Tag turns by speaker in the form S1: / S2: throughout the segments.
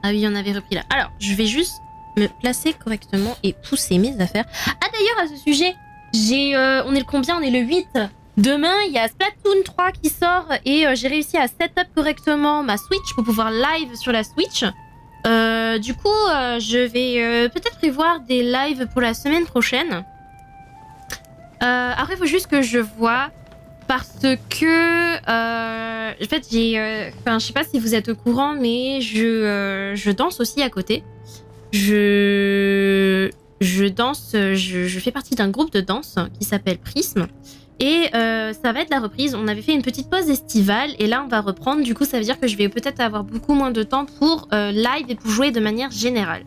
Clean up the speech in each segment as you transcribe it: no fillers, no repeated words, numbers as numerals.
S1: Ah oui, on avait repris là. Alors, je vais juste me placer correctement et pousser mes affaires. Ah d'ailleurs, à ce sujet, on est le combien? On est le 8. Demain, il y a Splatoon 3 qui sort et j'ai réussi à setup correctement ma Switch pour pouvoir live sur la Switch. Du coup, je vais peut-être prévoir des lives pour la semaine prochaine. Après, il faut juste que je vois parce que en fait, je sais pas si vous êtes au courant, mais je danse aussi à côté. Je danse, je fais partie d'un groupe de danse qui s'appelle Prisme. Et ça va être la reprise. On avait fait une petite pause estivale et là on va reprendre. Du coup, ça veut dire que je vais peut-être avoir beaucoup moins de temps pour live et pour jouer de manière générale.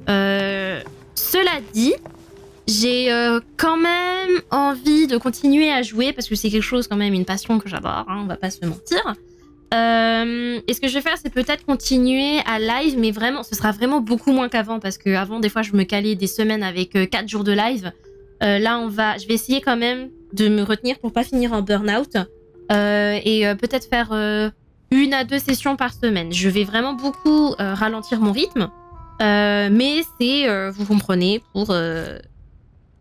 S1: Cela dit, j'ai quand même envie de continuer à jouer parce que c'est quelque chose quand même, une passion que j'adore, hein, on va pas se mentir. Et ce que je vais faire, c'est peut-être continuer à live, mais vraiment, ce sera vraiment beaucoup moins qu'avant parce que avant, des fois, je me calais des semaines avec 4 jours de live. Là, je vais essayer quand même de me retenir pour pas finir en burn-out et peut-être faire 1 à 2 sessions par semaine. Je vais vraiment beaucoup ralentir mon rythme, mais c'est, vous comprenez, pour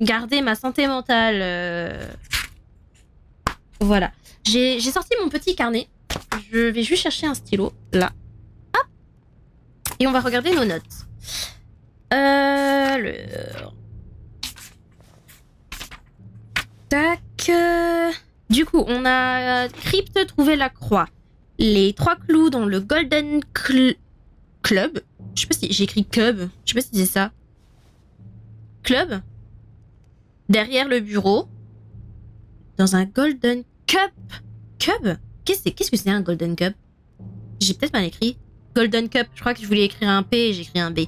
S1: garder ma santé mentale. Voilà. J'ai sorti mon petit carnet. Je vais juste chercher un stylo, là. Hop. Et on va regarder nos notes. Tac. Du coup, on a crypte, trouver la croix. Les 3 clous dans le Golden Club. Je sais pas si j'ai écrit Cub. Je sais pas si c'est ça. Club. Derrière le bureau. Dans un Golden Cup. Cub? Qu'est-ce que c'est un Golden Cup? J'ai peut-être mal écrit. Golden Cup. Je crois que je voulais écrire un P et j'ai écrit un B.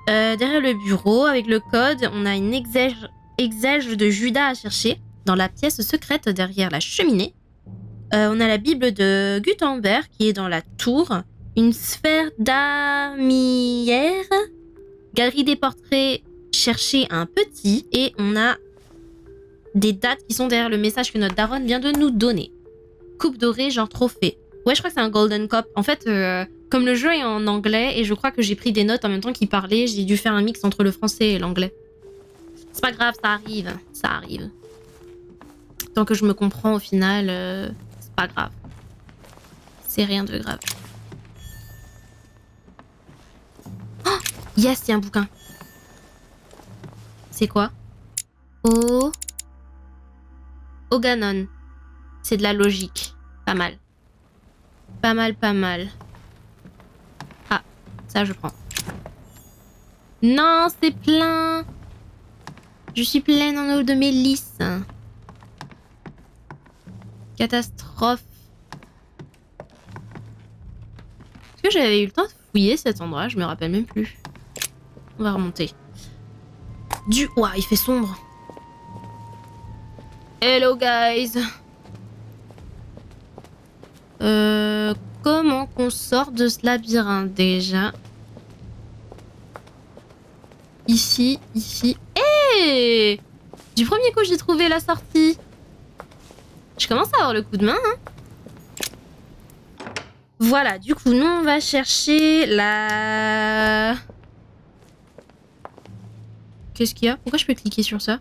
S1: Derrière le bureau, avec le code, on a une exège de Judas à chercher. Dans la pièce secrète derrière la cheminée. On a la Bible de Gutenberg qui est dans la tour. Une sphère d'armière. Galerie des portraits, chercher un petit. Et on a des dates qui sont derrière le message que notre daronne vient de nous donner. Coupe dorée, genre trophée. Ouais, je crois que c'est un Golden Cup. En fait, comme le jeu est en anglais et je crois que j'ai pris des notes en même temps qu'il parlait, j'ai dû faire un mix entre le français et l'anglais. C'est pas grave, ça arrive. Ça arrive. Tant que je me comprends au final, c'est pas grave. C'est rien de grave. Oh yes, il y a un bouquin. C'est quoi? Oganon. C'est de la logique. Pas mal. Pas mal, pas mal. Ah, ça je prends. Non, c'est plein. Je suis pleine en eau de mélisse. Catastrophe. Est-ce que j'avais eu le temps de fouiller cet endroit? Je me rappelle même plus. On va remonter. Ouah, il fait sombre. Hello guys. Comment qu'on sort de ce labyrinthe déjà? Ici. Hey! Du premier coup, j'ai trouvé la sortie. Je commence à avoir le coup de main, hein. Voilà, du coup, nous, on va chercher la... Qu'est-ce qu'il y a? Pourquoi je peux cliquer sur ça?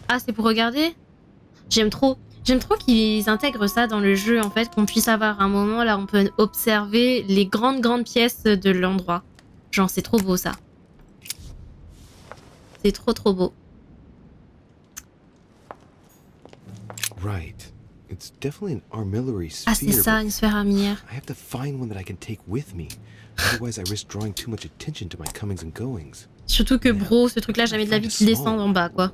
S1: Ah, c'est pour regarder? J'aime trop qu'ils intègrent ça dans le jeu, en fait, qu'on puisse avoir un moment là où on peut observer les grandes pièces de l'endroit. Genre, c'est trop beau, ça. C'est trop beau.
S2: Right. It's definitely an armillary sphere.
S1: Ah, c'est ça, une sphère armillaire.
S2: I have to find one that I can take with me. Otherwise, I risk drawing too much attention to my comings and goings.
S1: Surtout que bro, ce truc-là, jamais de la vie qu'il descend en bas, quoi.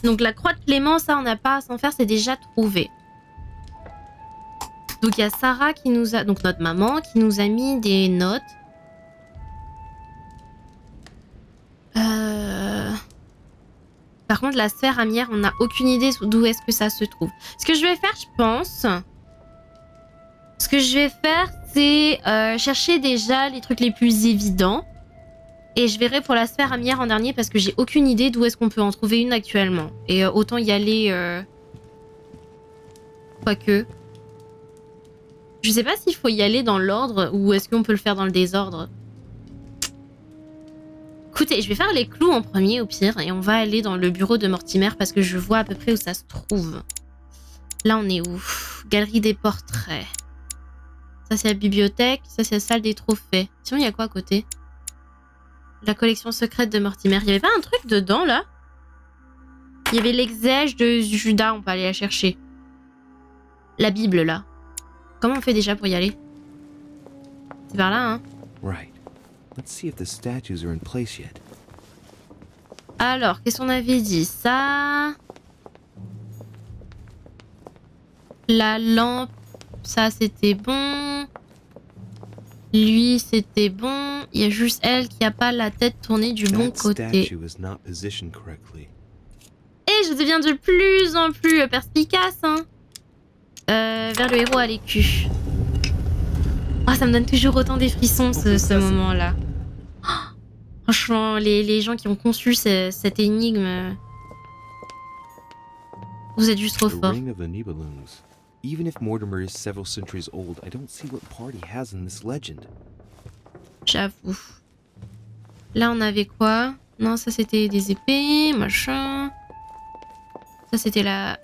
S1: Donc la croix de Clément, ça on n'a pas à s'en faire, c'est déjà trouvé. Donc il y a Sarah qui nous a... Donc notre maman qui nous a mis des notes. Par contre la sphère amière, on n'a aucune idée d'où est-ce que ça se trouve. Ce que je vais faire, je pense... Ce que je vais faire, c'est chercher déjà les trucs les plus évidents. Et je verrai pour la sphère amière en dernier parce que j'ai aucune idée d'où est-ce qu'on peut en trouver une actuellement. Et autant y aller... Quoique... Je sais pas s'il faut y aller dans l'ordre ou est-ce qu'on peut le faire dans le désordre. Écoutez, je vais faire les clous en premier au pire et on va aller dans le bureau de Mortimer parce que je vois à peu près où ça se trouve. Là, on est où? Galerie des portraits. Ça, c'est la bibliothèque. Ça, c'est la salle des trophées. Sinon, il y a quoi à côté? La collection secrète de Mortimer. Il y avait pas un truc dedans, là? Il y avait l'exège de Judas. On peut aller la chercher. La Bible, là. Comment on fait déjà pour y aller? C'est par là, hein?
S2: Right. Let's see if the statues are in place yet.
S1: Alors, qu'est-ce qu'on avait dit? Ça... La lampe, ça c'était bon. Lui c'était bon. Il y a juste elle qui a pas la tête tournée du bon côté. Et je deviens de plus en plus perspicace. Hein. Vers le héros à l'écu. Ah, ça me donne toujours autant des frissons ce moment-là. Oh, franchement, les gens qui ont conçu cette énigme, vous êtes juste trop forts.
S2: Even if Mortimer is several centuries old, I don't see what part he has in this legend.
S1: J'avoue. Là, on avait quoi? Non, ça c'était des épées, machin. Ça c'était la...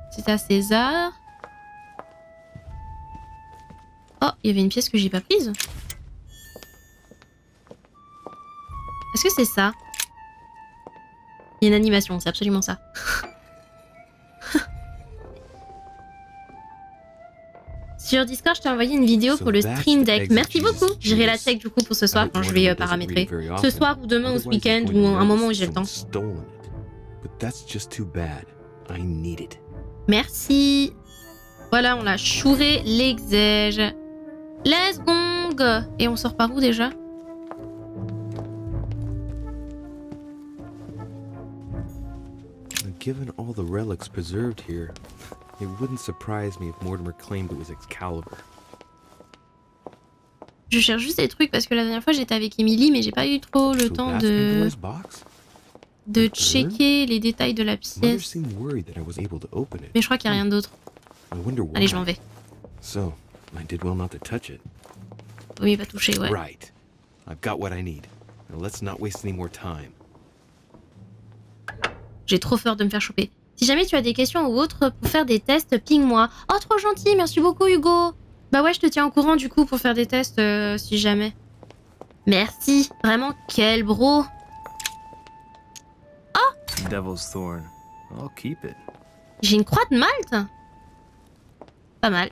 S1: C'était à César. Oh, il y avait une pièce que j'ai pas prise. Est-ce que c'est ça? Il y a une animation, c'est absolument ça. Sur Discord, je t'ai envoyé une vidéo pour le Stream Deck. Merci beaucoup. J'irai la check du coup pour ce soir quand je vais paramétrer. Ce soir ou demain ou ce week-end ou un moment où j'ai le temps. Merci. Voilà, on a chouré l'exège. Let's go. Et on sort par où déjà?
S2: Given all the relics preserved here, it wouldn't surprise me if Mortimer claimed it was Excalibur.
S1: Je cherche juste des trucs parce que la dernière fois j'étais avec Emily mais j'ai pas eu trop le temps de checker les détails de la pièce. Mais je crois qu'il n'y a rien d'autre. Allez, je m'en vais.
S2: So, I did well not to touch it.
S1: Vaut mieux pas toucher, ouais.
S2: Right. I've got what I need. Now let's not waste any more time.
S1: J'ai trop peur de me faire choper. Si jamais tu as des questions ou autres pour faire des tests, ping-moi. Oh, trop gentil, merci beaucoup Hugo. Bah ouais, je te tiens au courant du coup pour faire des tests si jamais. Merci, vraiment quel bro. Oh,
S3: Devil's Thorn. I'll keep it.
S1: J'ai une croix de Malte. Pas mal.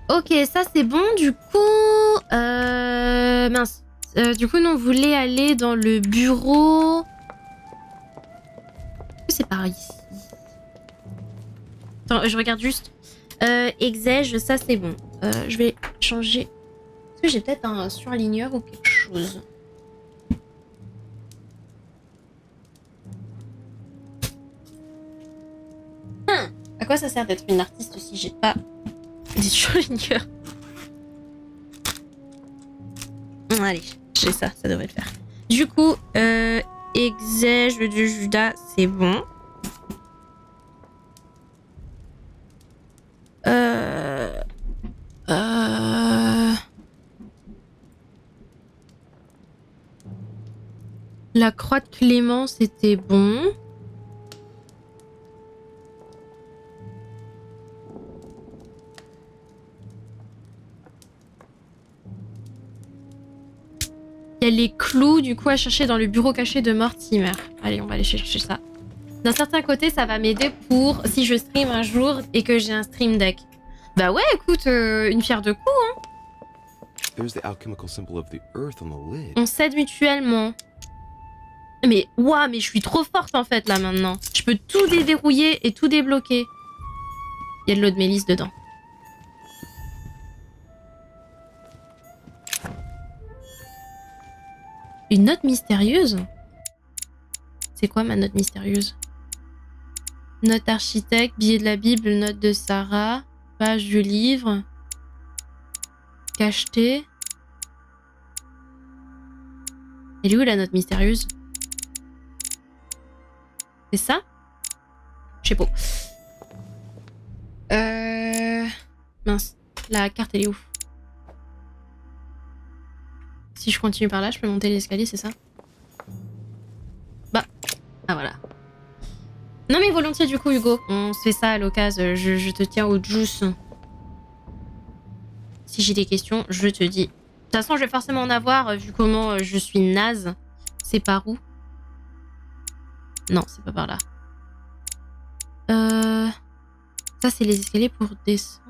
S1: Ok, ça c'est bon. Du coup, mince. Du coup, nous on voulait aller dans le bureau. Est-ce que c'est par ici? Attends, je regarde juste. Exège, ça c'est bon. Je vais changer. Est-ce que j'ai peut-être un surligneur ou quelque chose? À quoi ça sert d'être une artiste si j'ai pas des surligneurs? Allez, j'ai ça devrait le faire. Du coup, exège de Judas, c'est bon. La croix de Clément, c'était bon. Il y a les clous, du coup, à chercher dans le bureau caché de Mortimer. Allez, on va aller chercher ça. D'un certain côté, ça va m'aider pour si je stream un jour et que j'ai un stream deck. Bah ouais, écoute, une pierre deux coups, hein. On s'aide mutuellement. Mais, ouah, mais je suis trop forte, en fait, là, maintenant. Je peux tout déverrouiller et tout débloquer. Il y a de l'eau de mélisse dedans. Une note mystérieuse? C'est quoi ma note mystérieuse? Note architecte, billet de la Bible, note de Sarah. Page du livre. Cacheté. Elle est où la note mystérieuse? C'est ça? Je sais pas. Mince. La carte elle est où? Si je continue par là, je peux monter l'escalier, c'est ça? Bah. Ah voilà. Non mais volontiers du coup Hugo. On se fait ça à l'occasion. Je te tiens au juice. Si j'ai des questions, je te dis. De toute façon, je vais forcément en avoir vu comment je suis naze. C'est par où? Non, c'est pas par là. Ça, c'est les escaliers pour descendre.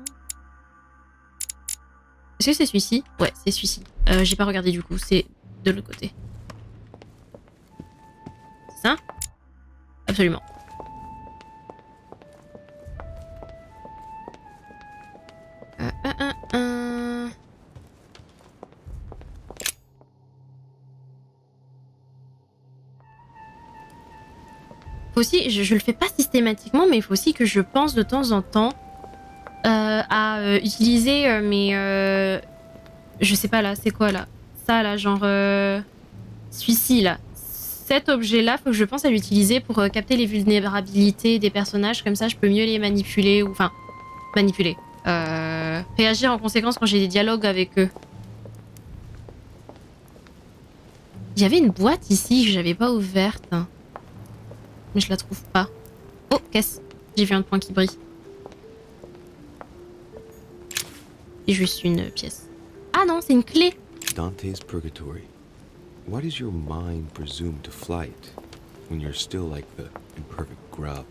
S1: Est-ce que c'est celui-ci? Ouais, c'est celui-ci. J'ai pas regardé du coup, c'est de l'autre côté. C'est ça? Absolument. Faut aussi, je le fais pas systématiquement, mais il faut aussi que je pense de temps en temps à utiliser mes... je sais pas là, c'est quoi là? Ça là, genre... celui-ci là. Cet objet-là, faut que je pense à l'utiliser pour capter les vulnérabilités des personnages. Comme ça, je peux mieux les manipuler. Ou enfin, manipuler. Réagir en conséquence quand j'ai des dialogues avec eux. Il y avait une boîte ici que j'avais pas ouverte. Mais je la trouve pas. Oh, caisse. J'ai vu un point qui brille. Et juste une pièce. Ah non, c'est une clé.
S2: Dante's Purgatory. Why does your mind presume to flight when you're still like the imperfect grub,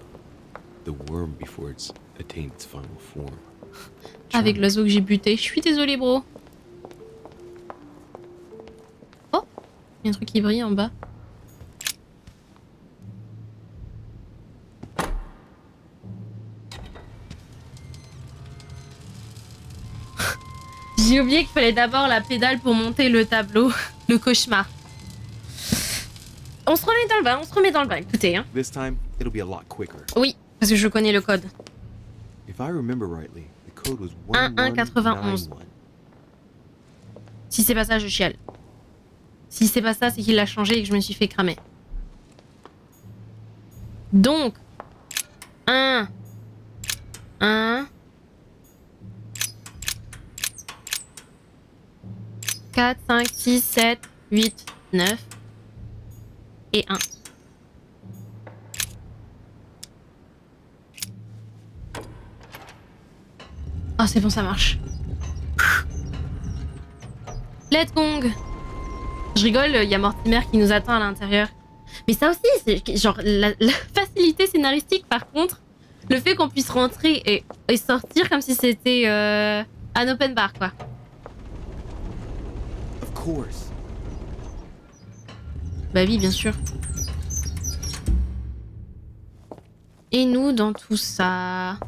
S2: the worm before it's attained its final form?
S1: Avec l'oiseau que j'ai buté. Je suis désolée, bro. Oh, il y a un truc qui brille en bas. J'ai oublié qu'il fallait d'abord la pédale pour monter le tableau. Le cauchemar. On se remet dans le bain, on se remet dans le bain. Écoutez, hein.
S2: This time, it'll be a lot quicker.
S1: Oui, parce que je connais le code.
S2: If I remember rightly, the code was
S1: 1191.
S2: 1191.
S1: Si c'est pas ça, je chiale. Si c'est pas ça, c'est qu'il l'a changé et que je me suis fait cramer. Donc, 1, 4, 5, 6, 7, 8, 9 et 1. Oh, c'est bon, ça marche. Let's gong. Je rigole, il y a Mortimer qui nous attend à l'intérieur. Mais ça aussi, c'est genre la facilité scénaristique par contre. Le fait qu'on puisse rentrer et sortir comme si c'était un open bar, quoi.
S2: Of course.
S1: Bah oui, bien sûr. Et nous, dans tout ça...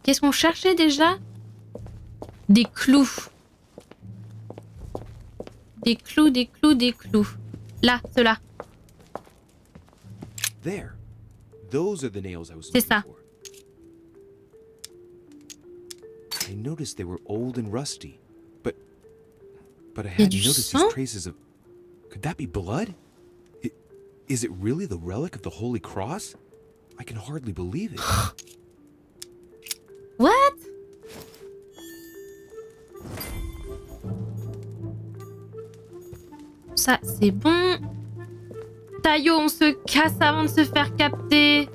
S1: Qu'est-ce qu'on cherchait déjà? Des clous. Des clous, des clous, des clous. Là, ceux-là.
S2: There. Those are the nails I was
S1: C'est
S2: looking
S1: ça.
S2: for. I noticed they were old and rusty, but I hadn't
S1: du
S2: noticed
S1: sang?
S2: these traces of. Could that be blood? Is it really the relic of the Holy Cross? I can hardly believe it.
S1: What? Ça, c'est bon. Taillot, on se casse avant de se faire capter.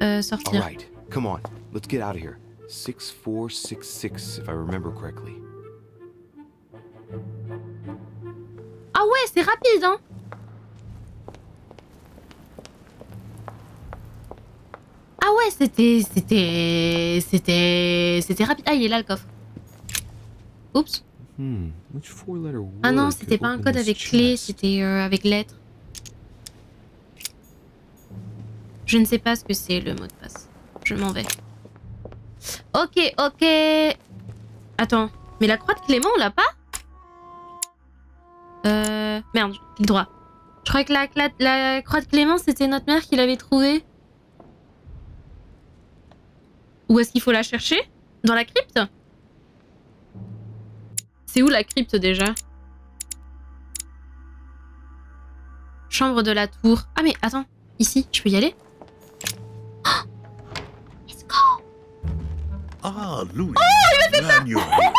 S2: All
S1: Sortir.
S2: right, come on, let's get out of here. 6466, if I remember correctly.
S1: Ah ouais, c'est rapide, hein. Ah ouais, c'était rapide. Ah, il est là le coffre. Oups.
S2: Which four-letter word
S1: Ah non,
S2: could
S1: c'était pas un
S2: open
S1: code
S2: this
S1: avec clé,
S2: chest?
S1: c'était avec lettres. Je ne sais pas ce que c'est le mot de passe. Je m'en vais. Ok, ok. Attends, mais la croix de Clément, on l'a pas? Merde, clic droit. Je croyais que la croix de Clémence, c'était notre mère qui l'avait trouvée. Où est-ce qu'il faut la chercher? Dans la crypte? C'est où la crypte déjà? Chambre de la tour. Ah mais attends, ici, je peux y aller? Oh, let's go!
S4: Ah, Louis. Glad you're here.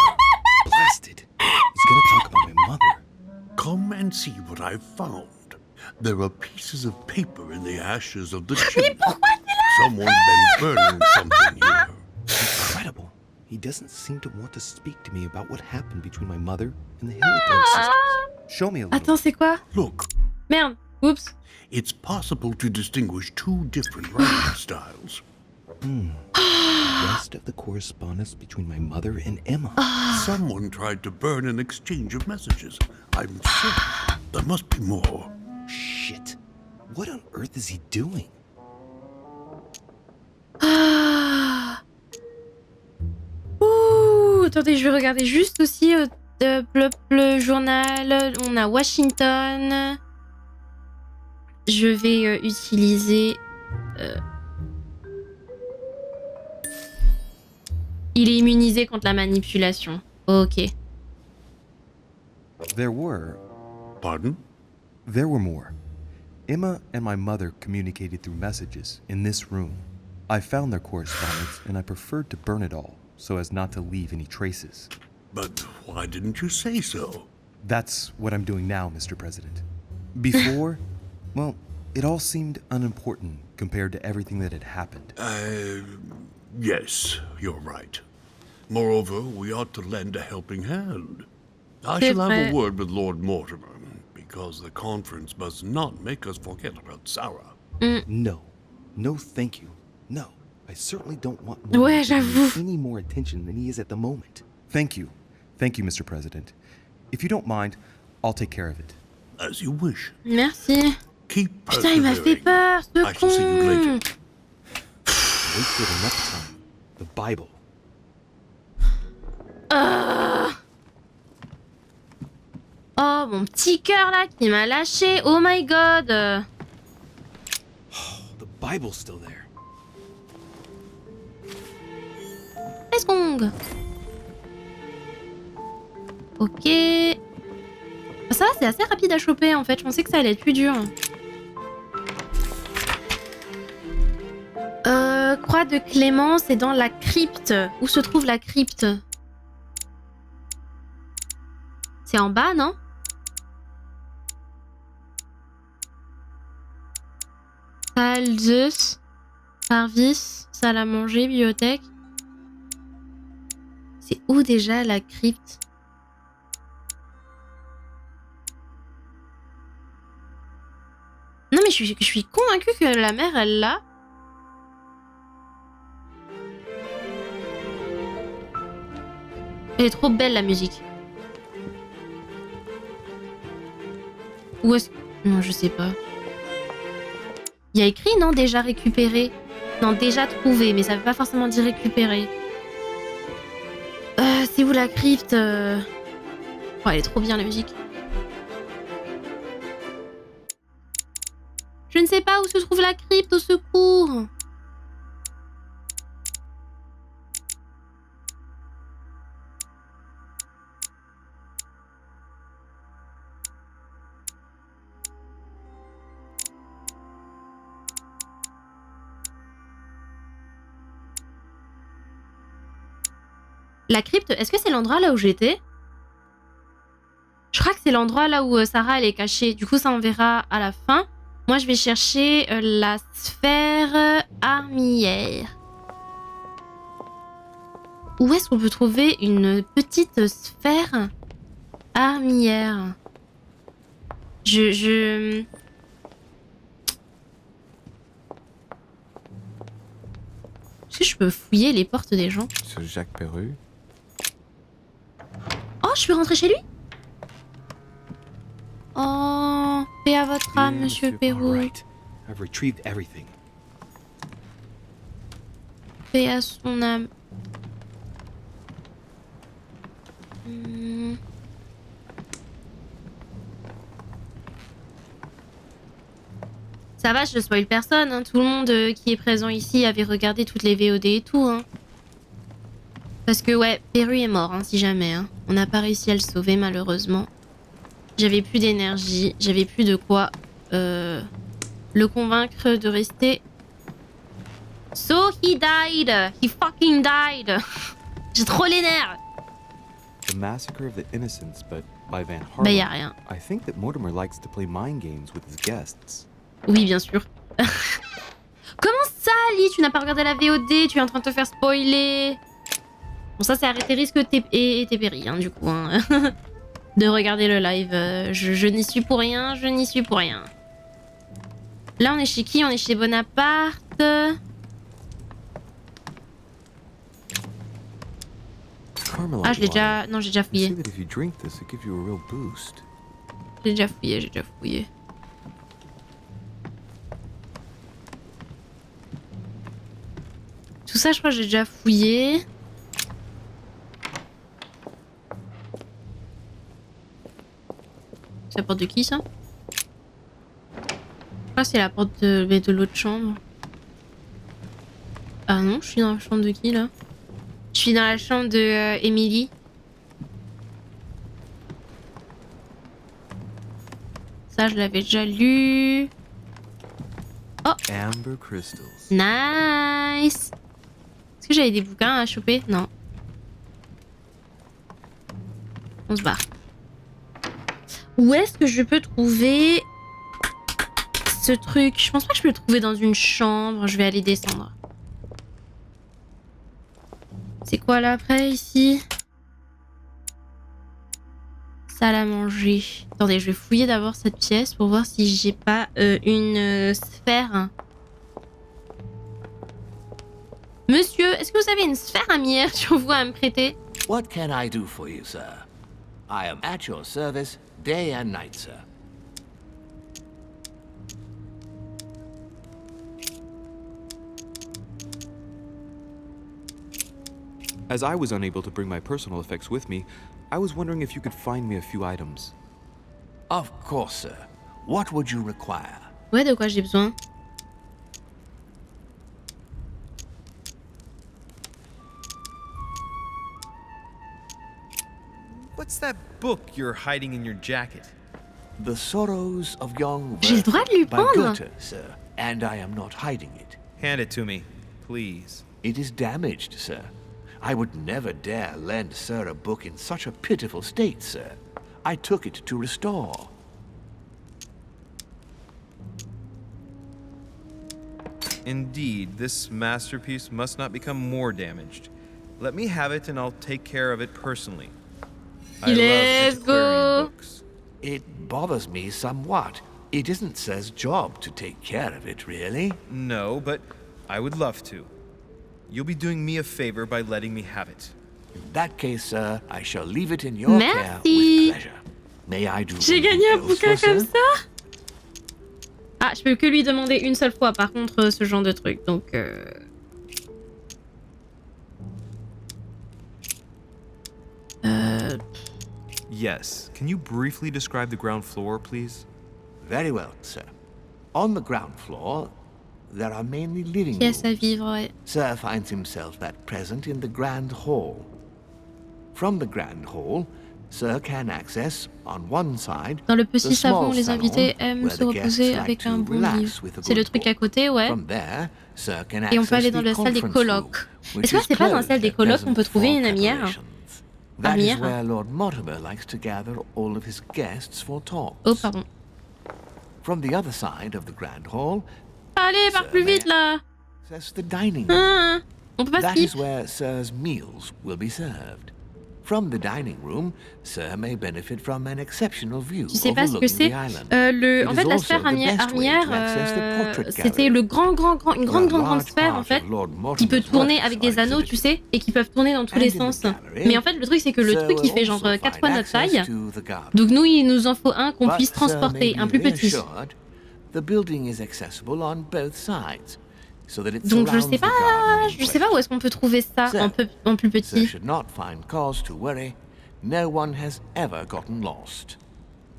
S2: Blasted. He's gonna talk about my mother.
S4: Come and see what I've found. There are pieces of paper in the ashes of the chimney. Someone's been burning something here.
S2: Incredible. He doesn't seem to want to speak to me about what happened between my mother and the Eidlynn sisters. Show me a little.
S1: Attends, c'est quoi?
S4: Look,
S1: Merde, oups.
S4: it's possible to distinguish two different writing styles.
S2: Rest of the correspondence between my mother and Emma.
S4: Someone tried to burn an exchange of messages. I'm sure there must be more.
S2: Shit. What on earth is he doing?
S1: Ouh, attendez, je vais regarder juste aussi le journal. On a Washington. Je vais utiliser... Il est immunisé contre la manipulation. Ok.
S2: There were
S4: Pardon?
S2: more. Emma and my mother communicated through messages in this room. I found their correspondence and I preferred to burn it all so as not to leave any traces.
S4: But why didn't you say so?
S2: That's what I'm doing now, Mr. President. Before, well, it all seemed unimportant compared to everything that had happened.
S4: Yes, you're right. Moreover, we ought to lend a helping hand. I
S1: C'est
S4: shall have
S1: vrai.
S4: a word with Lord Mortimer, because the conference must not make us forget about Sarah.
S2: No. No, thank you. No. I certainly don't want
S1: Ouais,
S2: Mortimer to
S1: j'avoue.
S2: give any more attention than he is at the moment. Thank you. Thank you, Mr. President. If you don't mind, I'll take care of it.
S4: As you wish.
S1: Merci.
S4: Keep
S1: Putain, il m'a fait
S4: persevering.
S1: peur, ce
S4: I shall see you later.
S1: con.
S2: Wasted enough time. The Bible.
S1: Oh, mon petit cœur là qui m'a lâché. Oh my god.
S2: The Bible's still there.
S1: Let's go. Ok. Ça, c'est assez rapide à choper en fait. Je pensais que ça allait être plus dur. Croix de Clémence est dans la crypte. Où se trouve la crypte? C'est en bas, non? Salle Zeus, service, salle à manger, bibliothèque. C'est où déjà la crypte? Non mais je suis convaincue que la mère elle l'a. Elle est trop belle la musique. Où est-ce... Non, je sais pas. Il y a écrit, non, déjà récupéré. Non, déjà trouvé, mais ça veut pas forcément dire récupéré. C'est où la crypte Oh, elle est trop bien la musique. Je ne sais pas où se trouve la crypte, au secours. La crypte, est-ce que c'est l'endroit là où j'étais? Je crois que c'est l'endroit là où Sarah elle est cachée. Du coup, ça on verra à la fin. Moi, je vais chercher la sphère armillaire. Où est-ce qu'on peut trouver une petite sphère armillaire? Est-ce que je peux fouiller les portes des gens?
S2: Ce Jacques Perru.
S1: Oh, je peux rentrer chez lui? Oh, paix à votre âme, monsieur Pérou.
S2: All right. I've retrieved everything.
S1: Paix à son âme. Ça va, je spoil personne, hein. Tout le monde qui est présent ici avait regardé toutes les VOD et tout, hein. Parce que ouais, Perru est mort, hein, si jamais, hein. On n'a pas réussi à le sauver, malheureusement. J'avais plus d'énergie, j'avais plus de quoi le convaincre de rester. So he died! He fucking died! J'ai trop les nerfs!
S2: The Massacre of the Innocents, but by Van
S1: Bah
S2: Harlem.
S1: y'a rien.
S2: I think that Mortimer likes to play mind games with his guests.
S1: Oui, bien sûr. Comment ça, Ali? Tu n'as pas regardé la VOD? Tu es en train de te faire spoiler. Bon, ça, c'est arrêter risque et péri, hein, du coup. Hein. De regarder le live. Je n'y suis pour rien, je n'y suis pour rien. Là, on est chez qui? On est chez Bonaparte. Ah, je l'ai déjà... Non, j'ai déjà fouillé. J'ai déjà fouillé, j'ai déjà fouillé. Tout ça, je crois que j'ai déjà fouillé. C'est la porte de qui, ça? Je crois que c'est la porte de l'autre chambre. Ah non, je suis dans la chambre de qui, là? Je suis dans la chambre de Emily. Ça, je l'avais déjà lu. Oh!
S3: Amber crystals.
S1: Nice! Est-ce que j'avais des bouquins à choper? Non. On se barre. Où est-ce que je peux trouver ce truc? Je pense pas que je peux le trouver dans une chambre. Je vais aller descendre. C'est quoi là après ici? Salle à manger. Attendez, je vais fouiller d'abord cette pièce pour voir si j'ai pas une sphère. Monsieur, est-ce que vous avez une sphère à mire sur vous à me prêter?
S5: What can I do for you, sir? I am at your service day and night, sir.
S2: As I was unable to bring my personal effects with me, I was wondering if you could find me a few items.
S5: Of course, sir. What would you require?
S1: Ouais, de quoi j'ai besoin?
S3: What's that book you're hiding in your jacket?
S5: The Sorrows of Young
S1: J'ai le droit de lui
S5: by
S1: prendre?
S5: Goethe, sir. And I am not hiding it.
S3: Hand it to me, please.
S5: It is damaged, sir. I would never dare lend sir a book in such a pitiful state, sir. I took it to restore.
S3: Indeed, this masterpiece must not become more damaged. Let me have it and I'll take care of it personally. I love
S1: Let's
S3: antiquarian
S1: go.
S3: books.
S5: It bothers me somewhat. It isn't sir's job to take care of it, really.
S3: No, but I would love to. You'll be doing me a favor by letting me have it.
S5: In that case, sir, I shall leave it in your care
S1: Merci.
S5: with pleasure. May I do
S1: J'ai
S5: anything
S1: gagné un
S5: else
S1: bouquin
S5: for
S1: comme
S5: sir?
S1: ça? Ah, je peux que lui demander une seule fois, par contre, ce genre de truc, donc...
S3: Yes. Can you briefly describe the ground floor, please?
S5: Very well, sir. On the ground floor, there are mainly living
S1: Pièce à
S5: rooms.
S1: vivre, ouais.
S5: Sir finds himself at present in the Grand Hall. From the Grand Hall, Sir can access, on one side,
S1: Dans le
S5: the
S1: petit salon,
S5: small
S1: les
S5: salon
S1: invités aiment
S5: where
S1: se
S5: the guests
S1: reposer
S5: like
S1: avec
S5: to
S1: un bon
S5: relax
S1: livre.
S5: with a
S1: C'est le
S5: good
S1: truc à
S5: book.
S1: côté, ouais.
S5: From there, Sir can
S1: Et on peut aller
S5: access
S1: dans
S5: the
S1: la salle des
S5: conference room,
S1: colloques.
S5: which
S1: Est-ce que
S5: is
S1: c'est pas dans la
S5: closed
S1: salle des
S5: at
S1: colloques qu'on peut
S5: present
S1: trouver
S5: for
S1: une amière?
S5: preparations. That is
S1: Amière.
S5: where Lord Mortimer likes to gather all of his guests for talks.
S1: Oh, pardon.
S5: From the other side of the Grand Hall,
S1: Allez, pars plus vite, là.
S5: access the dining room.
S1: Ah, on peut pas
S5: That
S1: skip.
S5: is where Sir's meals will be served. From the dining room, Sir may benefit from an exceptional view
S1: Tu sais pas ce que
S5: overlooking
S1: c'est?
S5: the island.
S1: En
S5: It
S1: fait,
S5: is
S1: la
S5: also
S1: sphère
S5: the best way
S1: armière,
S5: to access the portrait
S1: c'était
S5: gallery,
S1: le une
S5: where a
S1: grande
S5: large
S1: sphère,
S5: part
S1: en
S5: of
S1: fait,
S5: Lord
S1: qui peut
S5: Mortimer's
S1: tourner
S5: works
S1: avec
S5: are
S1: des anneaux, tu
S5: exhibited.
S1: sais, et qui peuvent tourner dans tous
S5: And
S1: les
S5: in the
S1: sens.
S5: gallery,
S1: Mais en fait, le truc, c'est que le
S5: Sir
S1: truc, il
S5: will
S1: fait genre
S5: also
S1: 4
S5: find
S1: fois notre
S5: access
S1: taille.
S5: to the garden.
S1: Donc nous, il nous en faut un qu'on
S5: But
S1: puisse
S5: Sir may
S1: transporter, un
S5: be
S1: plus petit.
S5: reassured, the building is accessible on both sides, so that it
S1: Donc je
S5: surrounds
S1: sais
S5: the garden in
S1: pas, où est-ce qu'on peut trouver ça
S5: Sir,
S1: en plus
S5: Sir
S1: petit.
S5: should not find cause to worry. No one has ever gotten lost.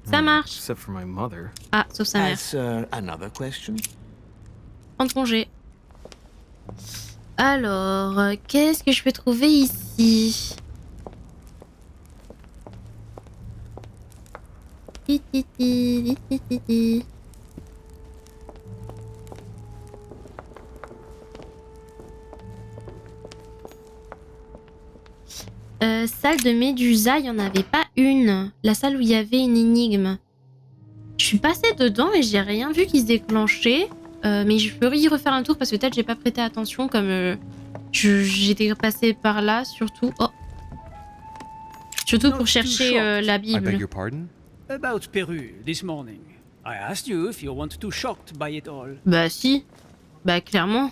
S1: Ça marche.
S3: Except for my mother.
S1: Ah, sauf sa mère.
S5: Has another question?
S1: En congé. Alors, qu'est-ce que je peux trouver ici? Salle de Médusa, il n'y en avait pas une. La salle où il y avait une énigme. Je suis passée dedans et j'ai rien vu qui se déclenchait. Mais je peux y refaire un tour parce que peut-être j'ai pas prêté attention comme j'étais passée par là surtout. Oh. Surtout pour chercher la
S2: I beg
S1: Bible.
S2: your pardon?
S6: About Peru this morning. I asked you if you weren't too shocked by it all.
S1: Bah si. Bah clairement.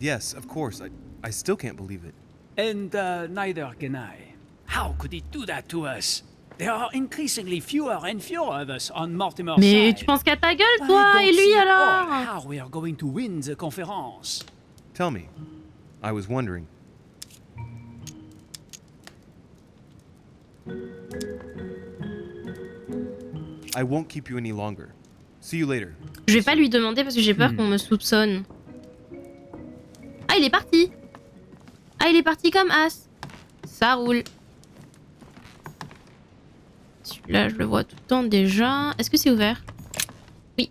S3: Yes, of course. I still can't believe it.
S6: And neither can I. How could it do that to us? There are increasingly fewer and fewer of us on Mortimer's
S1: Mais
S6: side.
S1: tu penses qu'à ta gueule
S6: I
S1: toi
S6: don't
S1: et lui
S6: see at
S1: alors?
S6: all how we are going to win the conference.
S3: Tell me. I was wondering. I won't keep you any longer. See you later.
S1: Je vais pas lui demander parce que j'ai peur qu'on me soupçonne. Ah il est parti. Ah il est parti comme as. Ça roule. Celui-là je le vois tout le temps déjà. Est-ce que c'est ouvert? Oui.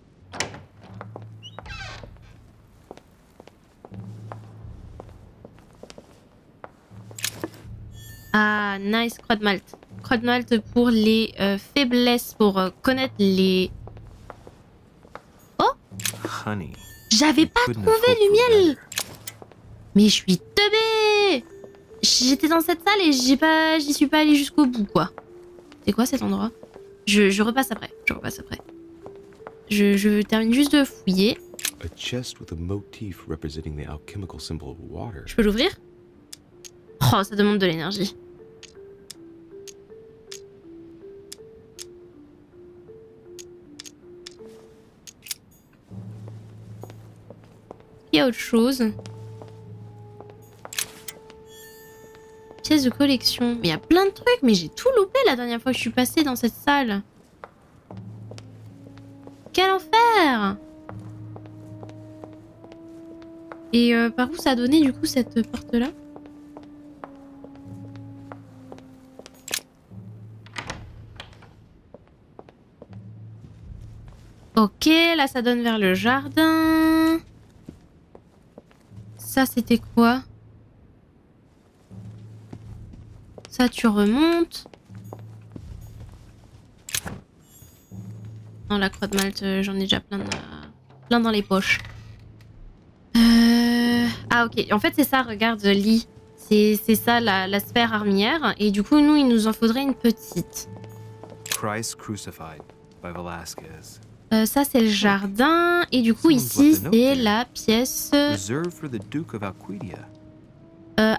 S1: Ah nice, croix de Malte. Croix de Malte pour les faiblesses, pour connaître les... Oh,
S3: Honey.
S1: j'avais pas
S3: couldn't
S1: trouvé
S3: have hoped
S1: du
S3: for
S1: miel.
S3: better.
S1: Mais je suis teubée. J'étais dans cette salle et j'y suis pas allée jusqu'au bout quoi. C'est quoi cet endroit? Je repasse après. Je termine juste de fouiller.
S2: A chest with a motif representing the alchemical symbol of water.
S1: Je peux l'ouvrir? Oh, ça demande de l'énergie. Il y a autre chose. Pièces de collection. Mais il y a plein de trucs, mais j'ai tout loupé la dernière fois que je suis passée dans cette salle. Quel enfer! Et par où ça a donné du coup cette porte-là? Ok, là ça donne vers le jardin. Ça c'était quoi? Ça tu remontes. Non, la croix de Malte, j'en ai déjà plein dans les poches. Ah ok, en fait c'est ça, regarde lit. C'est ça la sphère armière. Et du coup nous il nous en faudrait une petite.
S3: Christ Crucified by Velasquez.
S1: Ça c'est le jardin. Et du coup ici c'est la pièce
S3: Reserved for the Duke of Alquidia.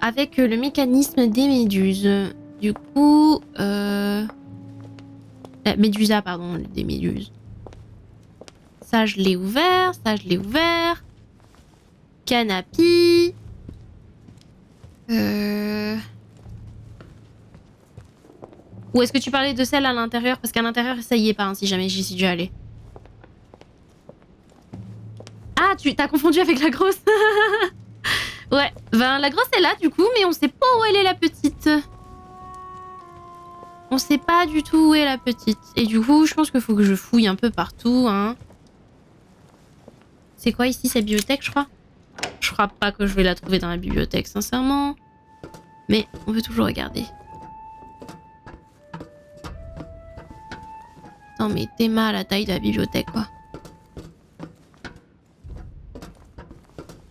S1: avec le mécanisme des méduses. Du coup... Médusa, pardon, des méduses. Ça je l'ai ouvert, ça je l'ai ouvert. Canapé. Ou est-ce que tu parlais de celle à l'intérieur? Parce qu'à l'intérieur, ça y est pas, hein, si jamais j'y suis déjà allée. Ah, tu t'as confondu avec la grosse. Ouais, ben la grosse est là du coup, mais on sait pas où elle est la petite. On sait pas du tout où est la petite. Et du coup, je pense qu'il faut que je fouille un peu partout, hein. C'est quoi ici, cette bibliothèque, je crois? Je crois pas que je vais la trouver dans la bibliothèque, sincèrement. Mais on peut toujours regarder. Non mais t'es mal à la taille de la bibliothèque, quoi.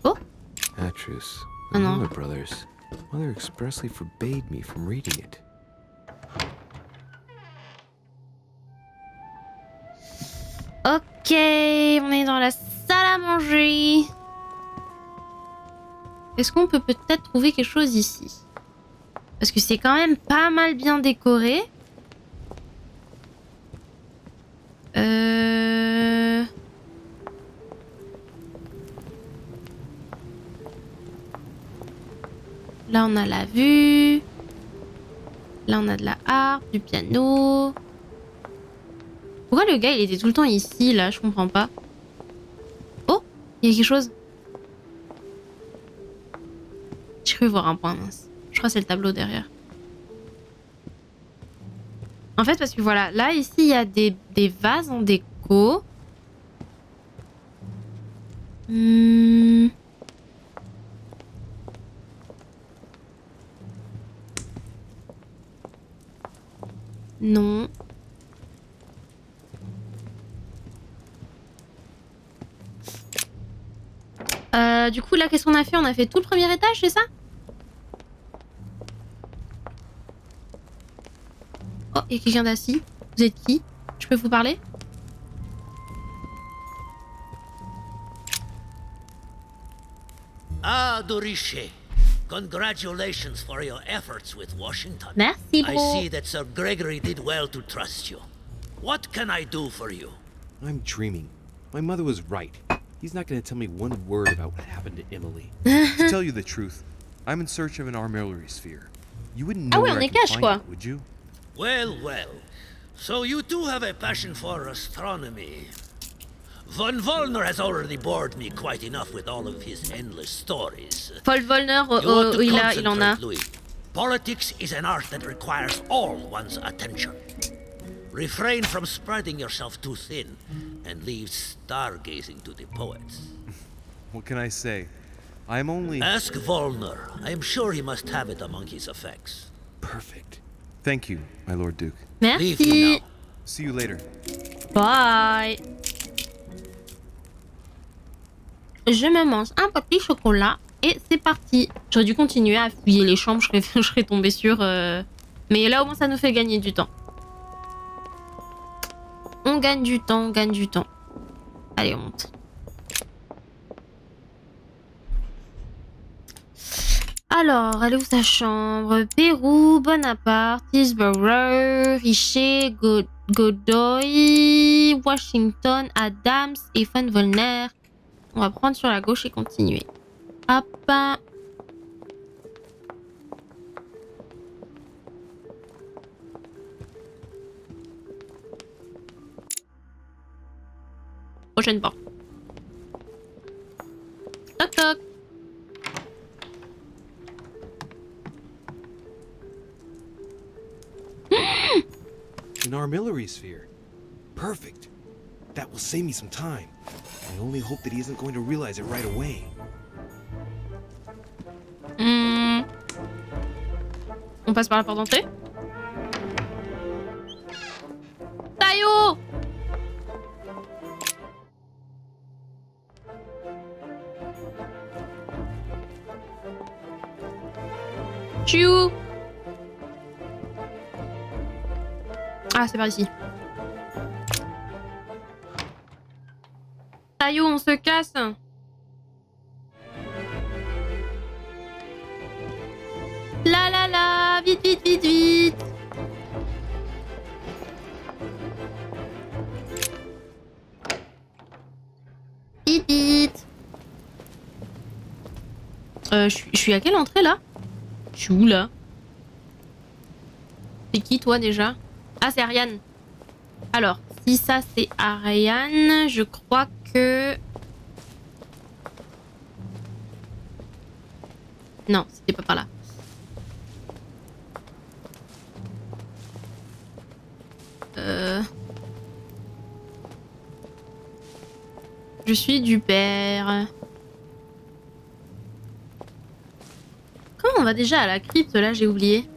S1: Oh!
S2: Atrus,
S1: Ah non.
S2: Miller Brothers. Mother expressly forbade me from reading it.
S1: Ok, on est dans la salle à manger. Est-ce qu'on peut peut-être trouver quelque chose ici? Parce que c'est quand même pas mal bien décoré. Là, on a la vue. Là, on a de la harpe, du piano. Pourquoi le gars, il était tout le temps ici, là? Je comprends pas. Oh, il y a quelque chose. J'ai cru voir un point, mince. Je crois que c'est le tableau derrière. En fait, parce que voilà, là, ici, il y a des vases en déco. Non. Du coup, là, qu'est-ce qu'on a fait? On a fait tout le premier étage, c'est ça? Oh, il y a quelqu'un d'assis. Vous êtes qui? Je peux vous parler?
S7: Ah, Doriche. Congratulations for your efforts with Washington.
S1: Merci,
S7: I
S1: bro.
S7: see that Sir Gregory did well to trust you. What can I do for you?
S2: I'm dreaming. My mother was right. He's not going to tell me one word about what happened to Emily.
S3: To tell you the truth, I'm in search of an armillary sphere. You wouldn't know
S1: Ah ouais,
S3: where
S1: on
S3: I
S1: est
S3: can
S1: cash,
S3: find
S1: quoi.
S3: it, would you?
S7: Well, well. So you do have a passion for astronomy. Von Wollner has already bored me quite enough with all of his endless stories.
S1: Paul Vollner,
S7: You ought to
S1: il en a.
S7: concentrate, Louis. Politics is an art that requires all one's attention. Refrain from spreading yourself too thin, and leave stargazing to the poets.
S3: What can I say? I'm only...
S7: Ask Wollner. I am sure he must have it among his effects.
S2: Perfect.
S3: Thank you, my Lord Duke.
S7: Leave you
S1: Merci.
S7: now.
S3: See you later.
S1: Bye. Je me mange un petit chocolat et c'est parti. J'aurais dû continuer à fouiller les chambres, je serais tombée sur... Mais là au moins ça nous fait gagner du temps. On gagne du temps, on gagne du temps. Allez, on monte. Alors, elle est où sa chambre? Pérou, Bonaparte, Hillsborough, Richer, Godoy, Washington, Adams et Von Wollner. On va prendre sur la gauche et continuer. Hop. Prochaine porte. Toc toc.
S2: An armillary sphere. Perfect. That will save me some time. I only hope that he isn't going to realize it right away.
S1: On passe par la porte d'entrée. Taillot. Chou. Ah, c'est par ici. Taillot, on se casse. La la la, vite, vite, vite, vite. Vite, vite. Je suis à quelle entrée là? Je suis où là? C'est qui toi déjà? Ah, c'est Ariane. Alors, si ça c'est Ariane, je crois que... Non, c'était pas par là. Je suis du père. Comment on va déjà à la crypte là? J'ai oublié.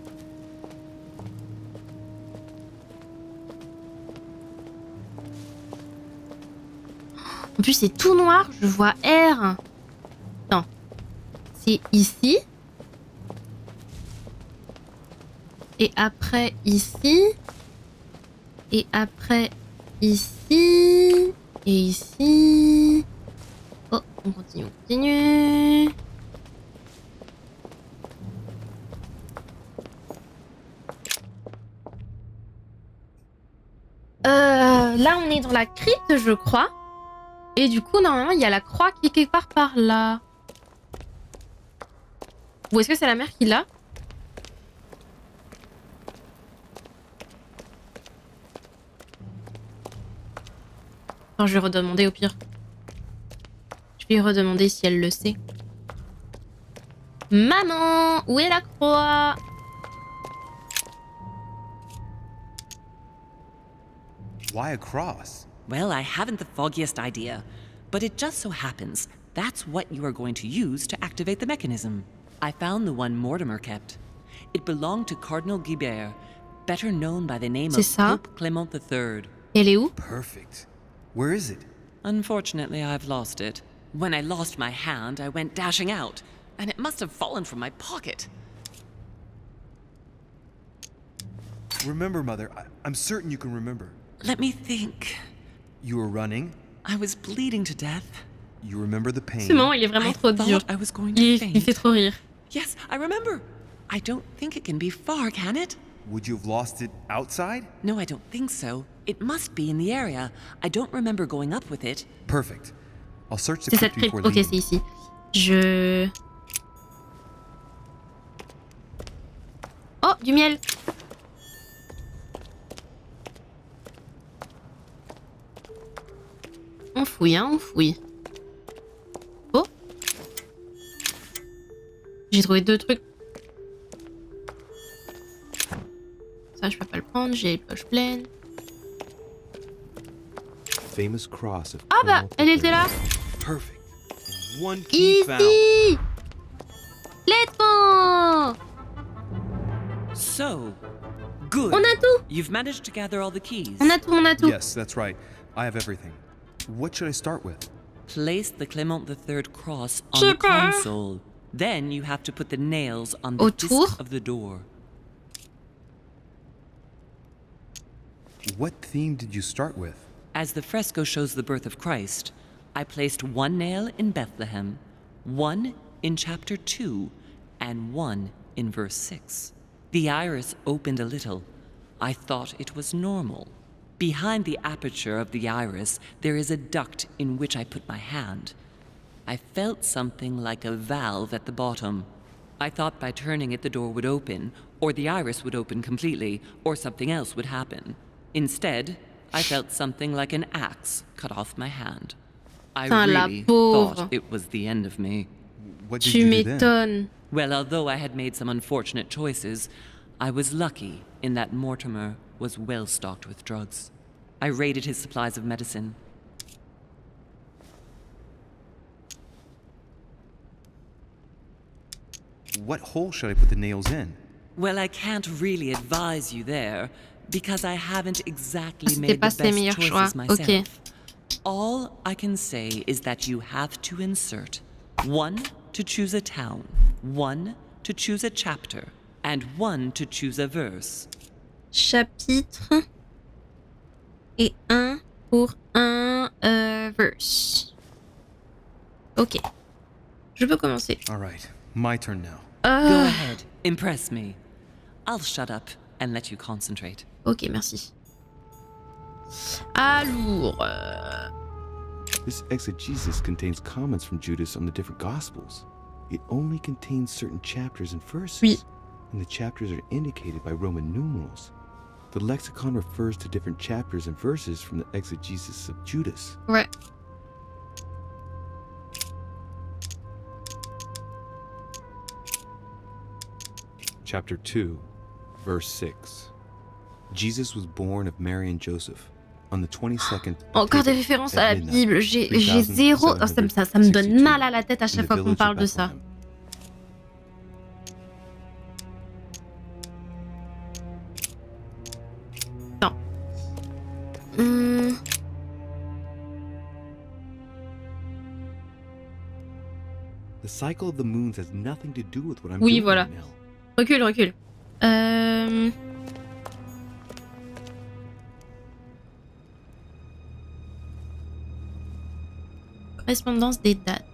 S1: En plus c'est tout noir, je vois R. Non. C'est ici. Et après ici. Et après ici. Et ici. Oh, on continue, on continue. Là, on est dans la crypte, je crois. Et du coup, normalement, il y a la croix qui est quelque part par là. Ou est-ce que c'est la mère qui l'a? Enfin, je vais redemander au pire. Je vais lui redemander si elle le sait. Maman, où est la croix?
S3: Why a cross?
S8: Well, I haven't the foggiest idea, but it just so happens that's what you are going to use to activate the mechanism. I found the one Mortimer kept. It belonged to Cardinal Guibert, better known by the name of Pope Clement III.
S1: Elle est où?
S3: Perfect. Where is it?
S8: Unfortunately, I've lost it. When I lost my hand, I went dashing out, and it must have fallen from my pocket.
S3: Remember, Mother. I'm certain you can remember.
S8: Let me think.
S3: You were running.
S8: I was bleeding to death.
S3: You remember the pain.
S1: Ce moment, il est vraiment trop dur.
S8: I was going to faint.
S1: Il fait trop rire.
S8: Yes, I remember. I don't think it can be far, can it?
S3: Would you have lost it outside?
S8: No, I don't think so. It must be in the area. I don't remember going up with it.
S3: Perfect. I'll search the
S1: C'est cette
S3: crypt
S1: crypte.
S3: before
S1: Ok, c'est ici. Je... Oh, du miel. On fouille, hein, on fouille. Oh. J'ai trouvé 2 trucs. Ça, je peux pas le prendre, j'ai les poches pleines.
S2: Famous cross of
S1: Ah bah, elle était là.
S3: Perfect. One key found.
S1: Ici. Let's go.
S8: So, good.
S1: On a tout.
S8: You've managed to gather all the keys.
S1: On a tout, on a tout.
S3: Yes, that's right. I have everything. What should I start with?
S8: Place the Clement III cross on
S1: Je
S8: the
S1: sais pas.
S8: console. Then you have to put the nails on the
S1: Autour.
S8: disc of the door.
S3: What theme did you start with?
S8: As the fresco shows the birth of Christ, I placed one nail in Bethlehem, one in chapter 2, and one in verse 6. The iris opened a little. I thought it was normal. Behind the aperture of the iris, there is a duct in which I put my hand. I felt something like a valve at the bottom. I thought by turning it the door would open, or the iris would open completely, or something else would happen. Instead, I felt something like an axe cut off my hand. I really thought it was the end of me.
S3: What did
S1: Tu
S3: you do then?
S1: m'étonnes.
S8: Well, although I had made some unfortunate choices, I was lucky in that Mortimer was well stocked with drugs. I raided his supplies of medicine.
S3: What hole should I put the nails in?
S8: Well, I can't really advise you there, because I haven't exactly
S1: C'était
S8: made
S1: pas
S8: the
S1: ses meilleurs
S8: best
S1: choix.
S8: choices myself.
S1: Ok.
S8: All I can say is that you have to insert one to choose a town, one to choose a chapter, and one to choose a verse.
S1: Chapitre et un pour un verse. Ok. Je peux commencer.
S3: All right, my turn now.
S8: Go ahead, impress me. I'll shut up and let you concentrate.
S1: Ok, merci. Alors,
S2: This exegesis contains comments from Judas on the different Gospels. It only contains certain chapters and verses,
S1: Oui.
S2: and the chapters are indicated by Roman numerals. The lexicon refers to different chapters and verses from the exegesis of Judas.
S1: ouais.
S2: Chapter 2, verse 6. Jesus was born of Mary and Joseph on the 22nd of
S1: Encore des
S2: Abib
S1: références
S2: at
S1: à la
S2: midnight,
S1: Bible. J'ai zéro. Oh, ça me donne mal à la tête à chaque fois qu'on parle de ça. Non.
S2: The cycle of the moons has nothing to do with what I'm
S1: Oui,
S2: doing
S1: voilà.
S2: right now.
S1: Recule, recule. Correspondance des dates.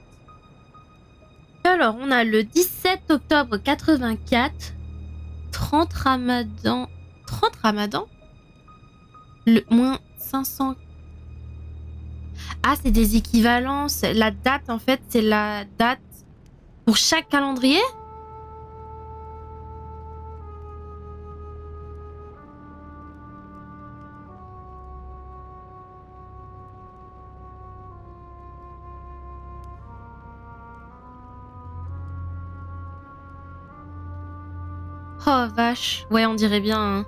S1: Alors, on a le 17 octobre 84, 30 Ramadan. 30 Ramadan? Le moins 500. Ah, c'est des équivalences. La date, en fait, c'est la date pour chaque calendrier? Oh vache. Ouais, on dirait bien. Hein.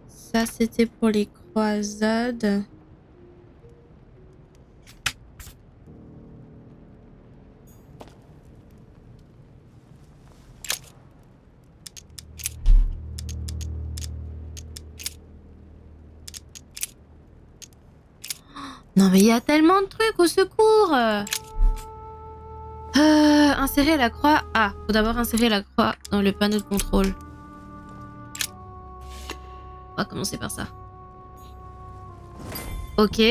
S1: Ça, c'était pour les croisades. Non mais il y a tellement de trucs, au secours. Insérer la croix. Ah, faut d'abord insérer la croix dans le panneau de contrôle. On va commencer par ça. Ok.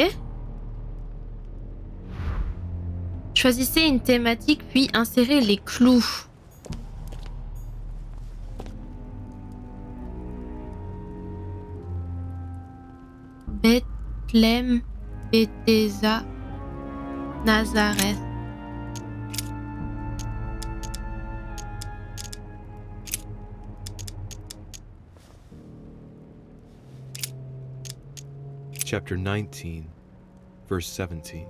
S1: Choisissez une thématique puis insérez les clous. Bethléem, Bethesda, Nazareth.
S2: Chapter 19, verse 17.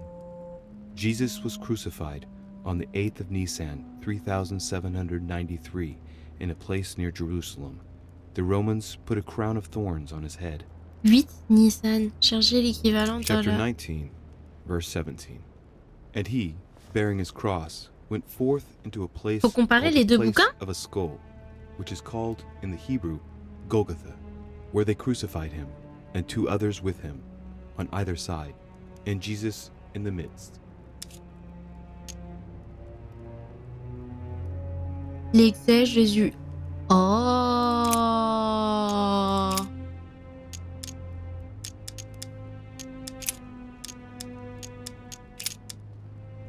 S2: Jesus was crucified on the 8th of Nisan, 3793, in a place near Jerusalem. The Romans put a crown of thorns on his head.
S1: 8 Nisan. Cherchez l'équivalent de
S2: Chapter
S1: la...
S2: 19, verse 17. And he, bearing his cross, went forth into a place
S1: Faut comparer
S2: called
S1: les
S2: the
S1: deux
S2: place
S1: bouquins?
S2: of a skull, which is called in the Hebrew Golgotha, where they crucified him, and 2 others with him, on either side, and Jesus in the midst.
S1: L'exège Jésus. Oh.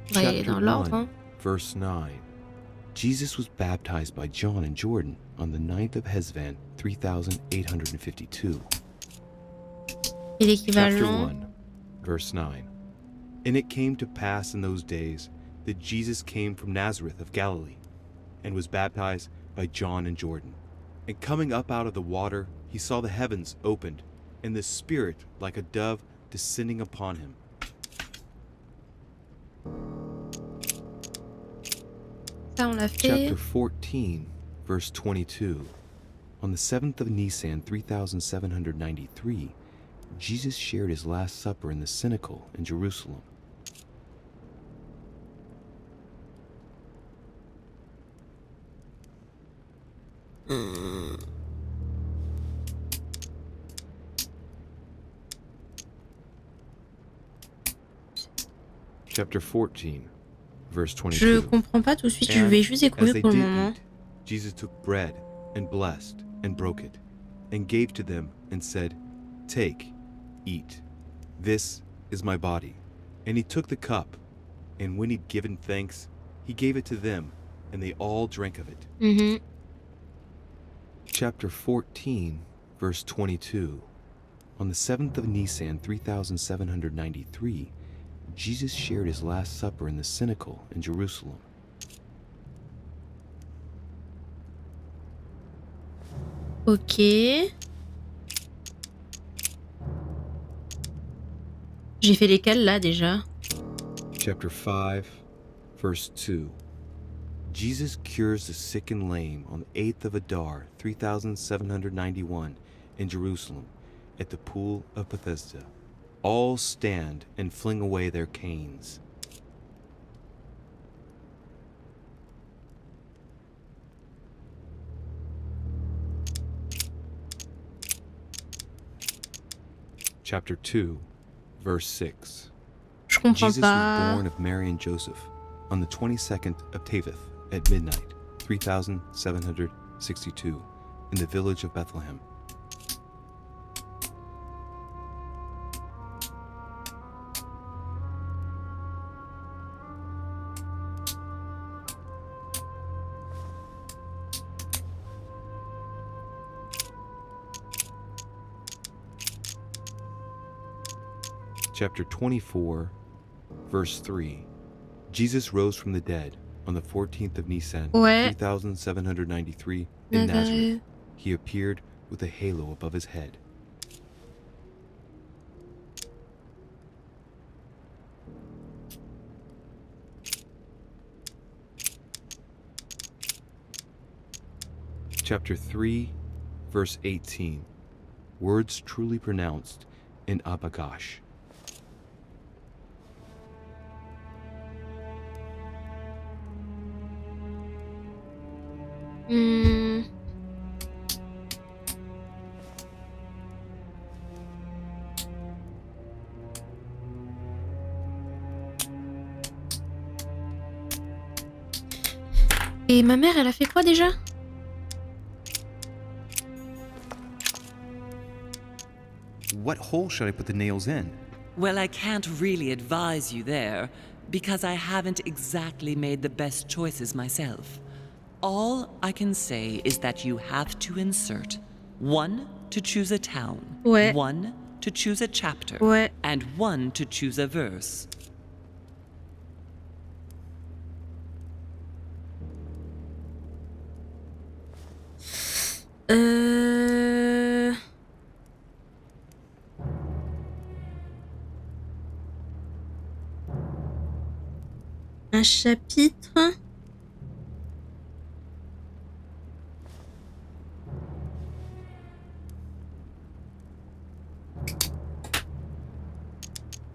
S1: On va y aller
S2: Chapter
S1: dans l'ordre.
S2: 1,
S1: Hein.
S2: verse 9. Jesus was baptized by John in Jordan on the 9th of Hesvan, 3852.
S1: Et
S2: Chapter
S1: l'équivalent.
S2: 1, verse 9. And it came to pass in those days that Jesus came from Nazareth of Galilee, and was baptized by John in Jordan. And coming up out of the water, he saw the heavens opened, and the Spirit like a dove descending upon him.
S1: Ça, on l'a fait.
S2: Chapter 14, verse 22. On the 7th of Nisan, 3793, Jesus shared his Last Supper in the Cenacle in Jerusalem. Chapter 14, verse 22.
S1: Je comprends pas tout de suite, je vais juste
S2: As
S1: découvrir
S2: they
S1: pour le
S2: did
S1: moment.
S2: eat, Jesus took bread and blessed and broke it and gave to them and said, "Take, eat. This is my body." And he took the cup, and when he'd given thanks, he gave it to them, and they all drank of it.
S1: Mhm.
S2: Chapter 14, verse 22. On the 7th of Nisan, 3793, Jesus shared his Last Supper in the Cenacle in Jerusalem.
S1: Ok. J'ai fait lesquels là déjà?
S2: Chapter 5, verse 2. Jesus cures the sick and lame on the 8th of Adar, 3791, in Jerusalem, at the pool of Bethesda. All stand and fling away their canes. Chapter 2, verse 6.
S1: Je comprends
S2: Jesus was
S1: pas.
S2: born of Mary and Joseph on the 22nd of Taveth at midnight, 3762, in the village of Bethlehem. Chapter 24, verse 3. Jesus rose from the dead on the 14th of Nisan,
S1: Ouais.
S2: 3793, in Nazareth, he appeared with a halo above his head. Chapter 3, verse 18. Words truly pronounced in Abagash.
S1: Et ma mère, elle a fait quoi déjà?
S2: What hole should I put the nails in?
S8: Well, I can't really advise you there, because I haven't exactly made the best choices myself. All I can say is that you have to insert 1 to choose a town,
S1: Ouais.
S8: 1 to choose a chapter,
S1: Ouais.
S8: and 1 to choose a verse.
S1: Un chapitre.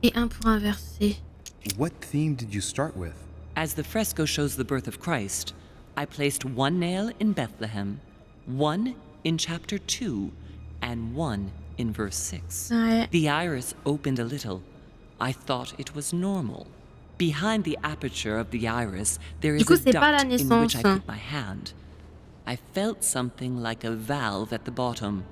S1: Et un pour un verset.
S2: What theme did you start with?
S8: As the fresco shows the birth of Christ, I placed 1 nail in Bethlehem, 1 in chapter 2, and 1 in verse 6.
S1: Ouais.
S8: The iris opened a little. I thought it was normal. Behind the aperture of the iris, there
S1: Du
S8: is
S1: coup,
S8: a
S1: c'est pas la
S8: duct in which I
S1: naissance.
S8: put my hand. I felt something like a valve at the bottom.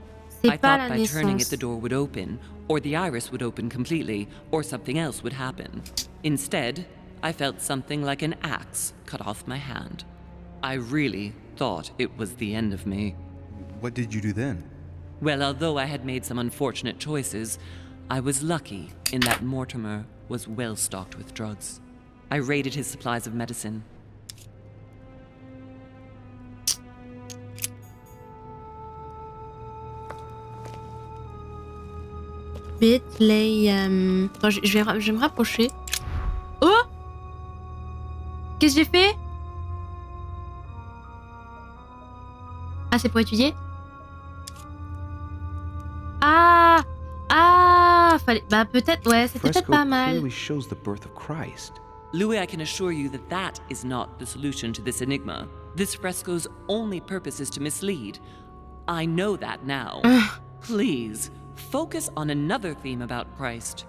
S1: C'est
S8: I
S1: pas
S8: thought
S1: la
S8: by turning it
S1: naissance.
S8: the door would open, or the iris would open completely, or something else would happen. Instead, I felt something like an axe cut off my hand. I really thought it was the end of me.
S2: What did you do then?
S8: Well, although I had made some unfortunate choices, I was lucky in that Mortimer was well stocked with drugs. I raided his supplies of medicine.
S1: Bethlehem. Attends, je vais me rapprocher. Oh! Qu'est-ce que j'ai fait? Ah, c'est pour étudier? Ah! Ah! Fallait... Bah, peut-être... Ouais, c'était peut-être pas mal.
S2: Clearly shows the birth of Christ.
S8: Louis, I can assure you that that is not the solution to this enigma. This fresco's only purpose is to mislead. I know that now. Please, focus on another theme about Christ.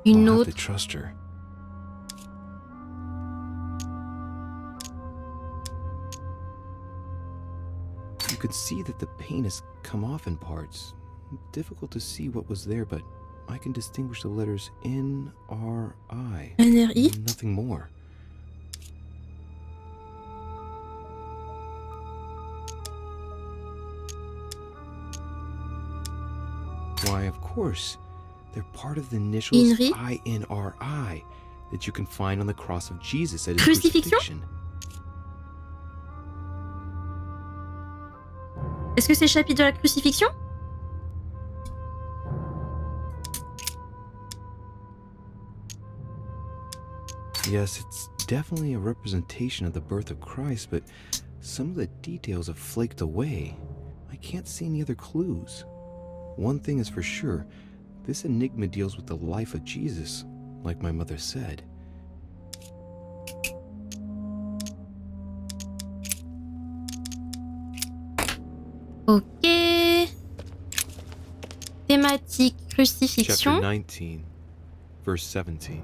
S1: Une
S2: We'll
S1: autre.
S2: have to trust her. You could see that the paint has come off in parts. Difficult to see what was there, but I can distinguish the letters N-R-I.
S1: NRI?
S2: Nothing more. Why, of course. They're part of the initials
S1: Inri?
S2: I-N-R-I that you can find on the cross of Jesus at his
S1: Crucifixion?
S2: crucifixion.
S1: Est-ce que c'est le chapitre de la crucifixion?
S2: Yes, it's definitely a representation of the birth of Christ, but some of the details have flaked away. I can't see any other clues. One thing is for sure, this enigma deals with the life of Jesus, like my mother said.
S1: Ok. Thématique
S2: Chapter
S1: crucifixion.
S2: 19, verse 17.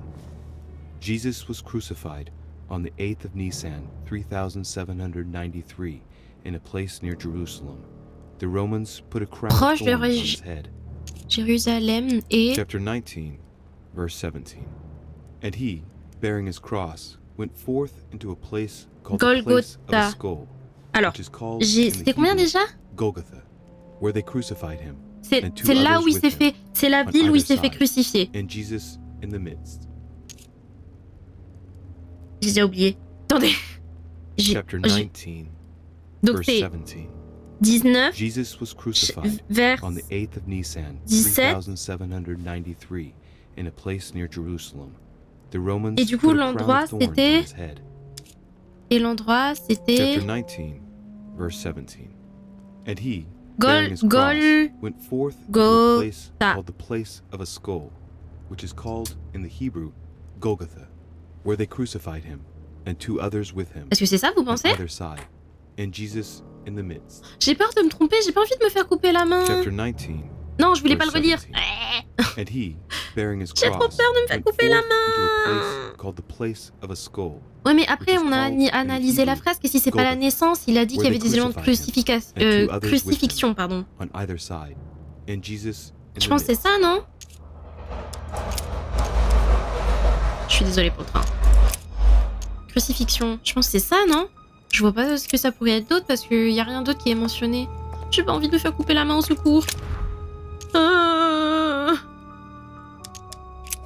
S2: Jesus was crucified on the 8th of Nisan, 3793, in a place near Jerusalem. The Romans put a crown of
S1: Proche de
S2: thorns on his head.
S1: Jérusalem et...
S2: Chapter 19, verse 17. And he, bearing his cross, went forth into a place called the place of a
S1: Golgotha.
S2: skull,
S1: Alors,
S2: which is called in the
S1: c'était combien
S2: Hebrew,
S1: déjà?
S2: Golgotha, where they crucified him,
S1: C'est
S2: and two
S1: c'est là
S2: others
S1: où il
S2: with
S1: s'est
S2: him,
S1: fait... C'est la
S2: on
S1: ville où il
S2: either
S1: s'est fait
S2: side,
S1: crucifier.
S2: and Jesus in the midst.
S1: J'ai déjà oublié. Attendez.
S2: Chapter 19,
S1: Donc
S2: verse
S1: c'est
S2: 17.
S1: 19,
S2: Jesus was crucified
S1: vers
S2: on the 8th of Nisan,
S1: 17.
S2: 3793, in a place near Jerusalem. The Romans
S1: Et du coup,
S2: put a crown
S1: l'endroit,
S2: of thorns on
S1: c'était...
S2: his head.
S1: Et l'endroit, c'était...
S2: Chapter 19, verse 17. And he,
S1: Gol-
S2: bearing his cross,
S1: Gol-
S2: went forth to a
S1: Go-
S2: place
S1: ta.
S2: called the place of a skull, which is called in the Hebrew Golgotha, where they crucified him, and 2 others with him,
S1: Est-ce que c'est ça, vous
S2: on
S1: pensez?
S2: either side, and Jesus in the midst.
S1: J'ai peur de me tromper, j'ai pas envie de me faire couper la main.
S2: Chapter 19.
S1: Non, je voulais pas le
S2: verse
S1: relire.
S2: 17. And he, bearing his
S1: J'ai trop
S2: cross,
S1: peur de me faire
S2: went
S1: couper la
S2: forth into a
S1: main.
S2: place called the place of a skull,
S1: Ouais, mais après,
S2: Which is
S1: on a
S2: called in
S1: analysé la
S2: Hebrew,
S1: fresque et si c'est pas la
S2: Golgotha,
S1: naissance, il a dit qu'il y
S2: where
S1: avait
S2: they
S1: des éléments de
S2: crucified him, and 2 others with him.
S1: crucifixion, pardon.
S2: on either side, and Jesus in
S1: Je
S2: the
S1: pense que c'est
S2: midst.
S1: ça, non? Je suis désolée pour le train. Crucifixion, je pense que c'est ça, non? Je vois pas ce que ça pourrait être d'autre parce qu'il y a rien d'autre qui est mentionné. J'ai pas envie de me faire couper la main au secours.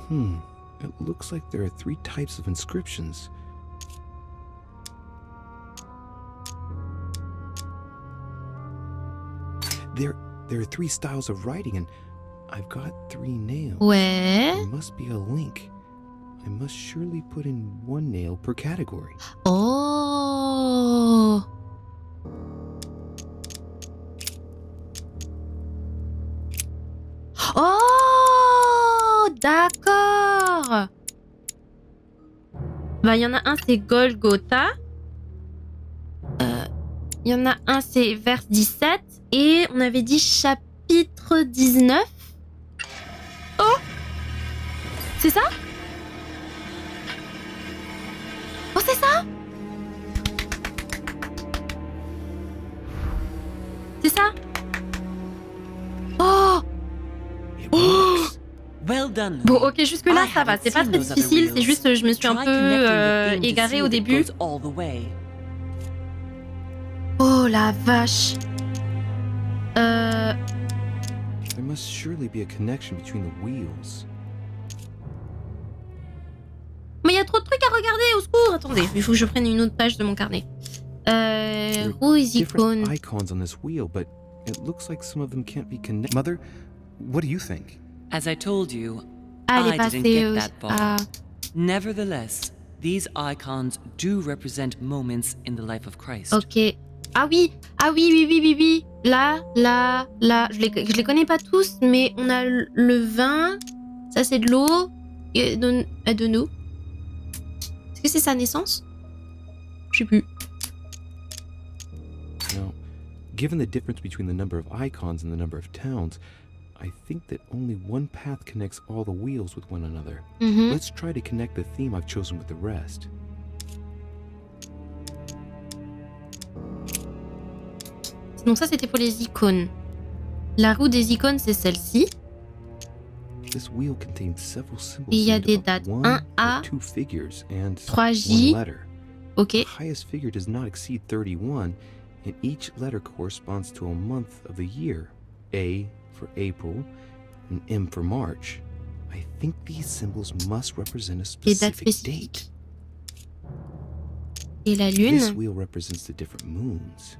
S2: It looks like there are 3 types of inscriptions. There are 3 styles of writing, and I've got 3 nails.
S1: Ouais.
S2: There must be a link. I must surely put in 1 nail per category.
S1: Oh. Oh, d'accord. Bah, il y en a un, c'est Golgotha. Il y en a un, c'est vers 17. Et on avait dit chapitre 19. Oh, c'est ça? Oh, c'est ça? C'est ça? Oh!
S2: It works.
S8: Well done.
S1: Bon,
S8: Louis.
S1: ok, jusque-là,
S8: I
S1: ça va.
S8: haven't
S1: C'est pas
S8: seen
S1: très
S8: those other
S1: difficile, c'est
S8: wheels.
S1: juste je me suis un
S8: Try
S1: peu
S8: connecting the theme to
S1: égarée
S8: see
S1: au
S8: if it
S1: début.
S8: goes all the way.
S1: Oh la vache.
S2: There must surely be a connection between the wheels.
S1: Mais il y a trop de trucs à regarder, au secours. Attendez, il faut que je prenne une autre page de mon carnet.
S2: There
S1: Où
S2: are
S1: est
S2: different
S1: icône?
S2: icons on this wheel, but it looks like some of them can't be connected. Mother, what do you think?
S8: As I told you,
S1: Ah, elle est
S8: I didn't
S1: passée
S8: get
S1: au...
S8: that far.
S1: Ah.
S8: Nevertheless, these icons do represent moments in the life of Christ.
S1: Ok. Ah oui, oui. Là. Je les connais pas tous, mais on a le vin. Ça, c'est de l'eau. Et de nous. Est-ce que c'est sa naissance? Je sais plus.
S2: Now, given the difference between the number of icons and the number of towns, I think that only one path connects all the wheels with one another.
S1: Mhm.
S2: Let's try to connect the theme I've chosen with the rest.
S1: Donc ça, c'était pour les icônes. La roue des icônes, c'est celle-ci.
S2: This wheel contains several symbols
S1: Et il y a
S2: made
S1: des
S2: up of
S1: dates.
S2: 1
S1: 1A,
S2: or 2 figures and
S1: 3J.
S2: 1 letter.
S1: Ok.
S2: The highest figure does not exceed 31, and each letter corresponds to a month of the year. A for April, and M for March. I think these symbols must represent a
S1: Des dates
S2: specific
S1: spécifiques.
S2: date.
S1: Et la
S2: This
S1: lune.
S2: wheel represents the different moons.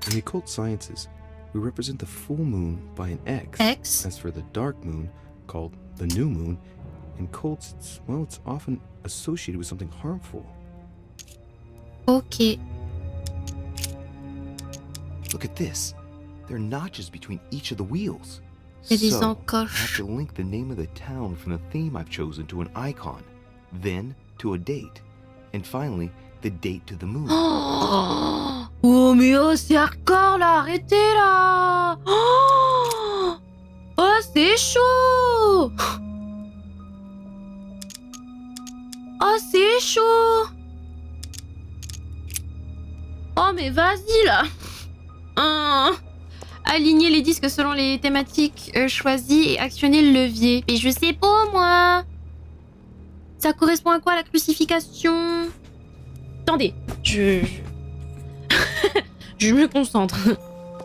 S2: In the occult sciences, we represent the full moon by an X.
S1: X.
S2: As for the dark moon, called the new moon, in cults, it's often associated with something harmful.
S1: Ok.
S9: Look at this. There are notches between each of the wheels.
S1: Il y a des
S9: So, I have
S1: encoches.
S9: to link the name of the town from the theme I've chosen to an icon, then to a date, and finally, the date to the moon.
S1: Oh, mais oh, c'est hardcore là, arrêtez là. Oh, c'est chaud. Oh, c'est chaud. Oh, mais vas-y là. Aligner les disques selon les thématiques choisies et actionner le levier. Mais je sais pas moi. Ça correspond à quoi la crucifixion? Attendez, je me concentre.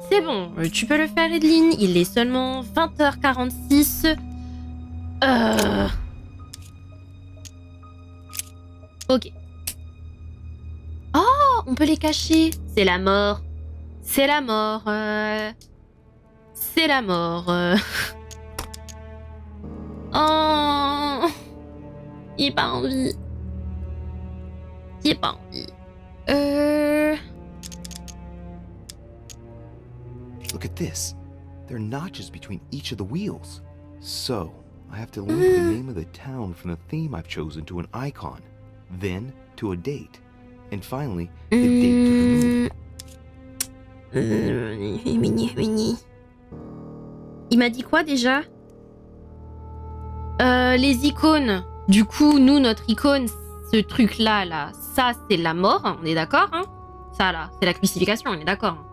S1: C'est bon, tu peux le faire, Eidlynn. Il est seulement 20h46. Ok. on peut les cacher. C'est la mort. C'est la mort. C'est la mort. Oh. J'ai pas envie. J'ai pas envie.
S9: Look at this. There are notches between each of the wheels. So, I have to link the name of the town from the theme I've chosen to an icon, then to a date, and finally, the date to the moon.
S1: Il m'a dit quoi déjà? Les icônes. Du coup, nous, notre icône, ce truc-là, là, ça, c'est la mort, on est d'accord, hein? Ça, là, c'est la crucifixion, on est d'accord, hein?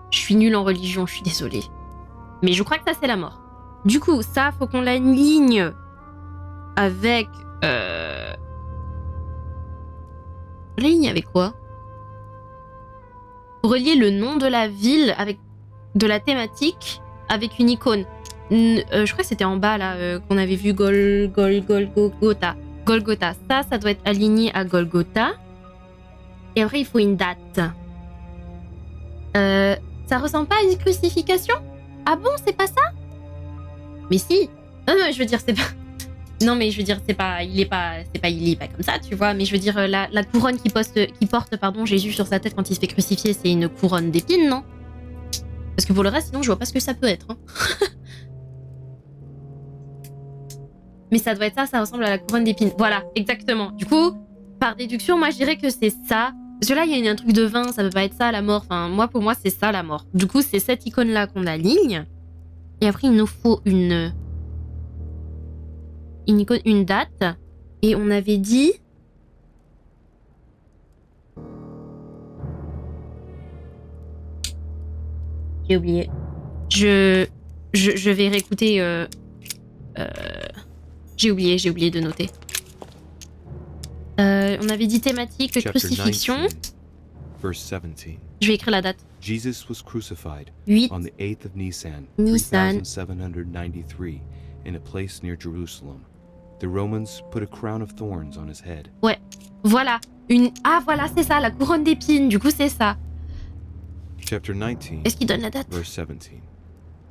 S1: Je suis nulle en religion, je suis désolée. Mais je crois que ça, c'est la mort. Du coup, ça, faut qu'on l'aligne avec... L'aligne avec quoi? Relier le nom de la ville avec de la thématique avec une icône. Je crois que c'était en bas, là, qu'on avait vu Golgotha. Golgotha. Ça doit être aligné à Golgotha. Et après, il faut une date. Ça ressemble pas à une crucifixion? Ah bon, c'est pas ça? Mais si. Non, je veux dire, c'est pas... Non, mais je veux dire, c'est pas... Il est pas comme ça, tu vois. Mais je veux dire, la couronne qui porte, Jésus sur sa tête quand il se fait crucifier, c'est une couronne d'épines, non? Parce que pour le reste, sinon, je vois pas ce que ça peut être. Hein. Mais ça doit être ça ressemble à la couronne d'épines. Voilà, exactement. Du coup, par déduction, moi, je dirais que c'est ça. Parce que là, il y a un truc de vin, ça peut pas être ça, la mort. Enfin, pour moi, c'est ça, la mort. Du coup, c'est cette icône-là qu'on aligne. Et après, il nous faut une icône, une date. Et on avait dit... J'ai oublié. Je vais réécouter... J'ai oublié de noter. On avait dit thématique, crucifixion.
S2: 19, verse 17.
S1: Je vais écrire la date.
S2: Jesus was crucified
S1: 8
S2: on the 8th of Nisan,
S1: Nisan.
S2: 3793, in a place near Jerusalem. The Romans put a crown of thorns on his head.
S1: Ouais, voilà. Ah, voilà, c'est ça, la couronne d'épines. Du coup, c'est ça.
S2: Chapter 19,
S1: Est-ce qu'il donne la date?
S2: verse 17.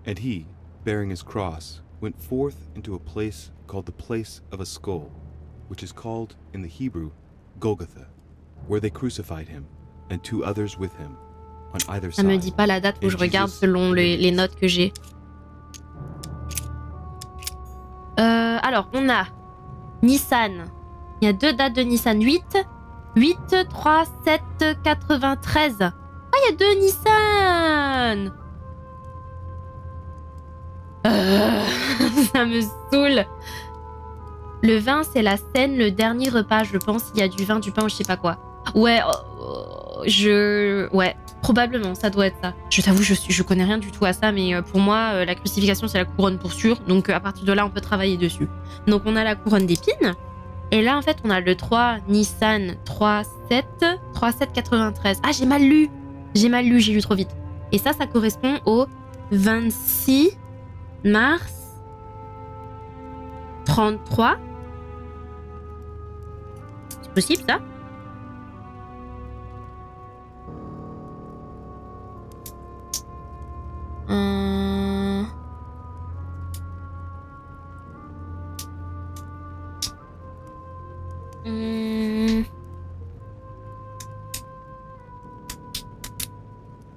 S2: And he, bearing his cross, went forth into a place called the place of a skull, which is called in the Hebrew Golgotha, where they crucified him, and two others with him, on either
S1: Ça
S2: side.
S1: me dit pas la date, faut que je regarde selon les notes que j'ai. Alors, on a Nissan. Il y a deux dates de Nissan. 8, 3, 7, 93. Ah, il y a deux Nissan. Ça me saoule. Le vin, c'est la scène, le dernier repas, je pense. Il y a du vin, du pain ou je sais pas quoi. Ouais, ouais, probablement, ça doit être ça. Je t'avoue, je connais rien du tout à ça, mais pour moi, la crucifixion, c'est la couronne pour sûr. Donc, à partir de là, on peut travailler dessus. Donc, on a la couronne d'épines. Et là, en fait, on a le 3 Nissan 37 93. Ah, j'ai mal lu, j'ai lu trop vite. Et ça correspond au 26 mars 33. C'est possible, ça? Hmm.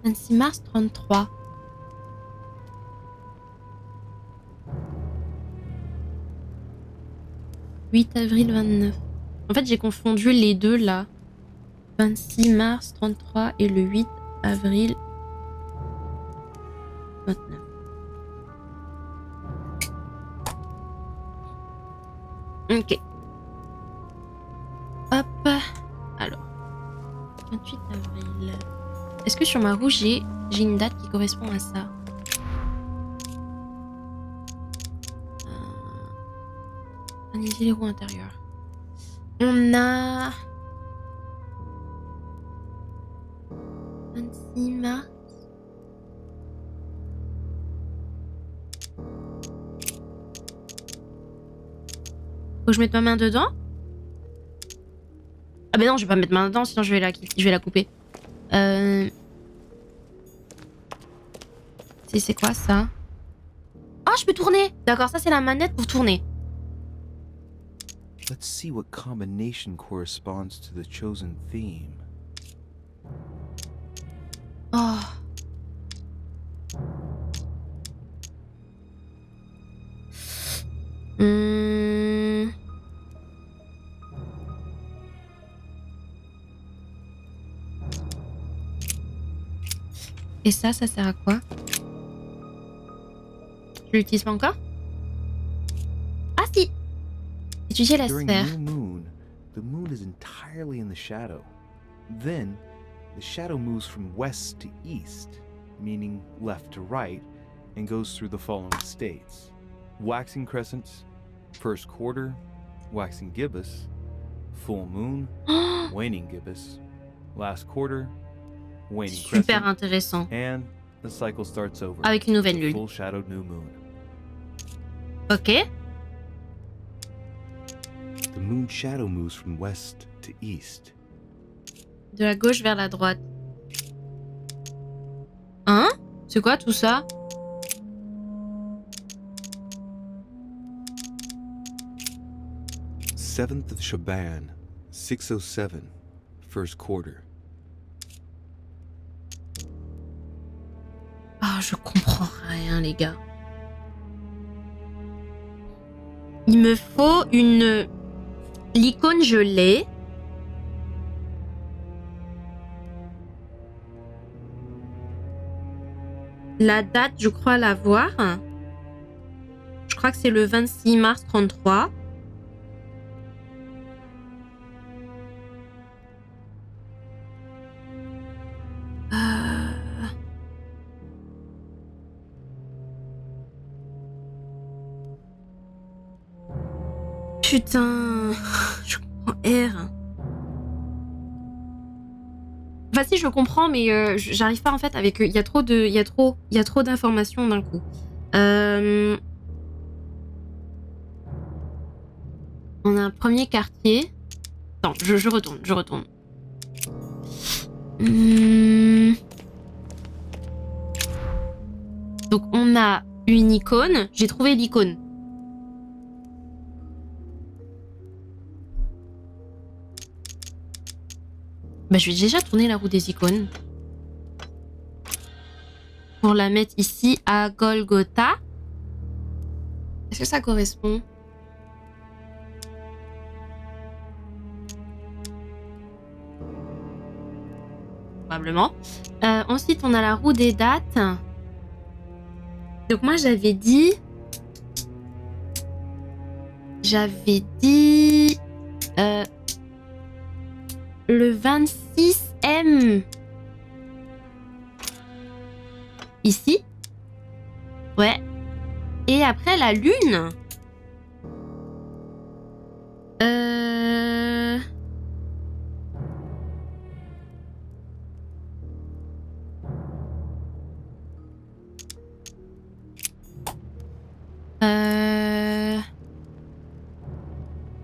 S1: 26 mars 33. « 8 avril 29. » En fait, j'ai confondu les deux, là. 26 mars 33 et le 8 avril 29. Ok. Hop. Alors. 28 avril. Est-ce que sur ma roue, j'ai une date qui correspond à ça? Analyser les roues intérieures. On a... 26 mars. Faut que je mette ma main dedans? Ah mais non, je vais pas mettre main dedans, sinon je vais la couper. C'est quoi ça? Ah, je peux tourner. D'accord, ça c'est la manette pour tourner.
S9: Let's see what combination corresponds to the chosen theme.
S1: Oh. Et ça sert à quoi? Je l'utilise pas encore? Ah si! Étudier la
S9: During
S1: sphère.
S9: new moon, the moon is entirely in the shadow. Then, the shadow moves from west to east, meaning left to right, and goes through the following states. Waxing crescents, first quarter, waxing gibbous, full moon, waning gibbous, last quarter, waning
S1: Super
S9: crescent,
S1: intéressant.
S9: and the cycle starts over.
S1: Avec une nouvelle
S9: with a
S1: lune.
S9: full shadowed new moon.
S1: Ok.
S2: The moon shadow moves from west to east.
S1: De la gauche vers la droite. Hein? C'est quoi tout ça?
S2: Seventh of Shaban, 607, first quarter.
S1: Ah, je comprends rien, les gars. Il me faut une... L'icône, je l'ai. La date, je crois l'avoir. Je crois que c'est le 26 mars 33. Putain, je comprends R. Enfin si, je comprends, mais j'arrive pas en fait avec... Il y a trop d'informations d'un coup. On a un premier quartier. Attends, je retourne. Donc on a une icône. J'ai trouvé l'icône. Bah, je vais déjà tourner la roue des icônes. Pour la mettre ici à Golgotha. Est-ce que ça correspond? Probablement. Ensuite, on a la roue des dates. Donc moi, j'avais dit... le 26M. Ici. Ouais. Et après la lune.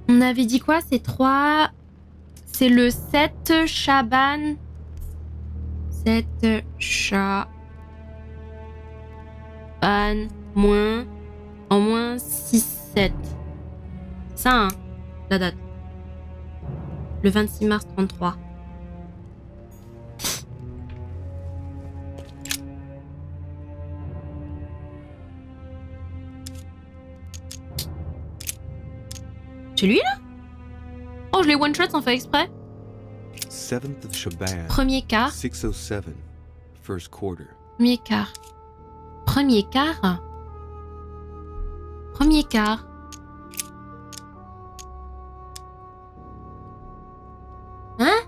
S1: On avait dit quoi? C'est 3... C'est le 7 Shaban. 7 Shaban. Moins. En moins 6-7. Ça, hein, la date. Le 26 mars 33. C'est lui là? Oh, je l'ai one shot sans faire exprès.
S2: Seventh of Shaban,
S1: Premier quart.
S2: 607, first quarter.
S1: Premier quart. Premier quart. Premier quart. Hein?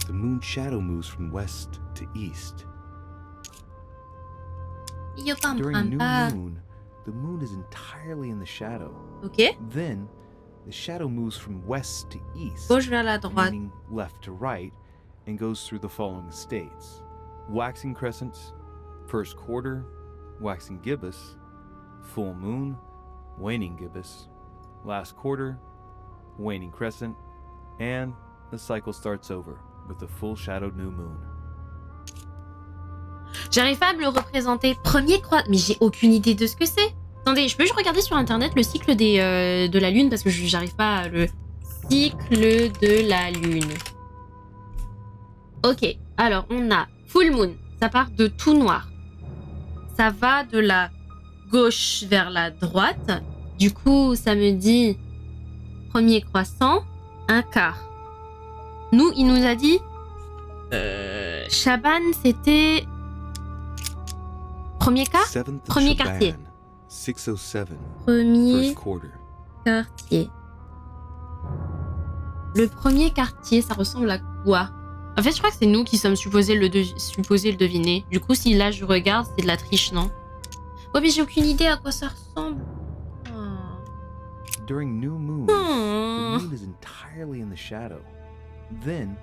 S2: The moon shadow moves from west to east.
S9: During new moon, the moon is entirely in the shadow.
S1: Ok.
S9: Then, the shadow moves from west to east,
S1: Gauche vers la droite.
S9: meaning left to right, and goes through the following states. Waxing crescents, first quarter, waxing gibbous, full moon, waning gibbous,
S3: last quarter, waning crescent, and the cycle starts over with the full shadowed new moon.
S1: J'arrive pas à me le représenter. Premier croissant. Mais j'ai aucune idée de ce que c'est. Attendez, je peux juste regarder sur internet le cycle de la lune parce que j'arrive pas à le cycle de la lune. Ok, alors on a full moon. Ça part de tout noir. Ça va de la gauche vers la droite. Du coup, ça me dit premier croissant, un quart. Nous, il nous a dit Chaban, c'était premier quart, premier quartier.
S2: 607.
S1: Premier
S2: First quarter.
S1: quartier. Le premier quartier, ça ressemble à quoi? En fait, je crois que c'est nous qui sommes supposés le deviner. Du coup, si là je regarde, c'est de la triche, non? Oh, mais j'ai aucune idée à quoi ça ressemble.
S9: During new moon, the moon is entirely in the shadow. Then,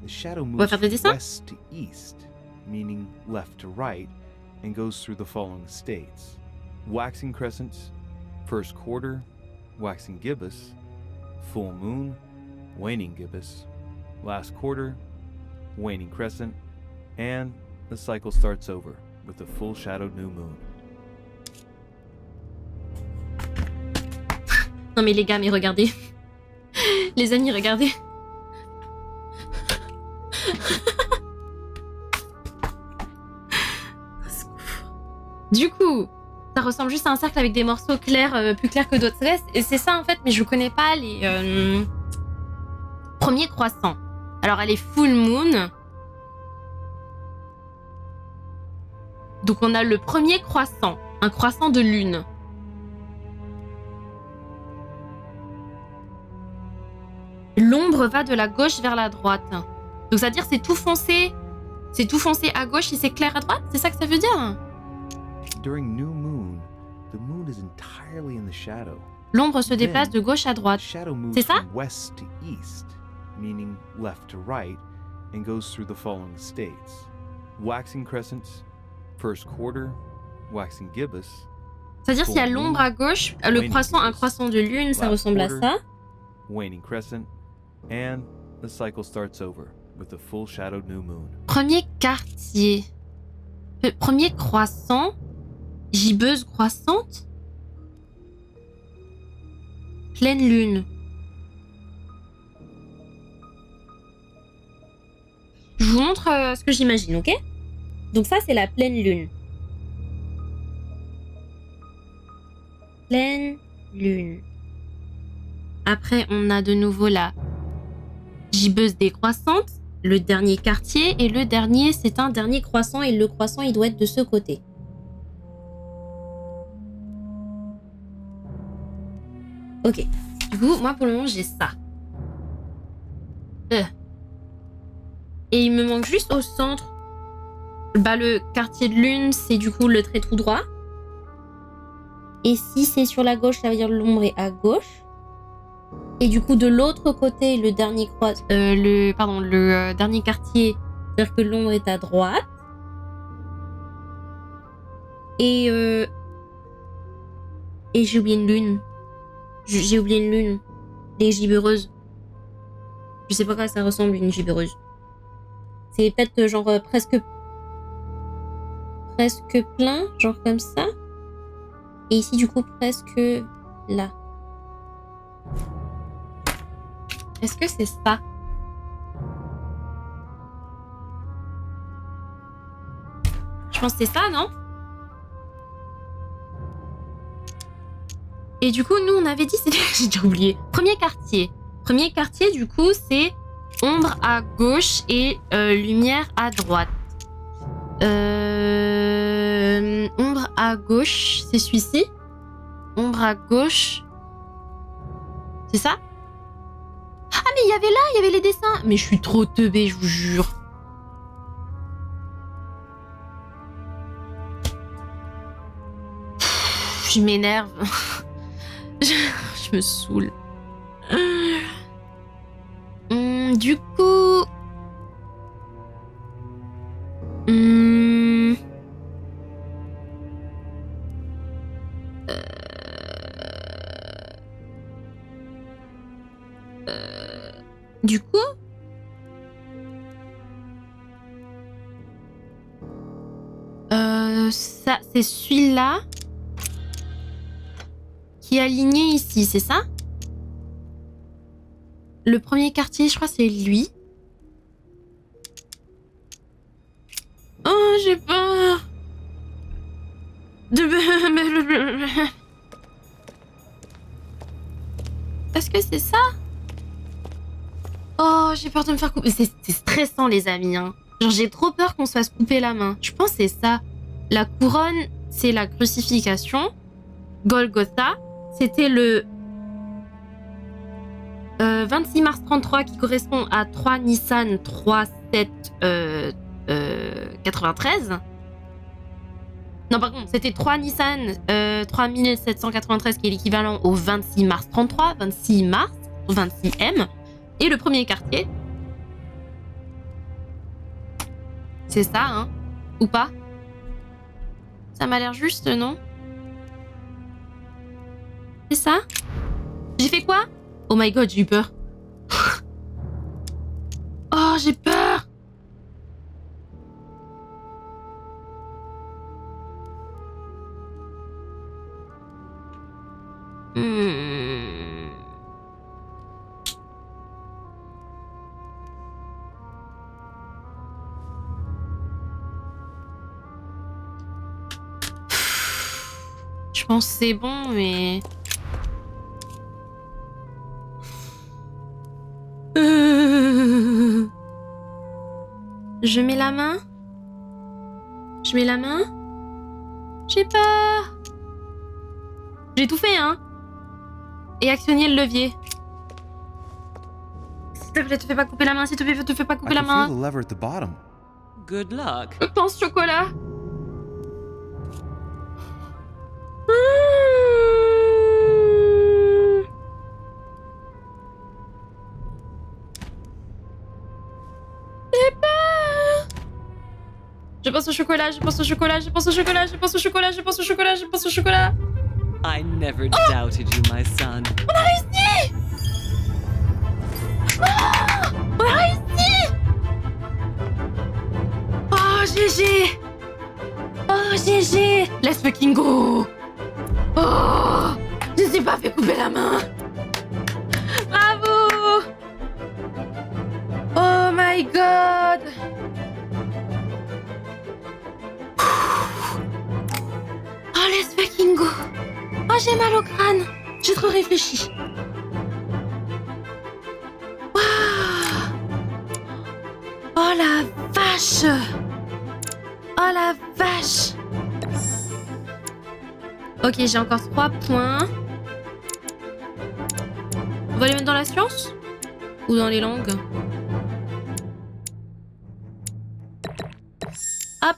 S9: the shadow
S1: On va
S9: moves
S1: faire des
S9: from
S1: dessins?
S9: west to east, meaning left to right,
S3: And goes through the following states: waxing crescents, first quarter, waxing gibbous, full moon, waning gibbous, last quarter, waning crescent, and the cycle starts over with the full shadowed new moon.
S1: Non mais les gars, mais regardez. Les amis, regardez. Du coup, ça ressemble juste à un cercle avec des morceaux clairs, plus clairs que d'autres. Et c'est ça en fait, mais je connais pas les premiers croissants. Alors elle est full moon. Donc on a le premier croissant, un croissant de lune. L'ombre va de la gauche vers la droite. Donc ça veut dire c'est tout foncé à gauche et c'est clair à droite. C'est ça que ça veut dire?
S9: during new moon, the moon is entirely in the shadow.
S1: L'ombre se déplace de gauche à
S9: The
S1: droite.
S9: shadow moves
S1: C'est ça?
S9: from west to east, meaning left to right,
S3: And goes through the following states: waxing crescents, first quarter, waxing gibbous,
S1: C'est-à-dire s'il y a l'ombre à gauche, le croissant, un croissant de lune, ça ressemble à ça.
S3: waning crescent, and the cycle starts over with the full shadowed new moon.
S1: Premier quartier. Premier croissant. Gibbeuse croissante. Pleine lune. Je vous montre ce que j'imagine, ok? Donc ça, c'est la pleine lune. Pleine lune. Après, on a de nouveau la gibbeuse décroissante, le dernier quartier, et le dernier, c'est un dernier croissant, et le croissant, il doit être de ce côté. Ok. Du coup, moi, pour le moment, j'ai ça. Et il me manque juste au centre. Bah, le quartier de lune, c'est du coup le trait tout droit. Et si c'est sur la gauche, ça veut dire l'ombre est à gauche. Et du coup, de l'autre côté, le dernier dernier quartier, c'est-à-dire que l'ombre est à droite. Et j'ai oublié une lune. J'ai oublié une lune. Des gibbeuses. Je sais pas à quoi ça ressemble, une gibbeuse. C'est peut-être genre presque plein, genre comme ça. Et ici, du coup, presque là. Est-ce que c'est ça? Je pense que c'est ça, non? Et du coup, nous, on avait dit, j'ai déjà oublié. Premier quartier. Premier quartier, du coup, c'est ombre à gauche et lumière à droite. Ombre à gauche, c'est celui-ci. Ombre à gauche. C'est ça? Ah, mais il y avait les dessins. Mais je suis trop teubée, je vous jure. Je m'énerve. Je me saoule. Du coup... Du coup... ça, c'est celui-là qui est aligné ici, c'est ça? Le premier quartier, je crois, c'est lui. Oh, j'ai peur. Est-ce que c'est ça? Oh, j'ai peur de me faire couper. C'est stressant, les amis. Hein. Genre, j'ai trop peur qu'on se fasse couper la main. Je pense que c'est ça. La couronne, c'est la crucifixion. Golgotha, c'était le 26 mars 33 qui correspond à 3 Nissan 37 93. Non, par contre, c'était 3 Nissan 3793 qui est l'équivalent au 26 mars 33, 26 mars, 26M. Et le premier quartier, c'est ça, hein? Ou pas? Ça m'a l'air juste, non? C'est ça? J'ai fait quoi? Oh my god, j'ai eu peur. Oh, j'ai peur! Je pense que c'est bon, mais... Je mets la main. Je mets la main. J'ai peur. J'ai tout fait, hein. Et actionner le levier. S'il te plaît, te fais pas couper la main. S'il te plaît, te fais pas couper la main.
S9: I can feel the lever at the bottom.
S8: Good luck.
S1: Je pense chocolat. J'ai peur. Je pense au chocolat, je pense au chocolat, je pense au chocolat, je pense au chocolat, je pense au chocolat, je pense au chocolat.
S8: I never doubted you, my son.
S1: On a réussi. Oh, on a réussi. Oh, GG. Oh, GG. Let's fucking go. Oh, je ne suis pas fait couper la main. Bravo. Oh my god. Oh, let's fucking go. Oh, j'ai mal au crâne. J'ai trop réfléchi. Wow. Oh la vache. Oh la vache. Ok, j'ai encore 3 points. On va les mettre dans la science? Ou dans les langues? Hop.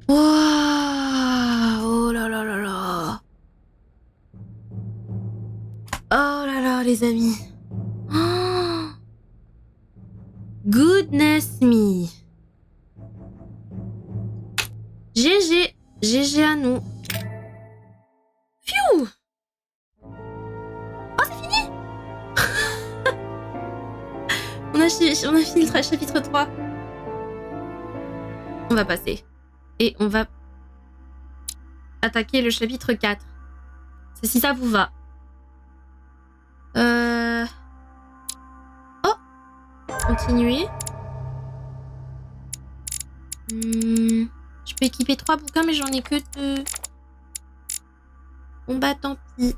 S1: Wow. Oh là là là là. Oh là là, les amis. Oh. Goodness me. GG. GG à nous. Phew. Oh, c'est fini. on a fini le chapitre 3. On va passer. Et on va attaquer le chapitre 4. C'est si ça vous va. Oh. Continuer. Je peux équiper 3 bouquins, mais j'en ai que 2. Bon bah tant pis.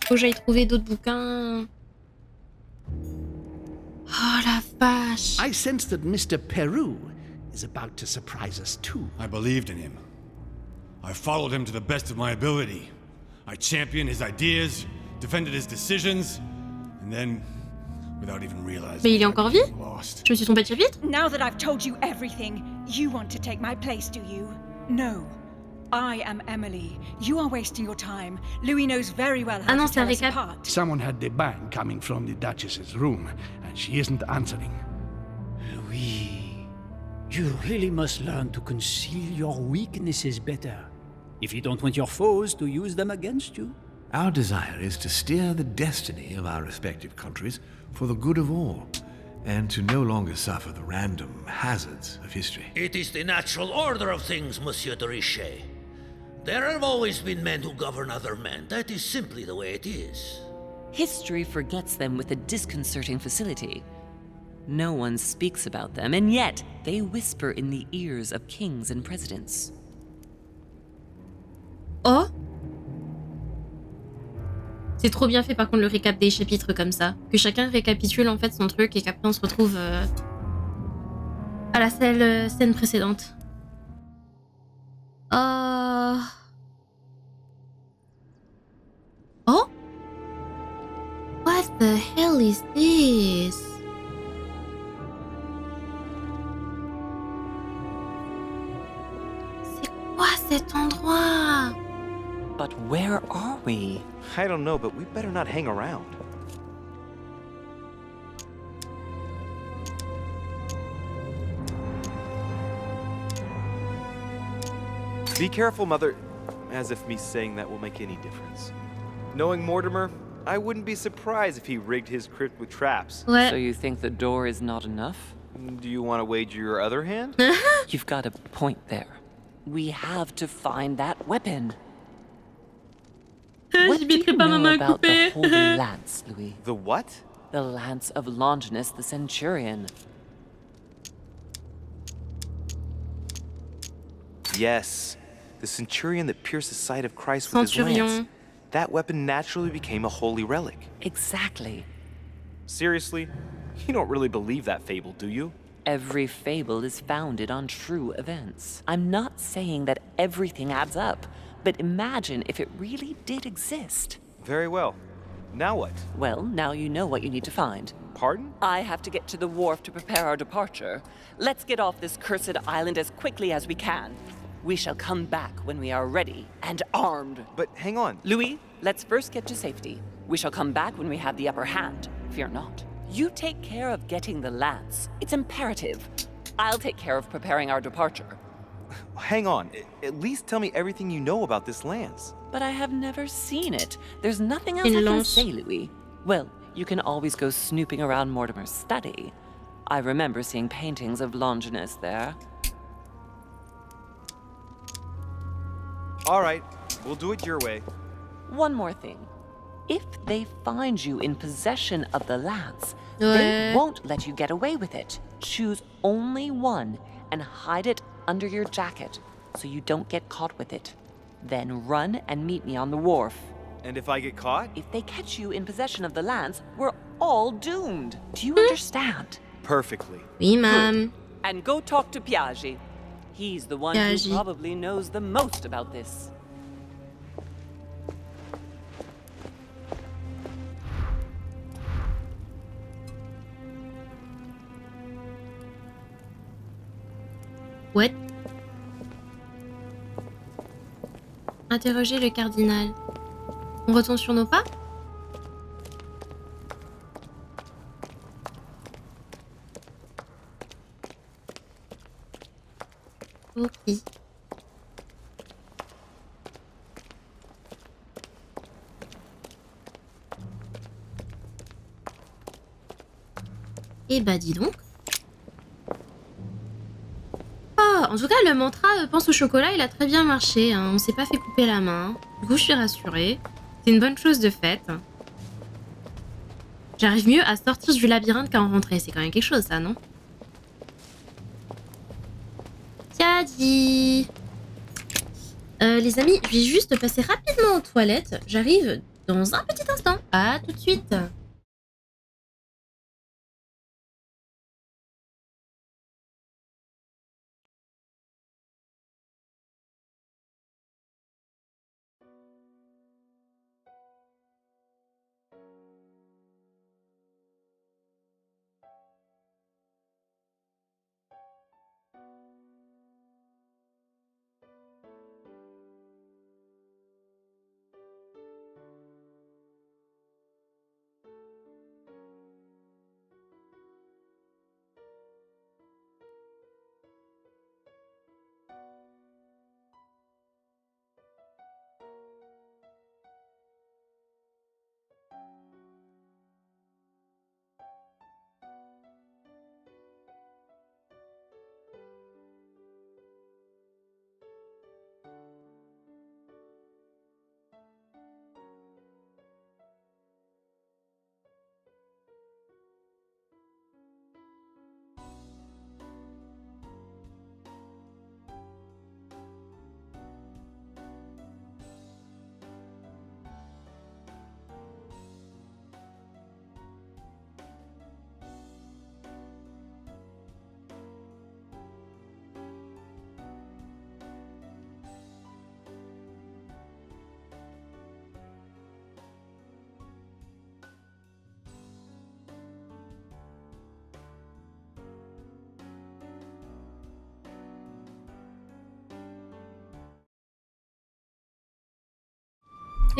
S1: Faut que j'aille trouver d'autres bouquins. Oh la vache.
S7: I sense that Mr. Peru is about to surprise us too.
S10: I believed in him. I followed him to the best of my ability. I championed his ideas, defended his decisions, and then, without even realizing,
S1: Mais il est encore vie?
S10: lost.
S1: Je me suis trompée de chapitre?
S11: Now that I've told you everything, you want to take my place, do you? No. I am Emily. You are wasting your time. Louis knows very well how to tell us apart.
S12: Someone had the bang coming from the Duchess's room, and she isn't answering.
S6: Louis, you really must learn to conceal your weaknesses better. If you don't want your foes to use them against you.
S7: Our desire is to steer the destiny of our respective countries for the good of all, and to no longer suffer the random hazards of history.
S13: It is the natural order of things, Monsieur de Richet. There have always been men who govern other men. That is simply the way it is.
S8: History forgets them with a disconcerting facility. No one speaks about them, and yet they whisper in the ears of kings and presidents.
S1: Oh! C'est trop bien fait par contre le récap des chapitres comme ça. Que chacun récapitule en fait son truc et qu'après on se retrouve à la scène précédente. Oh! What the hell is this? C'est quoi cet endroit?
S8: But where are we?
S9: I don't know, but we better not hang around. Be careful, Mother. As if me saying that will make any difference. Knowing Mortimer, I wouldn't be surprised if he rigged his crypt with traps.
S1: Ouais.
S8: So you think the door is not enough?
S9: Do you want to wager your other hand?
S8: You've got a point there. We have to find that weapon. What do you know about the Holy Lance, Louis?
S9: The what?
S8: The Lance of Longinus the Centurion.
S9: Yes. The centurion that pierced the side of Christ with his lance. That weapon naturally became a holy relic.
S8: Exactly.
S9: Seriously? You don't really believe that fable, do you?
S8: Every fable is founded on true events. I'm not saying that everything adds up, but imagine if it really did exist.
S9: Very well. Now what?
S8: Well, now you know what you need to find.
S9: Pardon?
S8: I have to get to the wharf to prepare our departure. Let's get off this cursed island as quickly as we can. We shall come back when we are ready and armed.
S9: But hang on.
S8: Louis, let's first get to safety. We shall come back when we have the upper hand. Fear not. You take care of getting the lance. It's imperative. I'll take care of preparing our departure.
S9: Hang on. At least tell me everything you know about this lance.
S8: But I have never seen it. There's nothing else I can say, Louis. Well, you can always go snooping around Mortimer's study. I remember seeing paintings of Longinus there.
S9: All right, we'll do it your way.
S8: One more thing. If they find you in possession of the lance,
S1: Ouais.
S8: they won't let you get away with it. Choose only one and hide it under your jacket so you don't get caught with it. Then run and meet me on the wharf.
S9: And if I get caught?
S8: If they catch you in possession of the lance, we're all doomed. Do you understand?
S9: Perfectly.
S1: Oui, ma'am.
S8: And go talk to Piaggi. He's the one
S1: Piaggi.
S8: who probably knows the most about this.
S1: What? Interroger le cardinal. On retourne sur nos pas? Ok. Eh bah dis donc. Ah, en tout cas, le mantra pense au chocolat, il a très bien marché. Hein. On s'est pas fait couper la main. Du coup, je suis rassurée. C'est une bonne chose de faite. J'arrive mieux à sortir du labyrinthe qu'à en rentrer. C'est quand même quelque chose, ça, non? Tiadi. Les amis, je vais juste passer rapidement aux toilettes. J'arrive dans un petit instant. À tout de suite.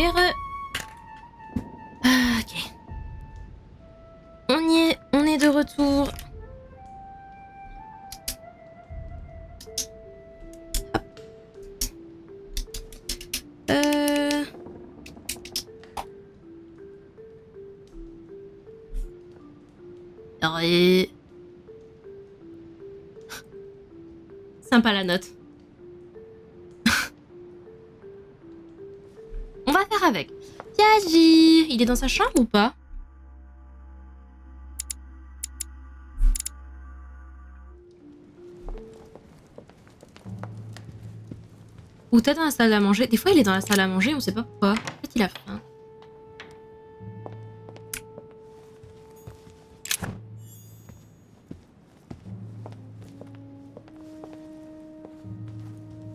S1: ouvrir. Ok. On est de retour. Alors, sympa la note. On va faire avec. Piagir, il est dans sa chambre ou pas? Ou peut-être dans la salle à manger. Des fois, il est dans la salle à manger, on sait pas pourquoi. Peut-être il a faim.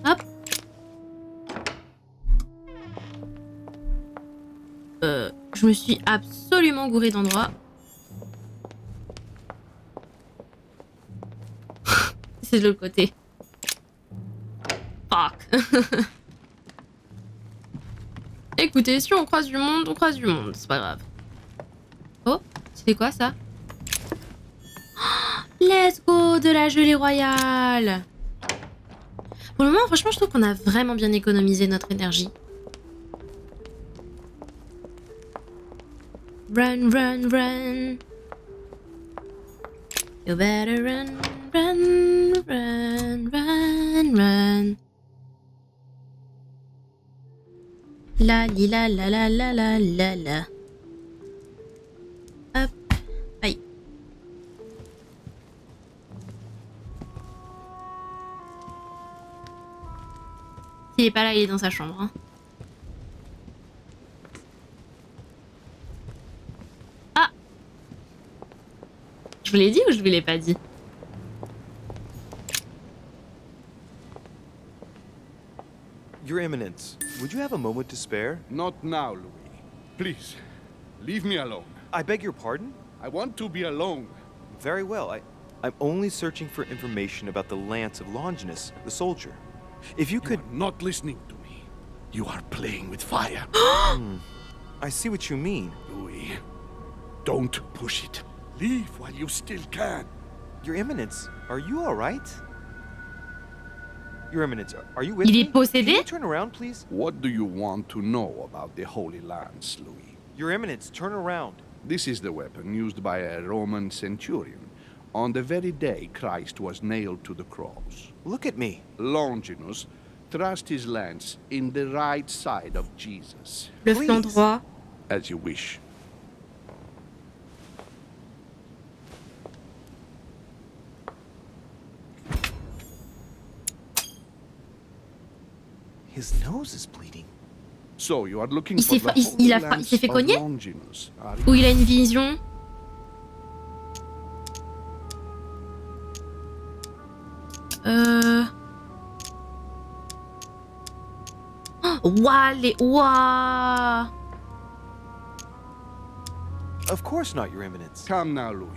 S1: Hop. Je me suis absolument gourée d'endroit. C'est de l'autre côté. Fuck. Écoutez, si on croise du monde, on croise du monde. C'est pas grave. Oh, c'était quoi ça? Let's go de la gelée royale. Pour le moment, franchement, je trouve qu'on a vraiment bien économisé notre énergie. Run, run, run. You better run, run, run, run, run. La li la la la la la la la. Hop. Aïe. S'il est pas là, il est dans sa chambre. Hein. Ah! Je vous l'ai dit ou je vous l'ai pas dit?
S9: Your Eminence, would you have a moment to spare?
S12: Not now, Louis. Please, leave me alone.
S9: I beg your pardon?
S12: I want to be alone.
S9: Very well. I'm only searching for information about the lance of Longinus, the soldier. If you could...
S12: You are not listening to me. You are playing with fire.
S9: I see what you mean.
S12: Louis, don't push it. Leave while you still can.
S9: Your Eminence, are you all right? Your Eminence, are you with me?
S1: Il est possédé?
S9: Can you turn around, please?
S12: What do you want to know about the Holy Lance, Louis?
S9: Your Eminence, turn around.
S12: This is the weapon used by a Roman centurion on the very day Christ was nailed to the cross.
S9: Look at me.
S12: Longinus thrust his lance in the right side of Jesus.
S1: Le flanc droit.
S12: As you wish.
S9: His nose is bleeding.
S12: So you are looking
S1: Il
S12: for the Holy Lance
S1: s'est fait
S12: of
S1: cogner?
S12: Longinus, are you?
S1: Ou il a une vision? Ouah, les... Ouah.
S9: Of course not, Your Eminence.
S12: Come now, Louis.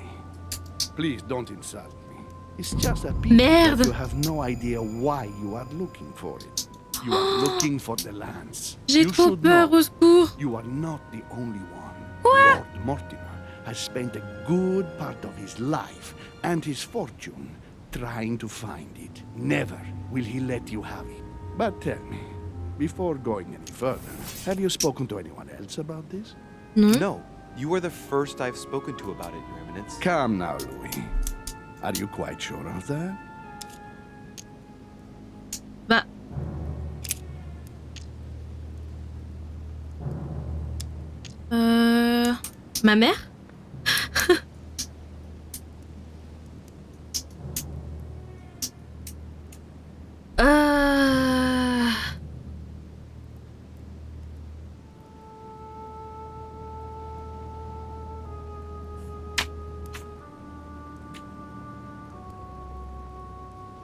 S12: Please don't insult me. It's just a pity
S1: Merde.
S12: that you have no idea why you are looking for it. You are looking for the lance.
S1: J'ai trop peur, au secours.
S12: You are not the only one.
S1: Quoi?
S12: Lord Mortimer has spent a good part of his life and his fortune trying to find it. Never will he let you have it. But tell me, before going any further, have you spoken to anyone else about this?
S9: No. You are the first I've spoken to about it, Your Eminence.
S12: Come now, Louis. Are you quite sure of that?
S1: Bah. Ma mère?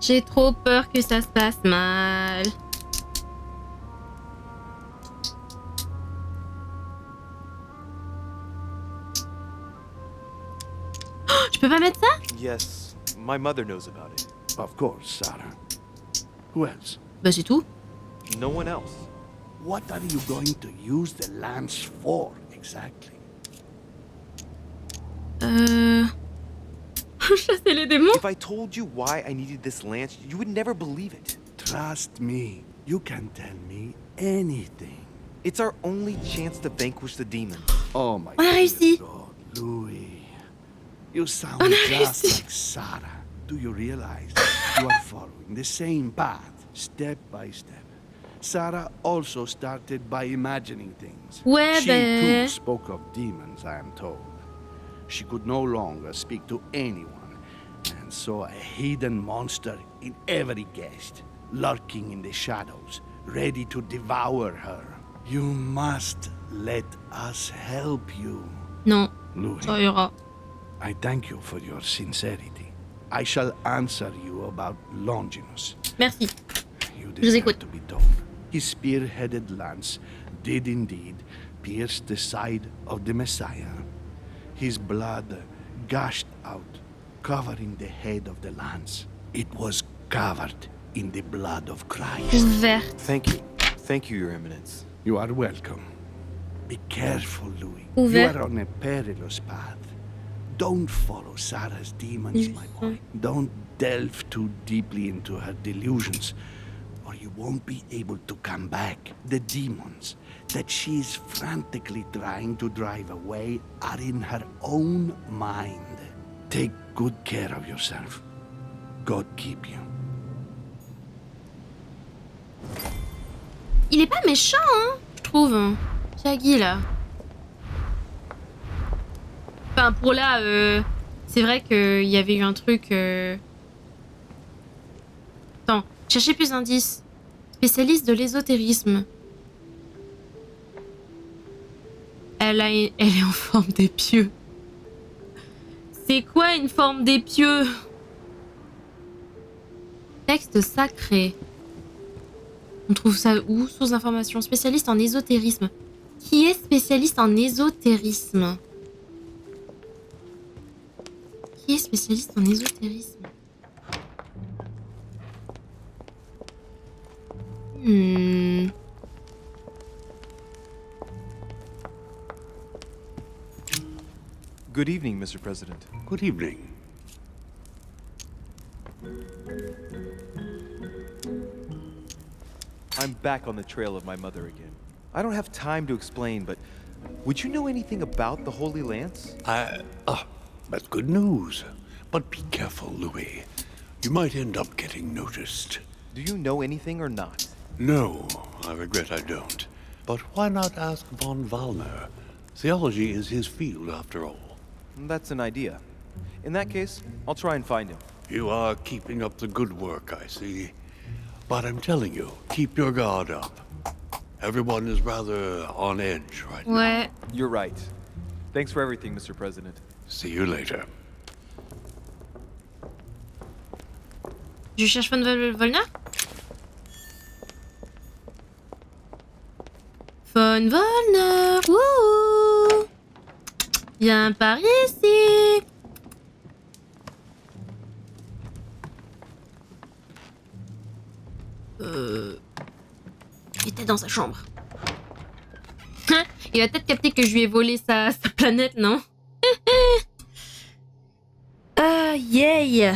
S1: J'ai trop peur que ça se passe mal. Je peux pas mettre ça?
S9: Yes, my mother knows about it.
S12: Of course, Sarah. Who else?
S1: Bah c'est tout.
S9: No one else.
S12: What are you going to use the lance for, exactly?
S1: Chasser les démons?
S9: If I told you why I needed this lance, you would never believe it.
S12: Trust me, you can tell me anything.
S9: It's our only chance to vanquish the demon.
S12: Oh my
S1: On a réussi.
S12: God, Louis. You sound
S1: On a
S12: just
S1: réussi.
S12: like Sarah. Do you realize you are following the same path, step by step? Sarah also started by imagining things.
S1: Ouais,
S12: She
S1: ben...
S12: too spoke of demons, I am told. She could no longer speak to anyone, and saw a hidden monster in every guest, lurking in the shadows, ready to devour her. You must let us help you.
S1: Non,
S12: Louis,
S1: ça ira.
S12: I thank you for your sincerity. I shall answer you about Longinus.
S1: Merci.
S12: You
S1: Je vous
S12: deserve
S1: écoute.
S12: to be told. His spear-headed lance did indeed pierce the side of the Messiah. His blood gushed out, covering the head of the lance. It was covered in the blood of Christ.
S1: Ouverte.
S9: Thank you. Thank you, Your Eminence.
S12: You are welcome. Be careful, Louis.
S1: Ouvert.
S12: You are on a perilous path. Don't follow Sarah's demons, my boy. Don't delve too deeply into her delusions, or you won't be able to come back. The demons that she's frantically trying to drive away are in her own mind. Take good care of yourself. God keep you.
S1: Il est pas méchant, hein, je trouve. Shaggy, là. Enfin, pour là, c'est vrai qu'il y avait eu un truc... Attends, cherchez plus d'indices. Spécialiste de l'ésotérisme. Elle est en forme d'épieu. C'est quoi une forme d'épieu? Texte sacré. On trouve ça où? Source d'information. Spécialiste en ésotérisme. Qui est spécialiste en ésotérisme? Qui est spécialiste en ésotérisme?
S3: Good evening, Mr. President.
S4: Good evening.
S9: I'm back on the trail of my mother again. I don't have time to explain, but would you know anything about the Holy Lance?
S4: That's good news. But be careful, Louis. You might end up getting noticed.
S9: Do you know anything or not?
S4: No, I regret I don't. But why not ask von Wallner? Theology is his field, after all.
S9: That's an idea. In that case, I'll try and find him.
S4: You are keeping up the good work, I see. But I'm telling you, keep your guard up. Everyone is rather on edge right
S1: Ouais.
S4: now.
S9: You're right. Thanks for everything, Mr. President.
S4: See you later.
S1: Je cherche von Wallner. Von Wallner. Wouhou. Viens par ici. Il était dans sa chambre. Il a peut-être capté que je lui ai volé sa planète, non? Ah, yay.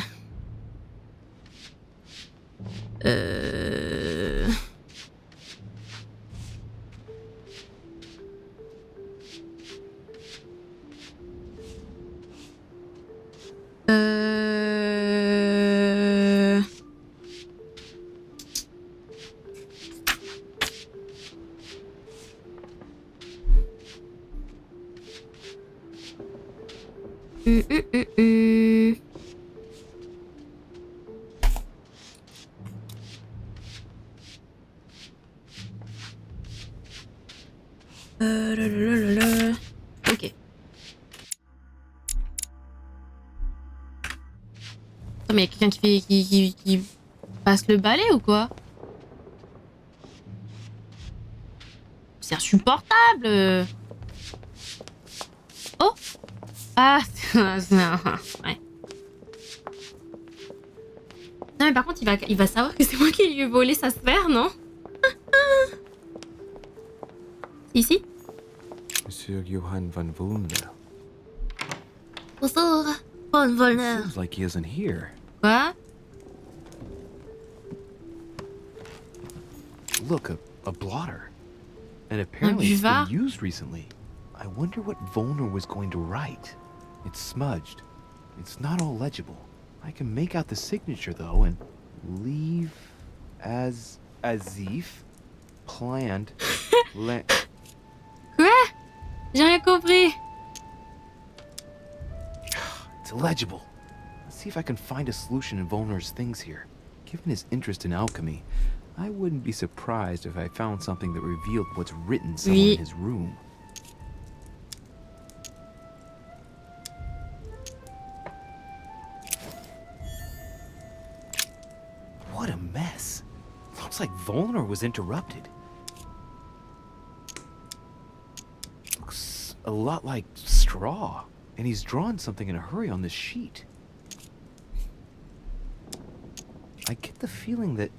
S1: Ok. Attends, mais il y a quelqu'un qui passe le balai ou quoi? C'est insupportable. Oh. Ah, ouais. Non mais par contre il va savoir que c'est moi qui lui ai volé sa sphère, non? Ici?
S9: Monsieur Johann von Wollner.
S1: Bonjour, von Wollner.
S9: Seems like he isn't here.
S1: Quoi?
S9: Look, a blotter. And apparently it's been used recently. I wonder what Wollner was going to write. It's smudged. It's not all legible. I can make out the signature though and leave as if planned.
S1: Quoi? J'ai rien compris.
S9: It's illegible. Let's see if I can find a solution in Wollner's things here. Given his interest in alchemy, I wouldn't be surprised if I found something that revealed what's written somewhere in his room. What a mess. Looks like Wollner was interrupted. Looks a lot like straw, and he's drawn something in a hurry on this sheet. I get the feeling that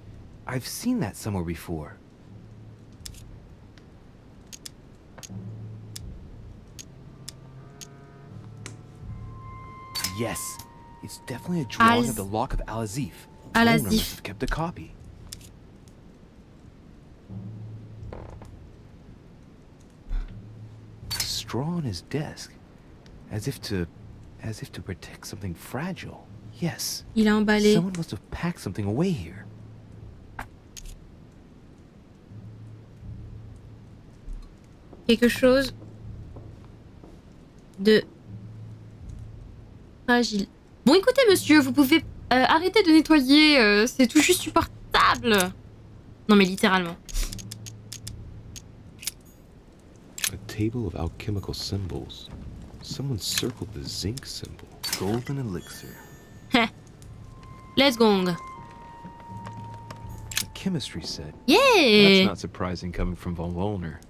S9: I've seen that somewhere before. Yes, it's definitely a drawing of the lock of Al-Azif. Wollner must have kept a copy. Straw on his desk, as if to protect something fragile. Yes.
S1: Il a emballé.
S9: Someone must have packed something away here.
S1: Quelque chose de fragile. Bon, écoutez, monsieur, vous pouvez arrêter de nettoyer. C'est tout juste supportable. Non, mais littéralement.
S2: A table of alchemical symbols. Someone circled the zinc symbol.
S9: Golden elixir.
S1: Heh. Let's go.
S9: The chemistry set.
S1: Yeah.
S9: That's not surprising coming from von Wollner.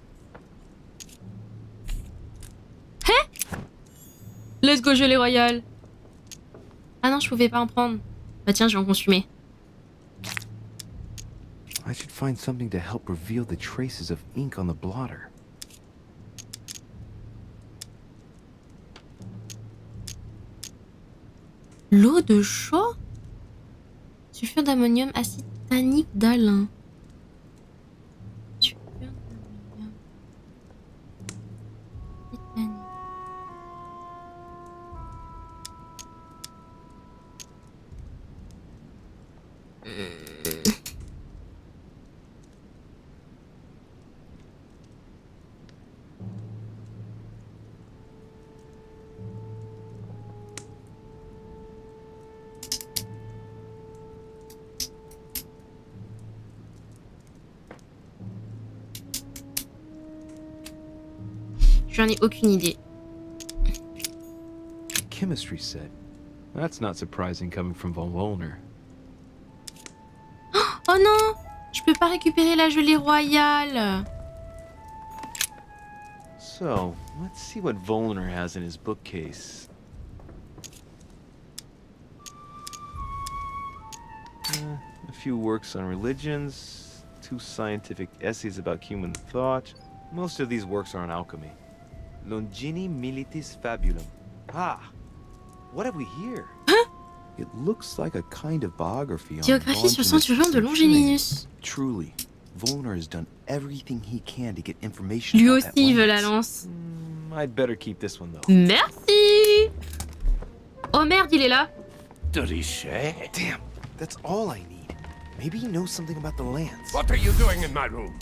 S1: Let's go, gelée royale. Ah non, je pouvais pas en prendre. Bah tiens, je vais en consumer.
S9: I should find something to help reveal the traces of ink on the blotter.
S1: L'eau de chaux? Sulfure d'ammonium, acide tannique d'Alain. Sulfure d'ammonium. Acide tannique. J'en ai aucune idée.
S9: Chemistry set. That's not surprising coming from von Wollner.
S1: Oh non! Je peux pas récupérer la gelée royale.
S9: So, let's see what Wollner has in his bookcase. A few works on religions, 2 scientific essays about human thought. Most of these works are on alchemy. Longini Militis Fabulum. Ah! What have we here?
S1: Huh?
S9: It looks like a kind of biography on
S1: Biographie sur Centurion de Longinus.
S9: Truly, Wollner has done everything he can to get information.
S1: Lui aussi il veut la lance.
S9: I'd better keep this one though.
S1: Merci. Oh merde, il est là.
S4: Did he say?
S9: Damn, that's all I need. Maybe he knows something about the lands.
S4: What are you doing in my room?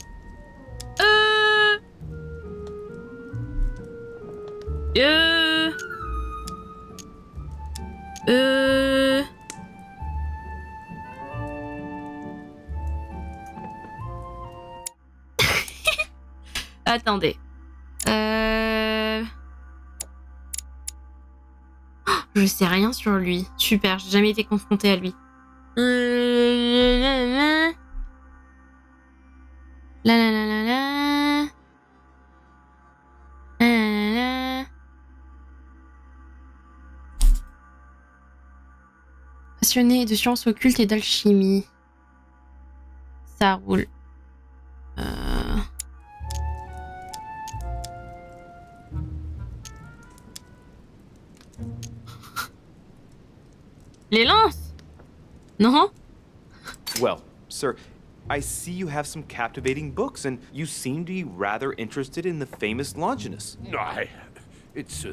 S1: Attendez. Je sais rien sur lui. Super, j'ai jamais été confrontée à lui. Passionné de sciences occultes et d'alchimie. Ça roule. Les lances? Non?
S9: Well, sir, I see you have some captivating books, and you seem to be rather interested in the famous Longinus.
S14: It's...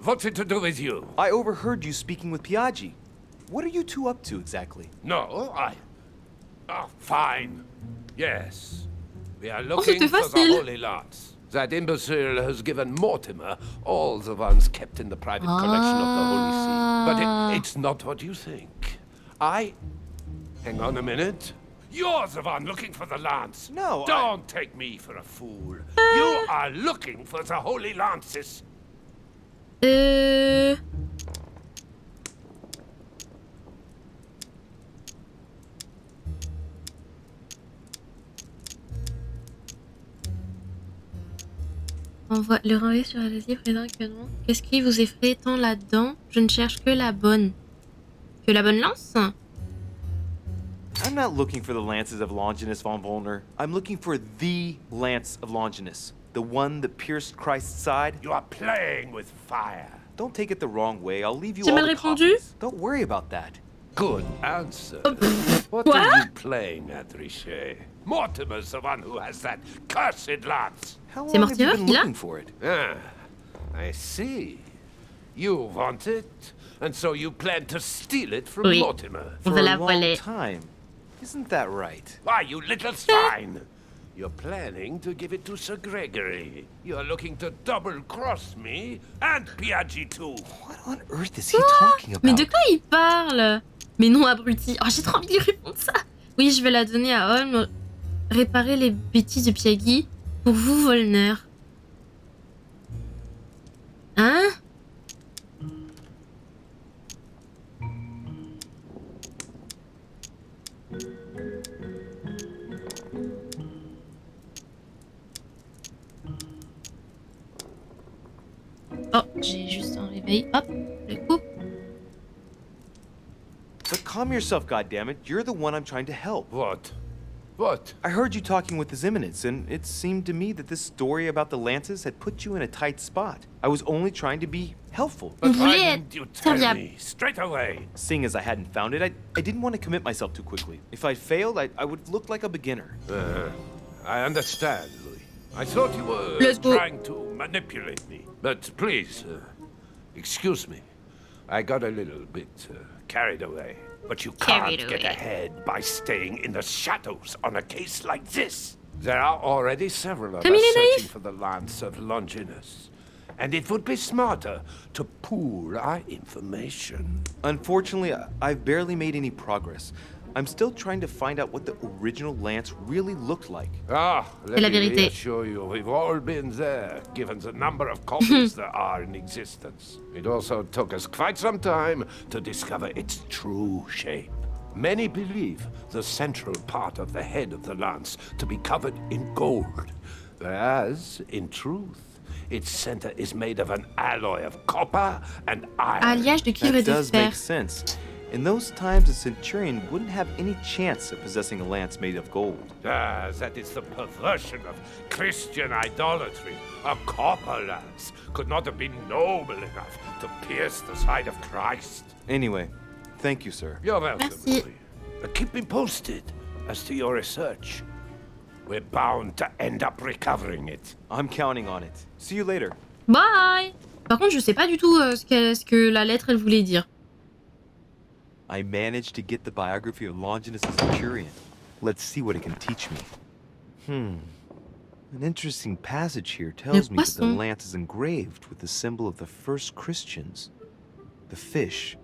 S14: what's it to do with you?
S9: I overheard you speaking with Piaggi. What are you two up to, exactly?
S14: No, Oh, fine. Yes. We are looking for the
S1: facile.
S14: Holy Lance. That imbecile has given Mortimer all the ones kept in the private collection of the Holy See. But it's not what you think. Hang on a minute. You're the one looking for the lance.
S9: No,
S14: Don't take me for a fool. You are looking for the Holy Lances.
S1: Envoie le renvoyer sur la lessive présent que non. Qu'est-ce qui vous effraie tant là-dedans? Je ne cherche que la bonne. Que la bonne lance?
S9: I'm not looking for the lances of Longinus von Volner. I'm looking for the lance of Longinus. The one that pierced Christ's side.
S14: You are playing with fire.
S9: Don't take it the wrong way. I'll leave you
S1: J'ai
S9: all
S1: mal
S9: the
S1: répondu?
S9: copies. Don't worry about that.
S14: Good answer. What
S1: Quoi?
S14: are you playing at, Richet? Mortimer's the one who has that cursed lance.
S9: How
S1: C'est
S9: long have you
S1: Mortimer
S9: been
S1: qui l'a?
S9: looking for it?
S14: Ah, I see. You want it, and so you plan to steal it from
S1: Oui.
S14: Mortimer.
S1: On
S9: For
S1: va
S9: a
S1: la
S9: long
S1: voler.
S9: time. Isn't that right?
S14: Why, you little swine! You're planning to give it to Sir Gregory. You're looking to double-cross me and Piaggi too.
S9: What on earth is he talking about?
S1: Mais de quoi il parle? Mais non, abruti. Oh, j'ai trop envie de lui répondre ça. Oui, je vais la donner à Holm. Réparer les bêtises de Piaggi pour vous, Volner. Hein? Oh, j'ai juste un réveil. Hop, je coupe.
S9: But calm yourself, goddammit. You're the one I'm trying to help.
S14: What? What?
S9: I heard you talking with His Eminence, and it seemed to me that this story about the lances had put you in a tight spot. I was only trying to be helpful.
S14: But
S1: Vous
S14: why
S1: voulez
S14: didn't you tell
S1: serviable.
S14: me straight away?
S9: Seeing as I hadn't found it, I didn't want to commit myself too quickly. If I failed, I would have looked like a beginner.
S14: I understand, Louis. I thought you were
S1: Let's go.
S14: trying to manipulate me. But please, excuse me. I got a little bit carried away. But you
S1: Carried
S14: can't get
S1: away.
S14: ahead by staying in the shadows on a case like this. There are already several of
S1: Comme
S14: us
S1: il est naïf.
S14: searching for the lance of Longinus. And it would be smarter to pool our information.
S9: Unfortunately, I've barely made any progress. I'm still trying to find out what the original lance really looked like.
S14: Ah,
S1: C'est la
S14: let me
S1: vérité.
S14: reassure you, we've all been there, given the number of copies there are in existence. It also took us quite some time to discover its true shape. Many believe the central part of the head of the lance to be covered in gold, whereas, in truth, its center is made of an alloy of copper and iron.
S1: Alliage de cuivre et
S9: That
S1: de
S9: does
S1: fer.
S9: make sense. In those times, a centurion wouldn't have any chance of possessing a lance made of gold.
S14: Ah, that is the perversion of Christian idolatry. A copper lance could not have been noble enough to pierce the side of Christ.
S9: Anyway, thank you, sir.
S14: You're welcome,
S1: Merci.
S14: Louis. But keep me posted as to your research. We're bound to end up recovering it.
S9: I'm counting on it. See you later.
S1: Bye. Par contre, je sais pas du tout ce que la lettre elle voulait dire.
S9: I managed to get the biography of Longinus the Centurion. Let's see what it can teach me. An interesting passage here tells me that the
S1: poisson.
S9: lance is engraved with the symbol of the first Christians. The fish.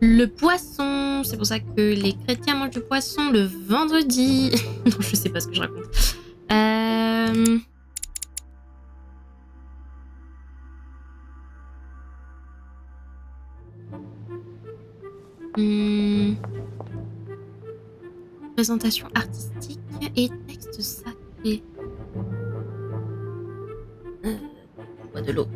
S1: Le poisson, c'est pour ça que les chrétiens mangent le poisson le vendredi. Non, je sais pas ce que je raconte. Présentation artistique et texte sacré. Bois de l'eau.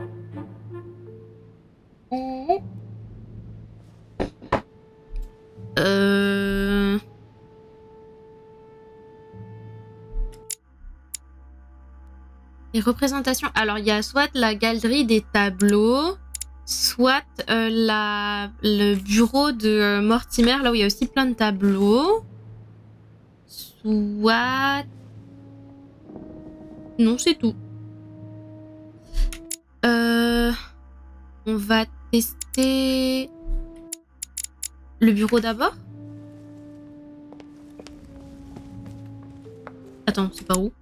S1: Les représentations. Alors, il y a soit la galerie des tableaux, soit le bureau de Mortimer, là où il y a aussi plein de tableaux. Soit... Non, c'est tout. On va tester le bureau d'abord. Attends, c'est pas où?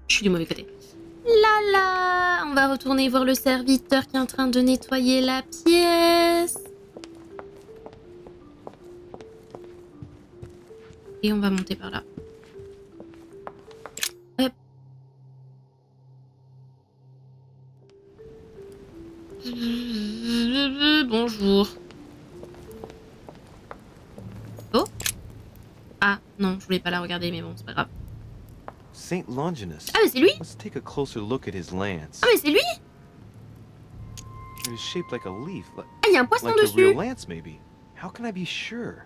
S1: Je suis du mauvais côté. Là là, on va retourner voir le serviteur qui est en train de nettoyer la pièce. Et on va monter par là. Hop. Bonjour. Oh. Ah non, je voulais pas la regarder, mais bon, c'est pas grave.
S9: Saint Longinus.
S1: Ah mais c'est lui.
S9: Let's take a closer look at his lance.
S1: Ah mais c'est lui.
S9: It is shaped like a leaf.
S1: Ah, il y a un poisson
S9: like
S1: dessus.
S9: A real lance, maybe. How can I be sure?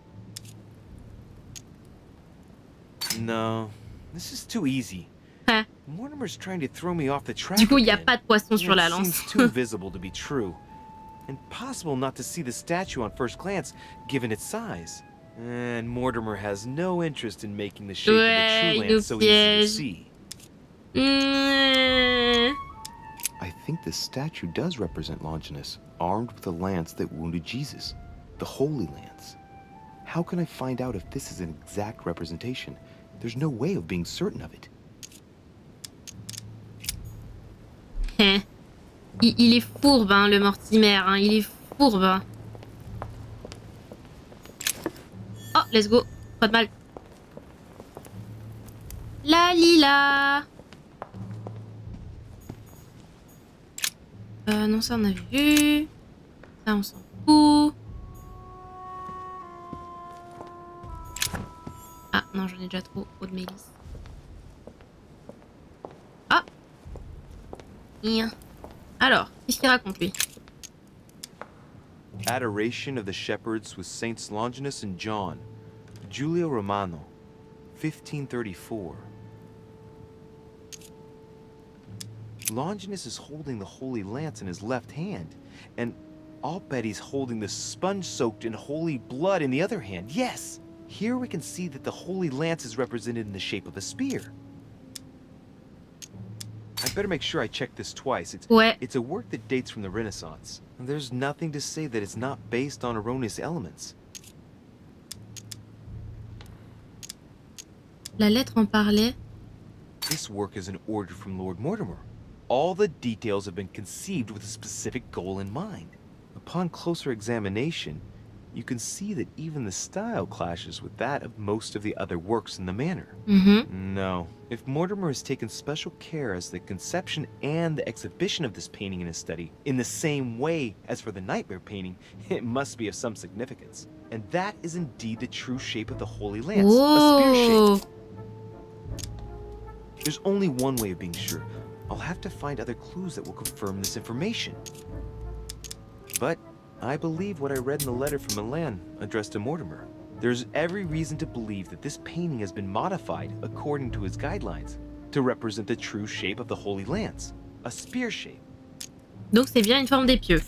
S9: No, this is too easy.
S1: Hein.
S9: Mortimer's trying to throw me off the track.
S1: Du coup, il n'y a
S9: again.
S1: pas de poisson sur la
S9: It
S1: lance.
S9: seems too visible to be true. Impossible not to see the statue on first glance, given its size. And Mortimer has no interest in making the shape of the true lance so easy to see. I think the statue does represent Longinus, armed with a lance that wounded Jesus, the Holy Lance. How can I find out if this is an exact representation? There's no way of being certain of it.
S1: Il est fourbe, hein, le Mortimer. Hein, il est fourbe. Oh, let's go. Pas de mal. La lila. Non, ça on a vu. Ça on s'en fout. Ah non, j'en ai déjà trop de mélisse. Ah. Alors, qu'est-ce qu'il raconte lui?
S9: Adoration of the Shepherds with Saints Longinus and John. Giulio Romano, 1534. Longinus is holding the Holy Lance in his left hand, and I'll bet he's holding the sponge-soaked in holy blood in the other hand. Yes! Here we can see that the Holy Lance is represented in the shape of a spear. I'd better make sure I check this twice. It's a work that dates from the Renaissance. There's nothing to say that it's not based on erroneous elements.
S1: La lettre en parlait.
S9: This work is an order from Lord Mortimer. All the details have been conceived with a specific goal in mind. Upon closer examination, you can see that even the style clashes with that of most of the other works in the manor. No, if Mortimer has taken special care as the conception and the exhibition of this painting in his study, in the same way as for the nightmare painting, it must be of some significance. And that is indeed the true shape of the Holy Lance, a spear shape. There's only one way of being sure. I'll have to find other clues that will confirm this information. But I believe what I read in the letter from Milan addressed to Mortimer. There's every reason to believe that this painting has been modified according to his guidelines to represent the true shape of the Holy Lance, a spear shape.
S1: Donc c'est bien une forme d'épieu.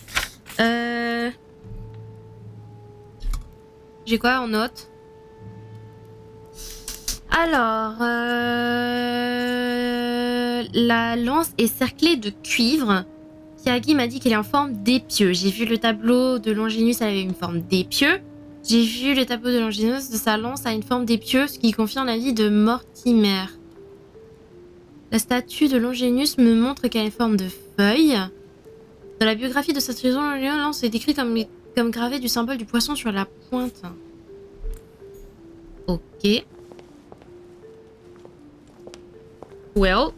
S1: J'ai quoi en note? Alors, la lance est cerclée de cuivre. Kiagi m'a dit qu'elle est en forme d'épieu. J'ai vu le tableau de Longinus, elle avait une forme d'épieu. J'ai vu le tableau de Longinus de sa lance a une forme d'épieu, ce qui confirme l'avis de Mortimer. La statue de Longinus me montre qu'elle a une forme de feuille. Dans la biographie de cette saison, la lance est décrite comme gravée du symbole du poisson sur la pointe. Ok. Well.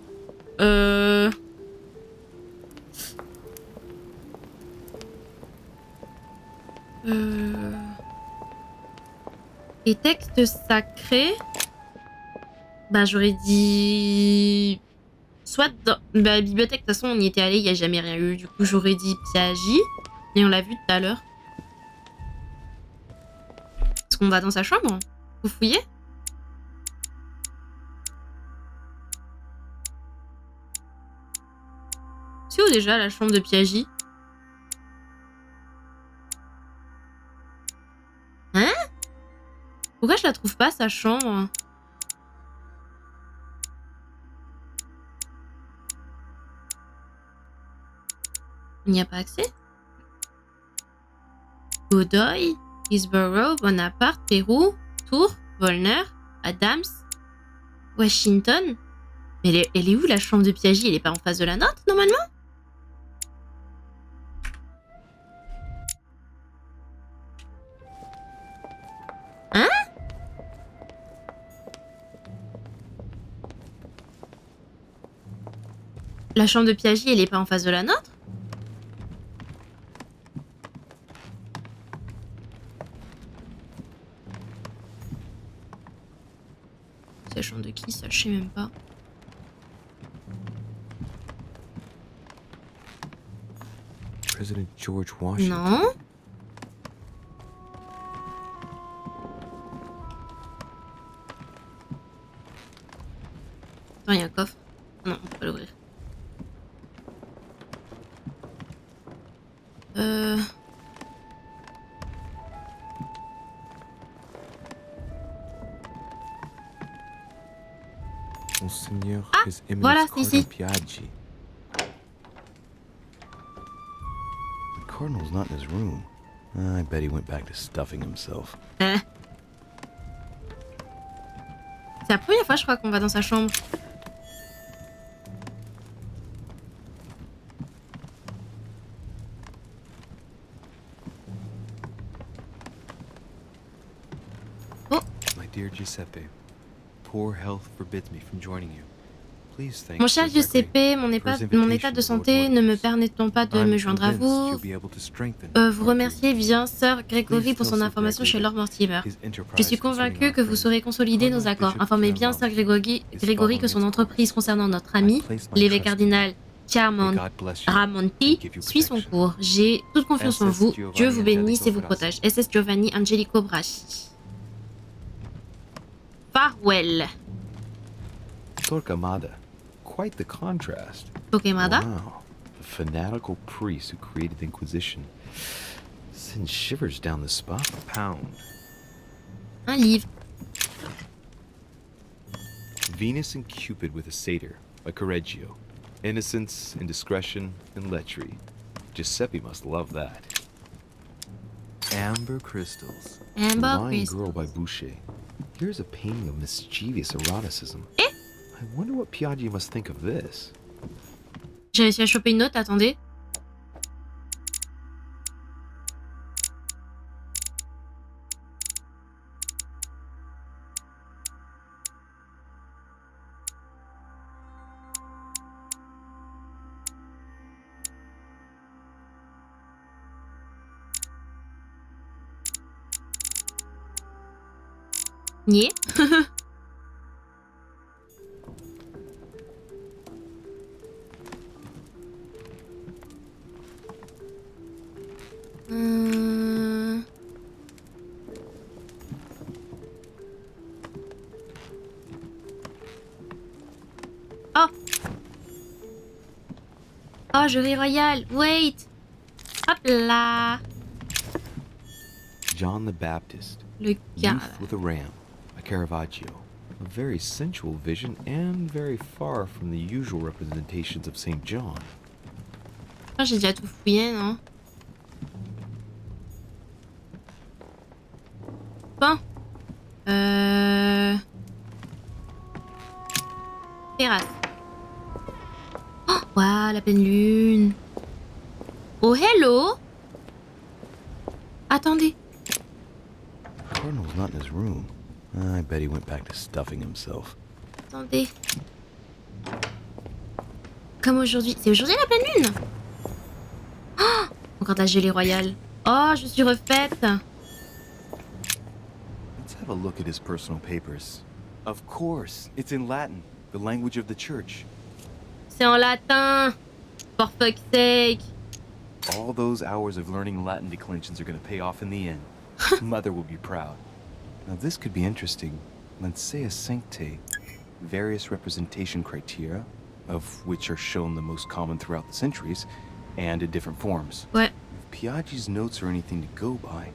S1: Les textes sacrés. Bah j'aurais dit... Soit dans la bibliothèque, de toute façon on y était allé, il n'y a jamais rien eu. Du coup j'aurais dit Piagi. Et on l'a vu tout à l'heure. Est-ce qu'on va dans sa chambre? Vous fouillez? C'est où déjà la chambre de Piagi? Pourquoi je la trouve pas, sa chambre? Il n'y a pas accès? Godoy, Hillsborough, Bonaparte, Pérou, Tours, Volner, Adams, Washington. Mais elle est où la chambre de Piaget? Elle est pas en face de la nôtre, normalement? Hein? La chambre de Piaget, elle est pas en face de la nôtre? C'est la chambre de qui, ça? Je sais même pas.
S9: President George Washington.
S1: Non. Attends, il y a un coffre. Non, on peut pas l'ouvrir.
S9: Monseigneur,
S1: Ah,
S9: His Eminence
S1: voilà, c'est
S9: Cardinal
S1: ici.
S9: Piaggi. The Cardinal's not in his room. I bet he went back to stuffing himself.
S1: C'est la première fois, je crois, qu'on va dans sa chambre. Oh.
S2: My dear Giuseppe, poor health forbids me from joining you. Please thank
S1: Mon cher Giuseppe, mon état de santé ne me permettant pas de me joindre à vous, vous remerciez bien Sir Gregory pour son information chez Lord Mortimer. Je suis convaincu que vous saurez consolider nos accords. Informez bien Sir Gregory que son entreprise concernant notre ami, l'évêque cardinal Ramonti, suit son cours. J'ai toute confiance en vous. Dieu vous bénisse et vous protège. SS Giovanni Angelico Braschi. Farewell.
S9: Torquemada. Quite the contrast.
S1: Torquemada?
S9: Wow. The fanatical priest who created the Inquisition sends shivers down the spine. Pound.
S1: Un livre.
S9: Venus and Cupid with a satyr by Correggio. Innocence, indiscretion, and lechery. Giuseppe must love that.
S3: Amber crystals.
S1: Amber
S9: Lying
S1: crystals.
S9: Girl by Boucher. Here's a painting of mischievous eroticism.
S1: Eh?
S9: I wonder what Piaggi must think of this.
S1: J'ai réussi à choper une note, attendez. Nier. Oh. Oh, jury royal. Wait. Hop là.
S9: John the Baptist.
S1: Le gars.
S9: Youth with a Ram by Caravaggio. A very sensual vision and very far from the usual representations of Saint John.
S1: Oh, j'ai déjà tout fouillé, non? Bon. Terrasse. Oh, waouh, la pleine lune. Oh, hello. Attendez.
S9: The Cardinal's not in his room. I bet he went back to stuffing himself.
S1: Attendez. Comme aujourd'hui. C'est aujourd'hui la pleine lune? Oh, encore de la gelée royale. Oh, je suis refaite.
S2: Let's have a look at his personal papers. Of course, it's in Latin, the language of the church.
S1: C'est en latin. For fuck's sake.
S2: All those hours of learning Latin declensions are going to pay off in the end. Mother will be proud. Now this could be interesting. Let's say a sancte. Various representation criteria, of which are shown the most common throughout the centuries, and in different forms.
S1: Ouais.
S2: If Piaggi's notes are anything to go by,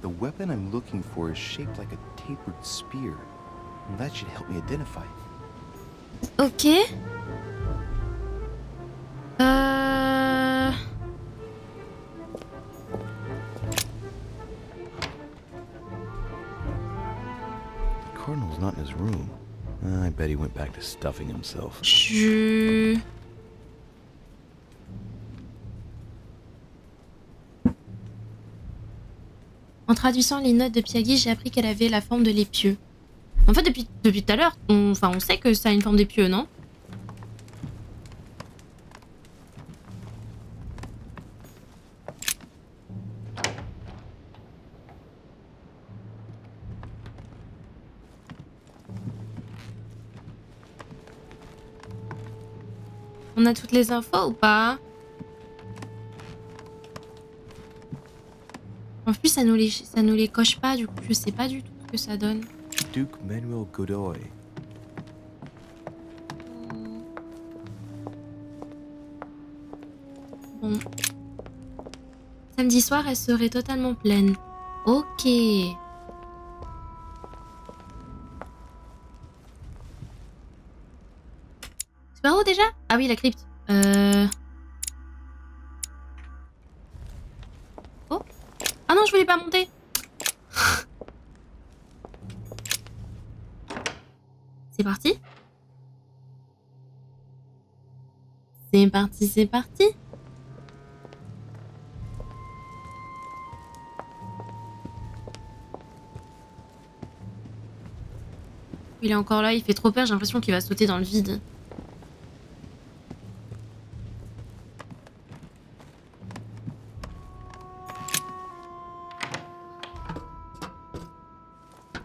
S2: the weapon I'm looking for is shaped like a
S9: tapered spear. That should help me identify it.
S1: Ok.
S9: The cardinal's not in his room. I bet he went back to stuffing himself.
S1: En traduisant les notes de Piagui, j'ai appris qu'elle avait la forme de l'épieu. En fait, depuis tout à l'heure, on sait que ça a une forme d'épieu, non? On a toutes les infos ou pas? En plus, ça nous les coche pas, du coup, je sais pas du tout ce que ça donne.
S9: Duke Manuel Godoy.
S1: Bon. Samedi soir, elle serait totalement pleine. Ok. C'est par où déjà? Ah oui, la crypte. Oh. Ah non, je voulais pas monter. C'est parti. C'est parti, c'est parti. Il est encore là, il fait trop peur, j'ai l'impression qu'il va sauter dans le vide.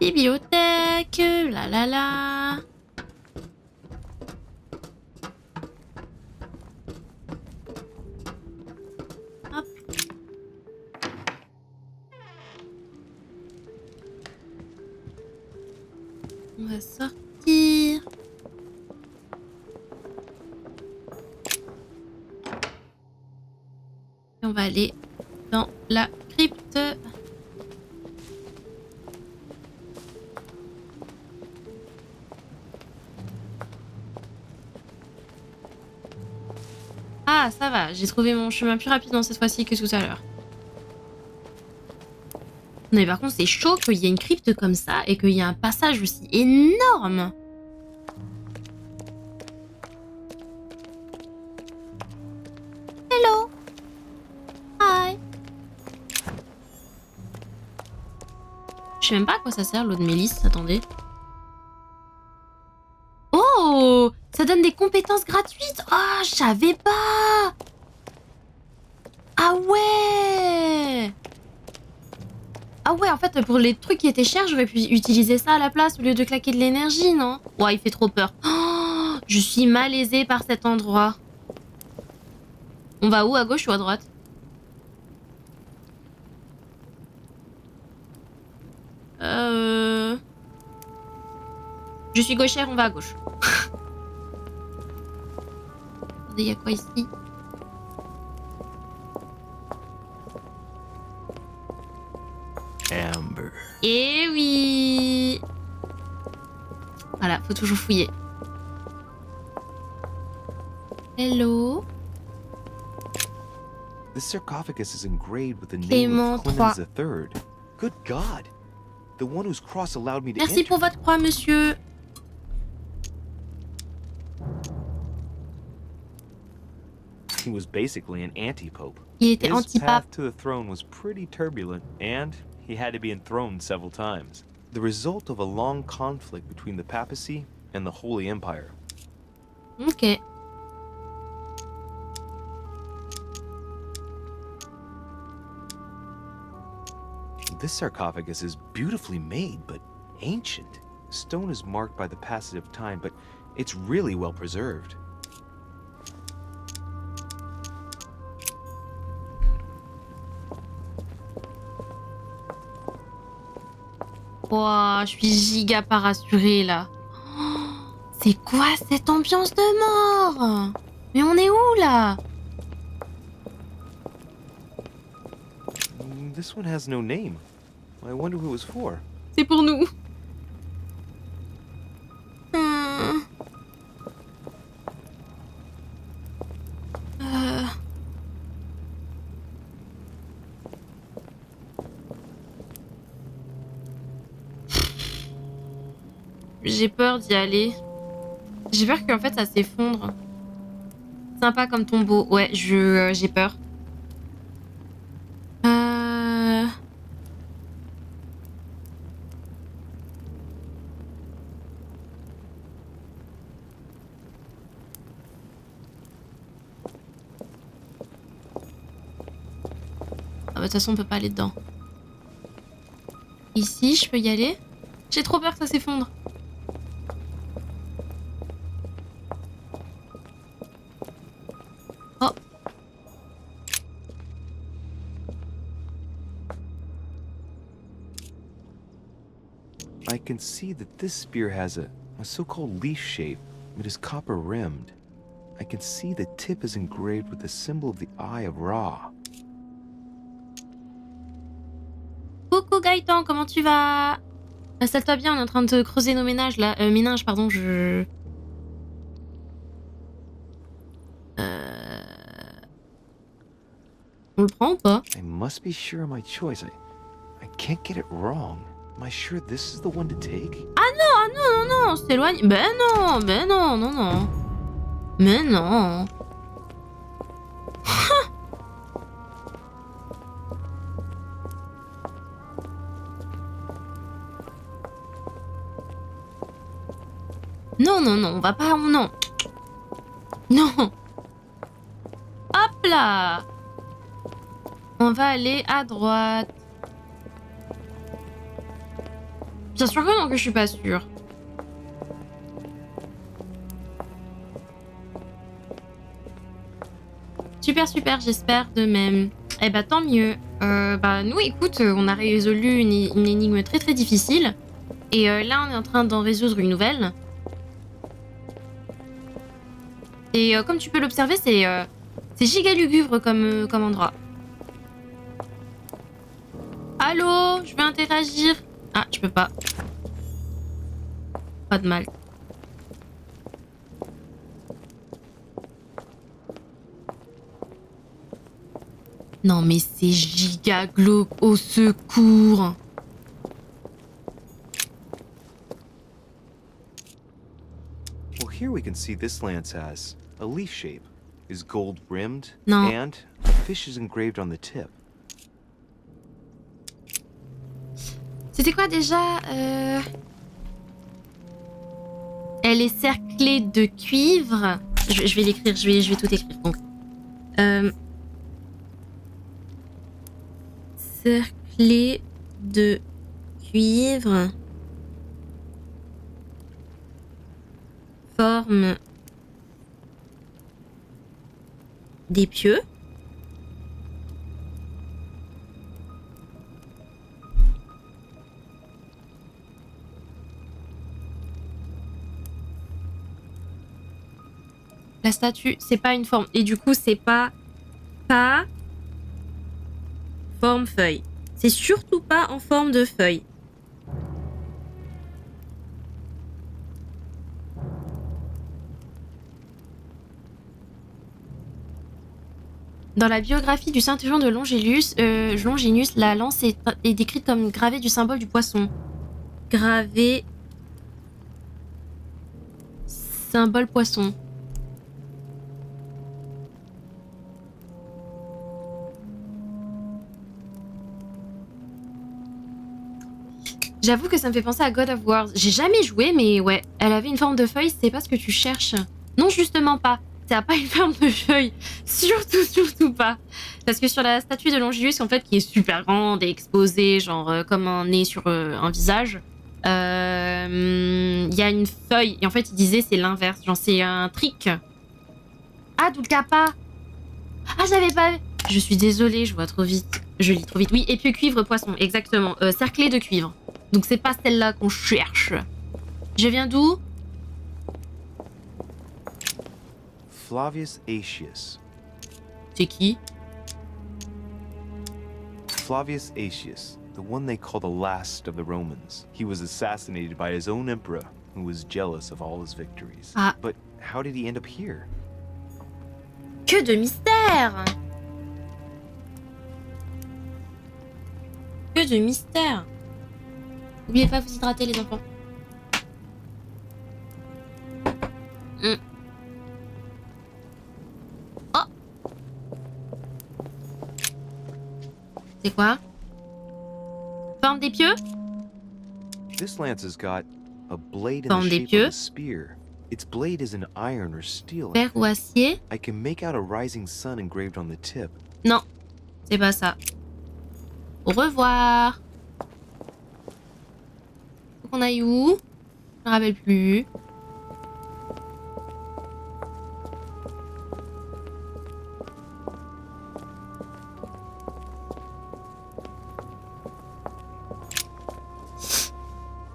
S1: Bibliothèque, la la la. Hop. On va sortir. Et on va aller dans la crypte. Ah, ça va, j'ai trouvé mon chemin plus rapidement cette fois-ci que tout à l'heure. Mais par contre, c'est chaud qu'il y ait une crypte comme ça et qu'il y ait un passage aussi énorme. Hello. Hi. Je sais même pas à quoi ça sert l'eau de mélisse, attendez. Oh, ça donne des compétences gratuites. Oh, je savais pas. Ah ouais. Ah ouais, en fait, pour les trucs qui étaient chers, j'aurais pu utiliser ça à la place au lieu de claquer de l'énergie, non? Ouais, il fait trop peur. Oh, je suis malaisée par cet endroit. On va où, à gauche ou à droite? Je suis gauchère, on va à gauche. Attendez, il y a quoi ici?
S9: Amber.
S1: Eh oui. Voilà, faut toujours fouiller. Hello.
S9: This sarcophagus is engraved with the name
S1: Clément
S9: of Clemens III. Good God! The one whose cross allowed me to
S1: Merci
S9: enter.
S1: pour votre croix, monsieur.
S9: He was basically an anti-pope.
S1: Il était
S9: His
S1: anti-pape.
S9: path to the throne was pretty turbulent, and he had to be enthroned several times. The result of a long conflict between the papacy and the Holy Empire.
S1: Ok.
S9: This sarcophagus is beautifully made, but ancient. Stone is marked by the passage of time, but it's really well preserved.
S1: Wow, je suis giga pas rassurée là. Oh, c'est quoi cette ambiance de mort? Mais on est où là?
S9: This one has no name. I wonder who it was for.
S1: C'est pour nous. J'ai peur d'y aller. J'ai peur qu'en fait ça s'effondre. Sympa comme tombeau. Ouais, j'ai peur. Ah bah, de toute façon, on peut pas aller dedans. Ici, je peux y aller? J'ai trop peur que ça s'effondre. Oh.
S9: I can see that this spear has a so-called leaf shape. It is copper rimmed. I can see the tip is engraved with the symbol of the Eye of Ra.
S1: Coucou Gaëtan, comment tu vas? Installe-toi bien, on est en train de creuser nos ménages là. Méninges, pardon, On le prend ou pas?
S9: I must be sure of my choice. I can't get it wrong. Am I sure this is the one to take?
S1: Ah non, s'éloigne. Ben non. Mais non. Non, on va pas, non. Non. Hop là. On va aller à droite. Bien sûr que non, que je suis pas sûre. Super, j'espère de même. Eh bah tant mieux. Nous écoute, on a résolu une énigme très difficile. Et là on est en train d'en résoudre une nouvelle. Et comme tu peux l'observer, c'est giga lugubre comme endroit. Allô, je veux interagir. Ah, je peux pas. Pas de mal. Non mais c'est giga glauque, au secours.
S9: Well, here we can see this lance has a leaf shape, is gold rimmed,
S1: non.
S9: And a fish is engraved on the tip.
S1: C'était quoi déjà Elle est cerclée de cuivre. Je vais l'écrire, je vais tout écrire. Donc, cerclée de cuivre. Forme des pieux. La statue, c'est pas une forme. Et du coup, c'est pas forme feuille. C'est surtout pas en forme de feuille. Dans la biographie du centurion de Longinus, la lance est décrite comme gravée du symbole du poisson. Gravé symbole poisson. J'avoue que ça me fait penser à God of War. J'ai jamais joué, mais ouais, elle avait une forme de feuille, c'est pas ce que tu cherches. Non, justement pas. Ça a pas une forme de feuille. Surtout pas. Parce que sur la statue de Longinus, en fait, qui est super grande et exposée, genre comme un nez sur un visage, y a une feuille. Et en fait, il disait c'est l'inverse. Genre, c'est un trick. Ah, d'où le kappa. Ah, j'avais pas... Je suis désolée, je vois trop vite. Je lis trop vite. Oui, et puis cuivre poisson, exactement. Cerclé de cuivre. Donc c'est pas celle-là qu'on cherche. Je viens d'où?
S9: Flavius Aetius.
S1: C'est qui?
S9: Flavius Aetius, the one they call the last of the Romans. He was assassinated by his own emperor, who was jealous of all his victories.
S1: Ah.
S9: But how did he end up here?
S1: Que de mystère! Que de mystère! N'oubliez pas de vous hydrater, les enfants. Oh. C'est quoi? Forme des pieux?
S9: This lance has got a blade in
S1: Forme
S9: the
S1: des
S9: shape
S1: pieux.
S9: of a spear. Its blade is in iron or steel.
S1: Fer ou acier?
S9: I can make out a rising sun engraved on the tip.
S1: Non, c'est pas ça. Au revoir. Faut qu'on aille où? Je me rappelle plus.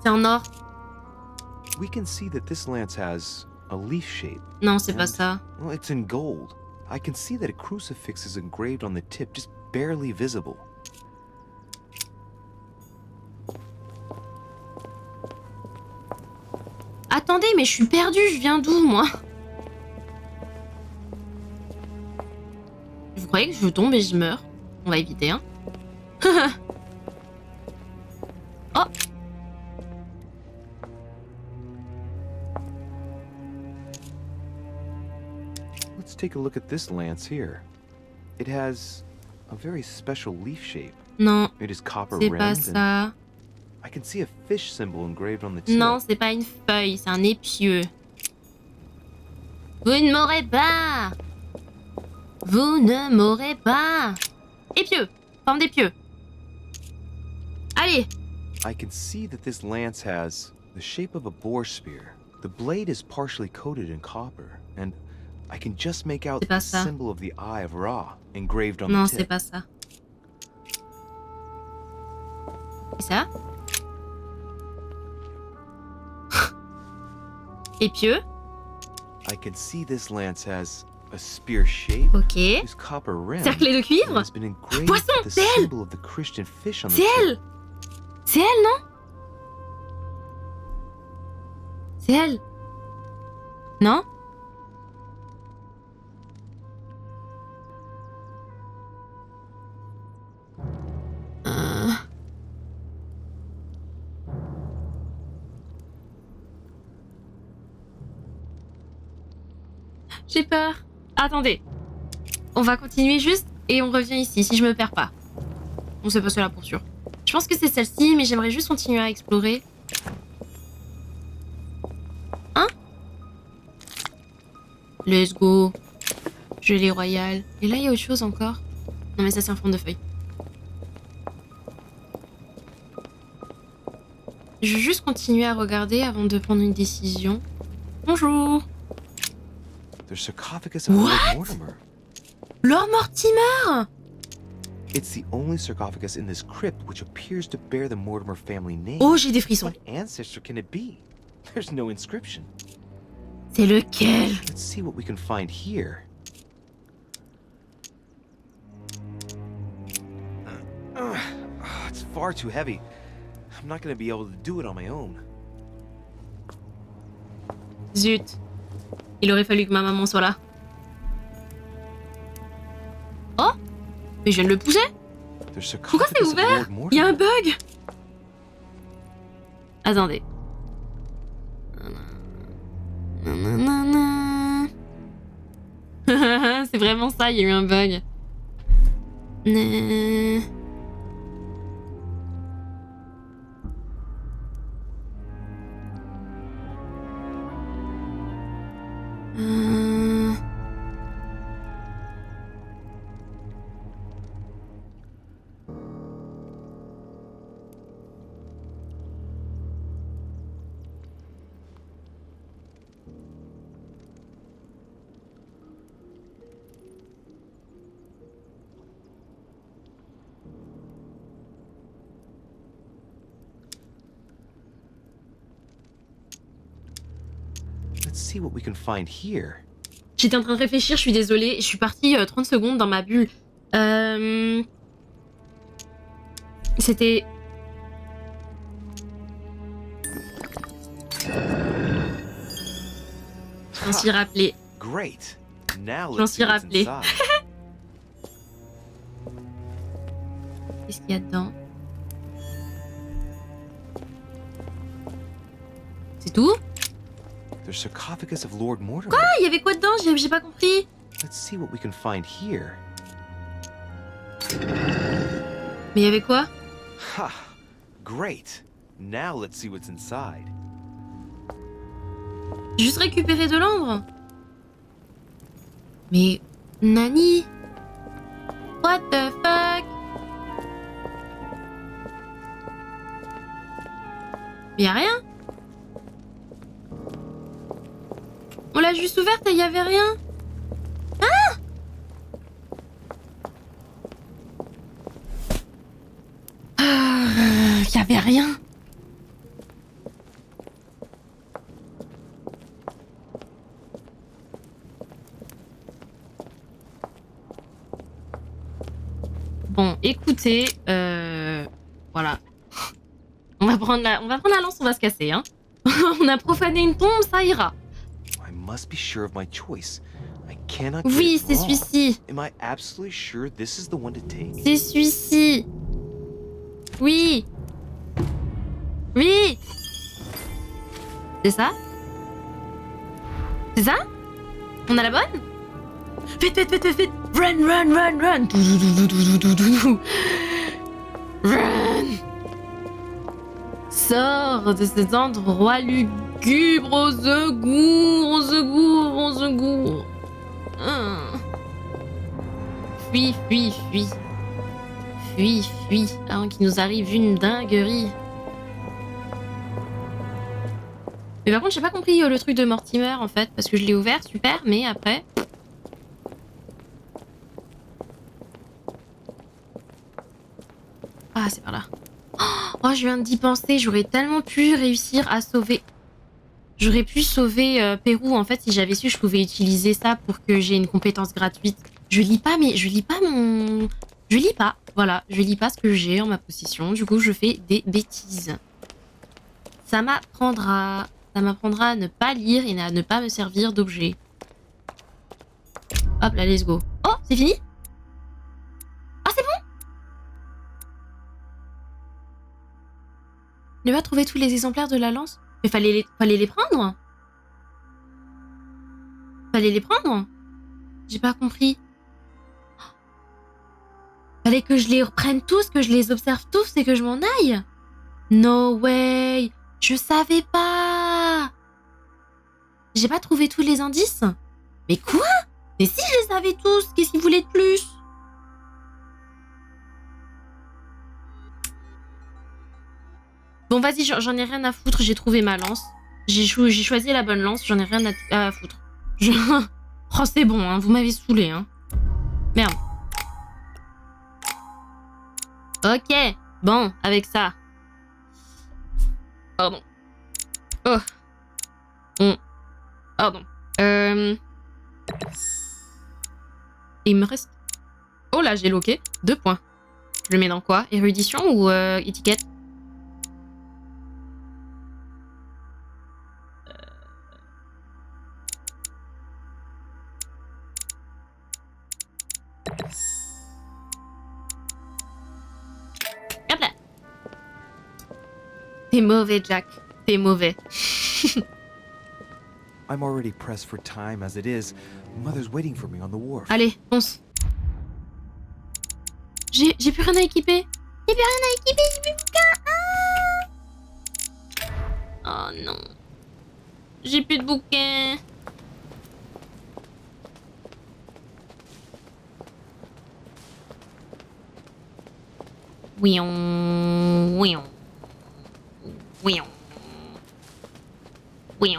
S1: C'est en or.
S9: We can see that this lance has a leaf shape.
S1: Non, c'est pas ça.
S9: Well, it's in gold. I can see that a crucifix is engraved on the tip, just barely visible.
S1: Attendez, mais je suis perdue, je viens d'où, moi? Vous croyez que je tombe et je meurs? On va éviter, hein? Oh!
S9: Let's take a look at this lance here. It has a very special leaf shape.
S1: Non,
S9: It is copper
S1: c'est pas
S9: rimmed, and
S1: ça.
S9: I can see a fish symbol engraved on the tip.
S1: Non, c'est pas une feuille, c'est un épieu. Vous ne m'aurez pas! Vous ne m'aurez pas! Épieu! Forme d'épieu. Allez!
S9: I can see that this lance has the shape of a boar spear. The blade is partially coated in copper, and I can just make out
S1: C'est pas
S9: the
S1: ça.
S9: symbol of the Eye of Ra engraved on
S1: Non,
S9: the
S1: c'est
S9: tip.
S1: pas ça. Et ça? Épieu.
S9: I can see this lance has a spear shape.
S1: Ok.
S9: Whose copper rim
S1: Cerclé de cuivre.
S9: has been engraved
S1: Poisson,
S9: with the
S1: c'est elle.
S9: symbol of the Christian fish on the
S1: C'est
S9: tip.
S1: elle! C'est elle, non? C'est elle? Non? J'ai peur. Attendez. On va continuer juste et on revient ici si je me perds pas. On sait pas cela pour sûr. Je pense que c'est celle-ci, mais j'aimerais juste continuer à explorer. Hein? Let's go. Gelée royale. Et là, il y a autre chose encore. Non, mais ça, c'est un fond de feuille. Je vais juste continuer à regarder avant de prendre une décision. Bonjour.
S9: The sarcophagus of Lord Mortimer.
S1: Lord Mortimer!
S9: It's the only sarcophagus in this crypt which appears to bear the Mortimer family name.
S1: Oh, j'ai des frissons.
S9: What ancestor can it be? There's no inscription.
S1: C'est lequel?
S9: Let's see what we can find here. It's far too heavy. I'm not going to be able to do it on my own.
S1: Zut. Il aurait fallu que ma maman soit là. Oh! Mais je viens de le pousser? Pourquoi c'est ouvert? Il y a un bug! Attendez. C'est vraiment ça, il y a eu un bug.
S9: Let's see what we can find here.
S1: J'étais en train de réfléchir, je suis désolée. Je suis partie 30 secondes dans ma bulle. C'était... Je m'en suis rappelé.
S9: Great. Now
S1: Je m'en
S9: let's see
S1: suis
S9: what's
S1: rappelé.
S9: inside.
S1: Qu'est-ce qu'il y a dedans? C'est tout?
S9: The sarcophagus of Lord Mortimer.
S1: Quoi? Il y avait quoi dedans? J'ai pas compris.
S9: Let's see what we can find here.
S1: Mais il y avait quoi?
S9: Ha! Great. Now let's see what's inside.
S1: J'ai juste récupéré de l'ambre. Mais Nani? What the fuck? Mais y'a rien? On l'a juste ouverte et y'avait rien? Ah! Y'avait rien. Bon, écoutez, voilà. On va prendre la lance, on va se casser, hein. On a profané une tombe, ça ira.
S9: I must be sure of my choice. I cannot
S1: Oui,
S9: get it
S1: c'est
S9: wrong.
S1: celui-ci.
S9: Am I absolutely sure this is the one to take?
S1: C'est celui-ci. Oui. Oui. C'est ça? C'est ça? On a la bonne? Vite, vite, vite, vite. Run, run, run, run. Run. Sors de cet endroit lugubre, au secours, au secours, au secours. Fuis, fuis, fuis. Fuis, fuis, avant qu'il nous arrive une dinguerie. Mais par contre, j'ai pas compris le truc de Mortimer en fait, parce que je l'ai ouvert, super, mais après. Ah, c'est par là. Oh, je viens d'y penser, j'aurais tellement pu réussir à sauver. J'aurais pu sauver Pérou en fait si j'avais su que je pouvais utiliser ça pour que j'ai une compétence gratuite. Je lis pas, mais je lis pas mon. Je lis pas, voilà, je lis pas ce que j'ai en ma possession, du coup je fais des bêtises. Ça m'apprendra à ne pas lire et à ne pas me servir d'objet. Hop là, let's go. Oh, c'est fini? Ah, c'est bon? Ne pas trouver tous les exemplaires de la lance? Mais fallait les prendre? Fallait les prendre? J'ai pas compris. Fallait que je les reprenne tous, que je les observe tous et que je m'en aille? No way! Je savais pas! J'ai pas trouvé tous les indices? Mais quoi? Mais si je les savais tous, qu'est-ce qu'ils voulaient de plus? Bon, vas-y, j'en ai rien à foutre, j'ai trouvé ma lance. J'ai choisi la bonne lance, j'en ai rien à foutre. Oh, c'est bon, hein, vous m'avez saoulé, hein. Merde. Ok, bon, avec ça. Pardon. Oh. Pardon. Il me reste... Oh là, j'ai loqué. 2 points. Je le mets dans quoi? Érudition ou étiquette? Hop là. T'es mauvais, Jack. T'es mauvais.
S9: I'm already pressed for time as it is. Mother's waiting for me on the wharf.
S1: Allez, fonce. J'ai plus rien à équiper. J'ai plus rien à équiper, j'ai plus de bouquin. Oh non. J'ai plus de bouquin. Oui, oui, oui, oui.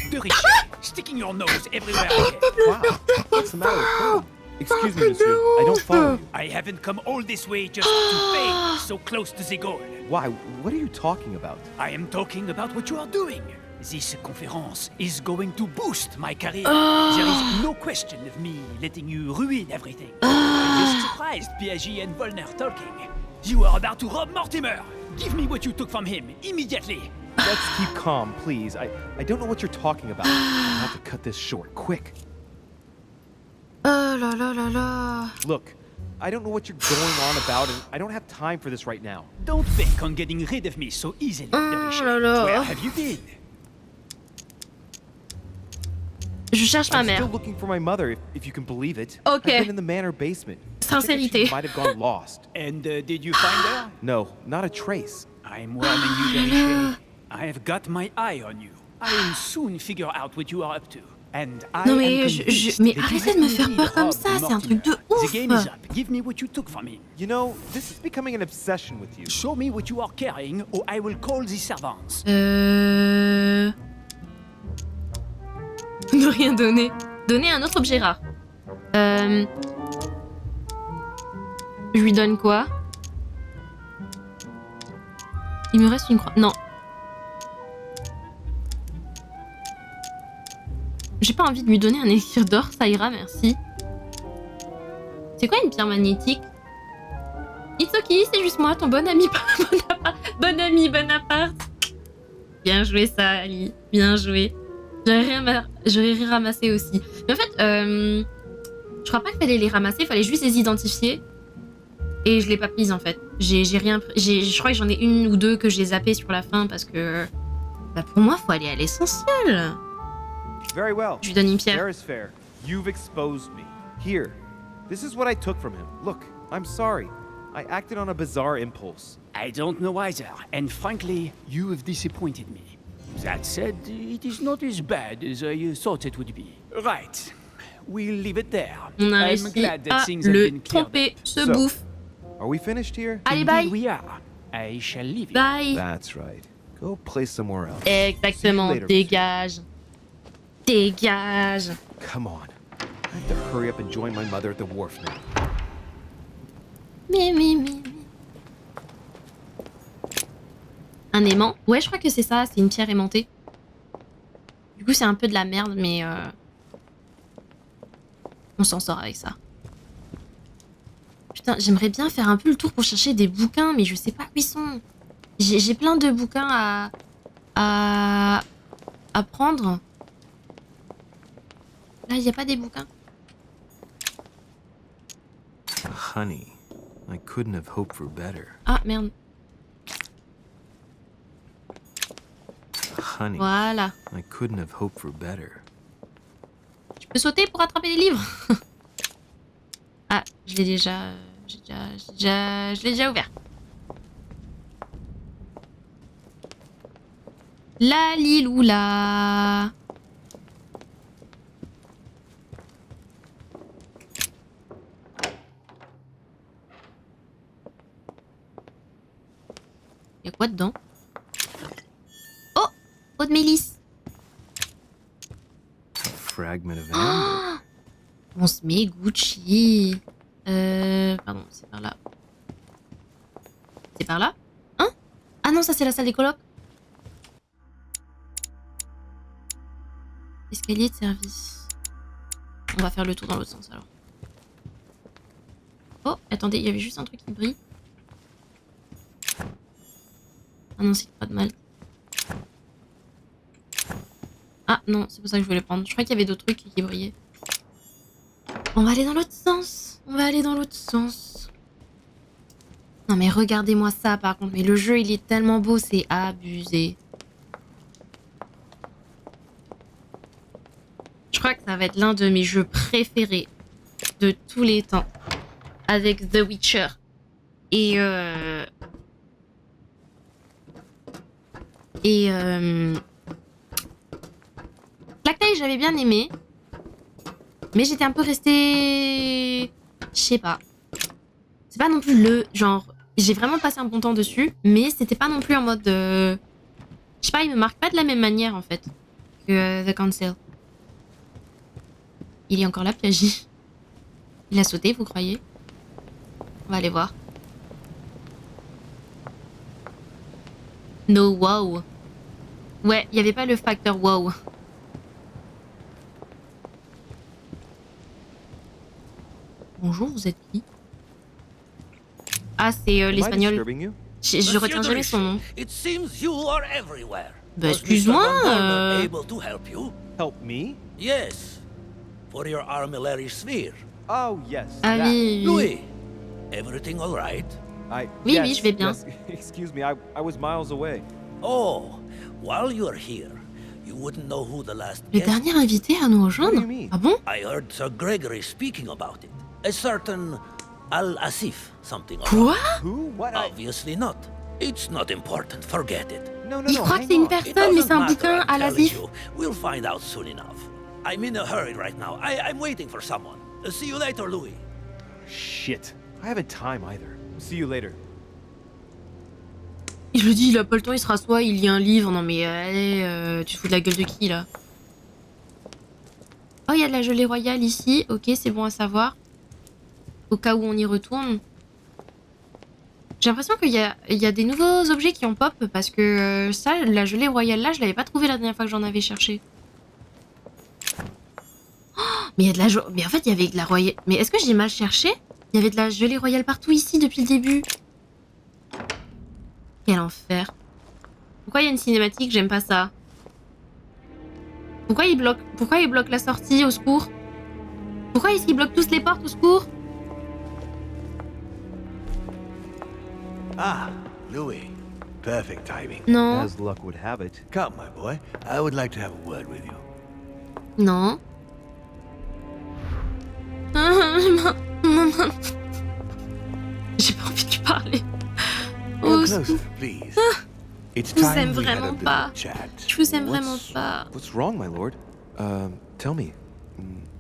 S6: De Richet, sticking your nose everywhere again.
S9: Wow, what's the matter with her? Excuse me, monsieur. I don't follow you.
S6: I haven't come all this way just to fail so close to the goal.
S9: Why? What are you talking about?
S6: I am talking about what you are doing. This conference is going to boost my career. There is no question of me letting you ruin everything. I was surprised Piaget and Volner talking. You are about to rob Mortimer. Give me what you took from him immediately.
S9: Let's keep calm, please. I don't know what you're talking about. I have to cut this short, quick.
S1: Oh là là là là.
S9: Look, I don't know what you're going on about, and I don't have time for this right now.
S6: Don't bank on getting rid of me so easily,
S1: Oh là là.
S6: Where have you been?
S1: cherche ma
S9: I'm
S1: mère.
S9: still looking for my mother, if you can believe it.
S1: Ok.
S9: I've been in the manor basement.
S1: Sincérité.
S9: She might have gone lost.
S6: And did you find her?
S9: No, not a trace.
S6: I'm warning you, Derriche. I have got my eye on you. I will soon figure out what you are up to. And I
S1: Non
S6: am
S1: mais
S6: convinced
S1: mais
S6: that you
S1: arrêtez de me faire
S6: indeed
S1: peur comme
S6: robbed
S1: ça, c'est un truc
S6: Mortimer.
S1: de ouf.
S6: The game is up. Give me what you took from him.
S9: You know, this is becoming an obsession with you.
S6: Show me what you are carrying, or I will call the servants.
S1: Ne rien donner. Donner un autre objet rare. Je lui donne quoi? Il me reste une croix. Non. J'ai pas envie de lui donner un élixir d'or, ça ira, merci. C'est quoi une pierre magnétique? It's okay, c'est juste moi, ton bon ami Bonaparte. Bien joué ça, Ali. Bien joué. J'aurais ramassé aussi. Mais en fait, je crois pas qu'il fallait les ramasser, il fallait juste les identifier. Et je l'ai pas prise en fait. Je crois que j'en ai une ou deux que j'ai zappées sur la fin parce que bah pour moi, faut aller à l'essentiel.
S9: Very well.
S1: Je lui donne une pierre.
S9: Fair is fair. You've exposed me. Here. This is what I took from him. Look, I'm sorry. I acted on a bizarre impulse.
S6: I don't know either, and frankly, you have disappointed me. That said, it is not as bad as I thought it would be. Right. We'll leave it there.
S1: On a
S6: I'm
S1: réussi
S6: glad that
S1: à
S6: things have
S1: le
S6: been cleared
S1: tromper, ce
S9: So,
S1: bouffe.
S9: Are we finished here?
S1: Allez,
S6: Indeed
S1: bye.
S6: we are. I shall leave you.
S1: Bye.
S9: That's right. Go play somewhere else.
S1: Exactement,
S9: See you later,
S1: dégage. Dégage.
S9: Come on. I have to hurry up and join my mother at the wharf now.
S1: Mi. Un aimant? Ouais, je crois que c'est ça, c'est une pierre aimantée. Du coup, c'est un peu de la merde, mais on s'en sort avec ça. Putain, j'aimerais bien faire un peu le tour pour chercher des bouquins, mais je sais pas où ils sont. J'ai plein de bouquins à prendre. Là, il n'y a pas des bouquins.
S9: Honey, I couldn't have hoped for better.
S1: Ah, merde.
S9: Honey,
S1: Voilà.
S9: I couldn't have hoped for better.
S1: Je peux sauter pour attraper les livres. Ah, je l'ai déjà... Je l'ai déjà ouvert. La liloula. Y'a quoi dedans? Oh! Eau de mélisse.
S9: A fragment of amber.
S1: On se met Gucci. Pardon, c'est par là. C'est par là? Hein? Ah non, ça c'est la salle des colocs. Escalier de service. On va faire le tour dans l'autre sens alors. Oh, attendez, il y avait juste un truc qui brille. Ah non, c'est pas de mal. Ah non, c'est pour ça que je voulais prendre. Je crois qu'il y avait d'autres trucs qui brillaient. On va aller dans l'autre sens. On va aller dans l'autre sens. Non mais regardez-moi ça par contre. Mais le jeu il est tellement beau, c'est abusé. Je crois que ça va être l'un de mes jeux préférés de tous les temps. Avec The Witcher. Et Black Knight j'avais bien aimé. Mais j'étais un peu restée... Je sais pas. C'est pas non plus le genre... J'ai vraiment passé un bon temps dessus. Mais c'était pas non plus en mode... Je sais pas, il me marque pas de la même manière en fait. Que The Council. Il est encore là, Piagy. Il a sauté, vous croyez? On va aller voir. No wow. Ouais, il n'y avait pas le facteur wow. Bonjour, vous êtes qui? Ah, c'est l'espagnol. Je retiens jamais son nom. Bah, excuse-moi.
S9: Help me?
S13: Yes. For your armillary sphere.
S9: Oh, yes.
S1: Ah oui.
S13: Louis, everything all right?
S1: Oui, oui, je vais bien.
S9: Yes. Excuse me, I was miles away.
S13: Oh, while you are here, You wouldn't know who the last
S1: Le
S13: guest
S1: dernier invité à nous rejoindre? Ah bon?
S13: I heard Sir Gregory speaking about it. A certain Al-Asif, something.
S1: Quoi?
S10: Who? What?
S13: Obviously not. It's not important. Forget it.
S1: Il croit que c'est une personne, mais c'est un bouquin à l'Asif.
S13: We'll find out soon enough. I'm in a hurry right now. I'm waiting for someone. See you later, Louis.
S9: Shit. I haven't time either. See you later.
S1: Je le dis, il a pas le temps, il se rassoit, il lit un livre. Non mais allez, tu te fous de la gueule de qui là? Oh, il y a de la gelée royale ici. Ok, c'est bon à savoir. Au cas où on y retourne. J'ai l'impression qu'il y a des nouveaux objets qui en pop parce que ça, la gelée royale là, je l'avais pas trouvé la dernière fois que j'en avais cherché. Oh, mais il y a de la mais en fait, il y avait de la royale. Mais est-ce que j'ai mal cherché? Il y avait de la gelée royale partout ici depuis le début. Quel enfer. Pourquoi il y a une cinématique? J'aime pas ça. Pourquoi il bloque la sortie? Au secours. Pourquoi est-ce qu'il bloque tous les portes? Au secours.
S5: Ah, Louis. Perfect timing.
S1: Non.
S9: As luck would have it.
S5: Come, my boy. I would like to have a word with you.
S1: Non. J'ai pas envie de lui parler.
S5: Go closer, please. It's
S1: Je vous
S5: time
S1: aime
S5: we had a
S1: vraiment
S5: little
S1: pas.
S5: chat.
S1: Je vous aime vraiment pas.
S9: What's wrong, my lord? Tell me.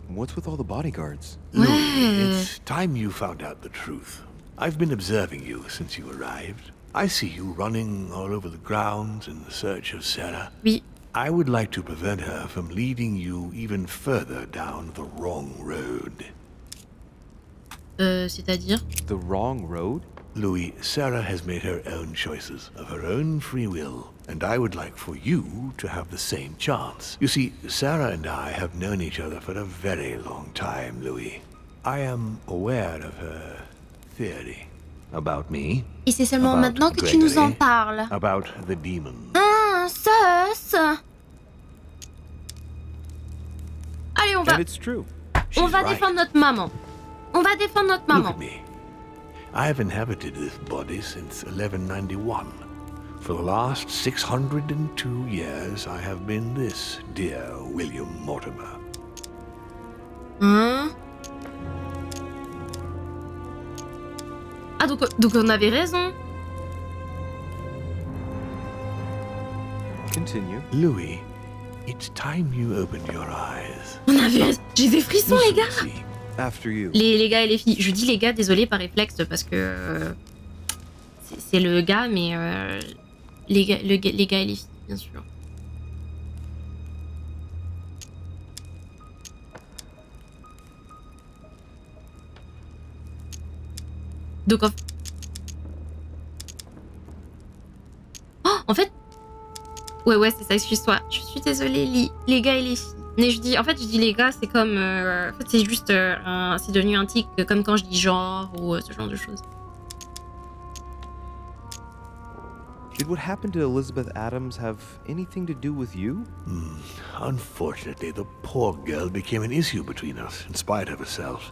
S9: What's with all the bodyguards?
S5: Louis, it's time you found out the truth. I've been observing you since you arrived. I see you running all over the grounds in the search of Sarah.
S1: Oui.
S5: I would like to prevent her from leading you even further down the wrong road.
S1: C'est-à-dire?
S9: The wrong road?
S5: Louis, Sarah has made her own choices of her own free will, and I would like for you to have the same chance. You see, Sarah and I have known each other for a very long time, Louis. I am aware of her theory. About me?
S1: Et c'est seulement maintenant que tu nous en parles.
S5: About the demon.
S1: Ah, ça. Allez, on va.
S9: And it's true.
S1: On va défendre notre maman. On va défendre notre maman.
S5: Look at me. I have inhabited this body since 1191. For the last 602 years, I have been this dear William Mortimer.
S1: Hein? Ah, donc on avait raison.
S9: Continue.
S5: Louis, it's time you opened your eyes.
S1: On avait raison. J'ai des frissons, les gars.
S9: After you.
S1: Les gars et les filles. Je dis les gars, désolé par réflexe parce que c'est le gars, mais les gars et les filles, bien sûr. Donc en fait, ouais, c'est ça. Excuse-toi. Je suis désolée, les gars et les filles. Mais je dis les gars, c'est comme, en fait, c'est juste, c'est devenu un tic, comme quand je dis genre ou ce genre de choses.
S9: Did what happened to Elizabeth Adams have anything to do with you?
S5: Unfortunately, the poor girl became an issue between us, in spite of herself.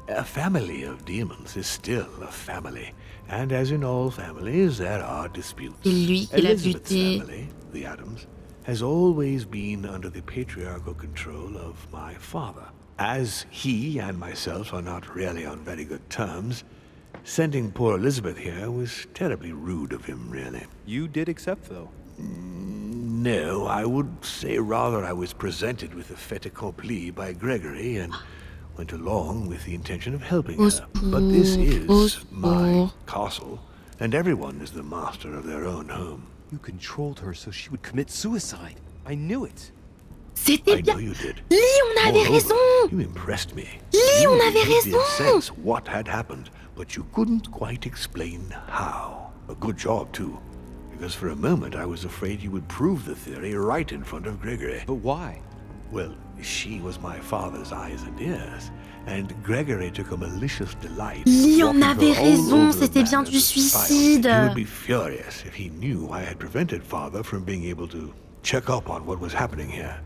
S5: A family of demons is still a family, and as in all families, there are disputes.
S1: C'est lui qui l'a
S5: Elizabeth's
S1: buté.
S5: family, the Adams, has always been under the patriarchal control of my father. As he and myself are not really on very good terms, sending poor Elizabeth here was terribly rude of him, really.
S9: You did accept, though.
S5: No, I would say rather I was presented with a fait accompli by Gregory and went along with the intention of helping her. But this is my castle, and everyone is the master of their own home.
S9: You controlled her so she would commit suicide. I knew it.
S1: C'était bien.
S5: I know you did.
S1: Lee, on avait
S5: Moreover,
S1: raison.
S5: You impressed me.
S1: Lee, on avait
S5: You did
S1: raison.
S5: sense what had happened, but you couldn't quite explain how. A good job, too. Because for a moment I was afraid you would prove the theory right in front of Gregory.
S9: But why?
S5: Well, she was my father's eyes and ears, and Gregory took a malicious delight.
S1: Lee, on
S5: walking
S1: avait
S5: her all
S1: raison,
S5: over the
S1: c'était bien
S5: manor
S1: du
S5: to spy on me.
S1: suicide.
S5: He would be furious if he knew I had prevented Father from being able to check up on what was happening here.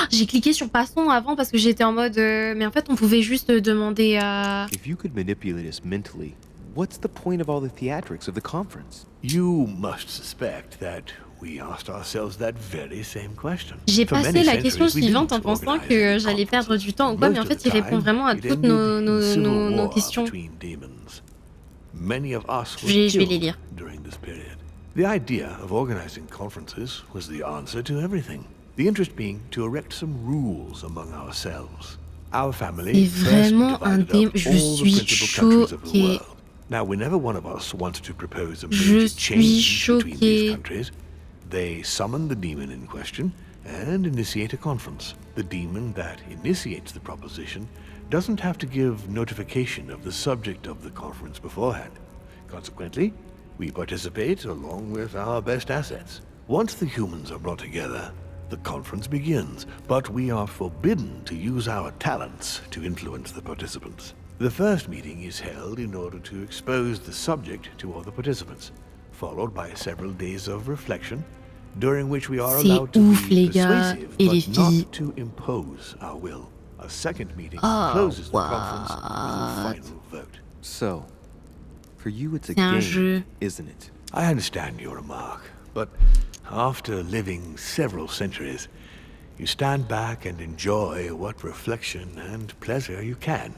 S1: J'ai cliqué sur passons avant parce que j'étais en mode mais en fait on pouvait juste demander à...
S9: If you could manipulate us mentally, what's the point of all the theatrics of the conference?
S5: You must suspect that we asked ourselves that very same question.
S1: J'ai passé la question suivante en pensant que j'allais perdre du temps ou quoi, mais en fait, il répond vraiment à toutes nos questions.
S5: Many of us were
S1: Je vais les
S5: killed
S1: lire.
S5: during this period. The idea of organizing conferences was the answer to everything. The interest being to erect some rules among ourselves. Our family first divided up all the principal countries of the world. Now, whenever one of us wanted to propose a major change between these countries, they summon the demon in question and initiate a conference. The demon that initiates the proposition doesn't have to give notification of the subject of the conference beforehand. Consequently, we participate along with our best assets. Once the humans are brought together, the conference begins, but we are forbidden to use our talents to influence the participants. The first meeting is held in order to expose the subject to other participants, followed by several days of reflection, during which we are allowed to be persuasive, but not to impose our will. A second meeting closes the conference with a final vote.
S9: So, for you it's a game, isn't it?
S5: I understand your remark, but after living several centuries, you stand back and enjoy what reflection and pleasure you can.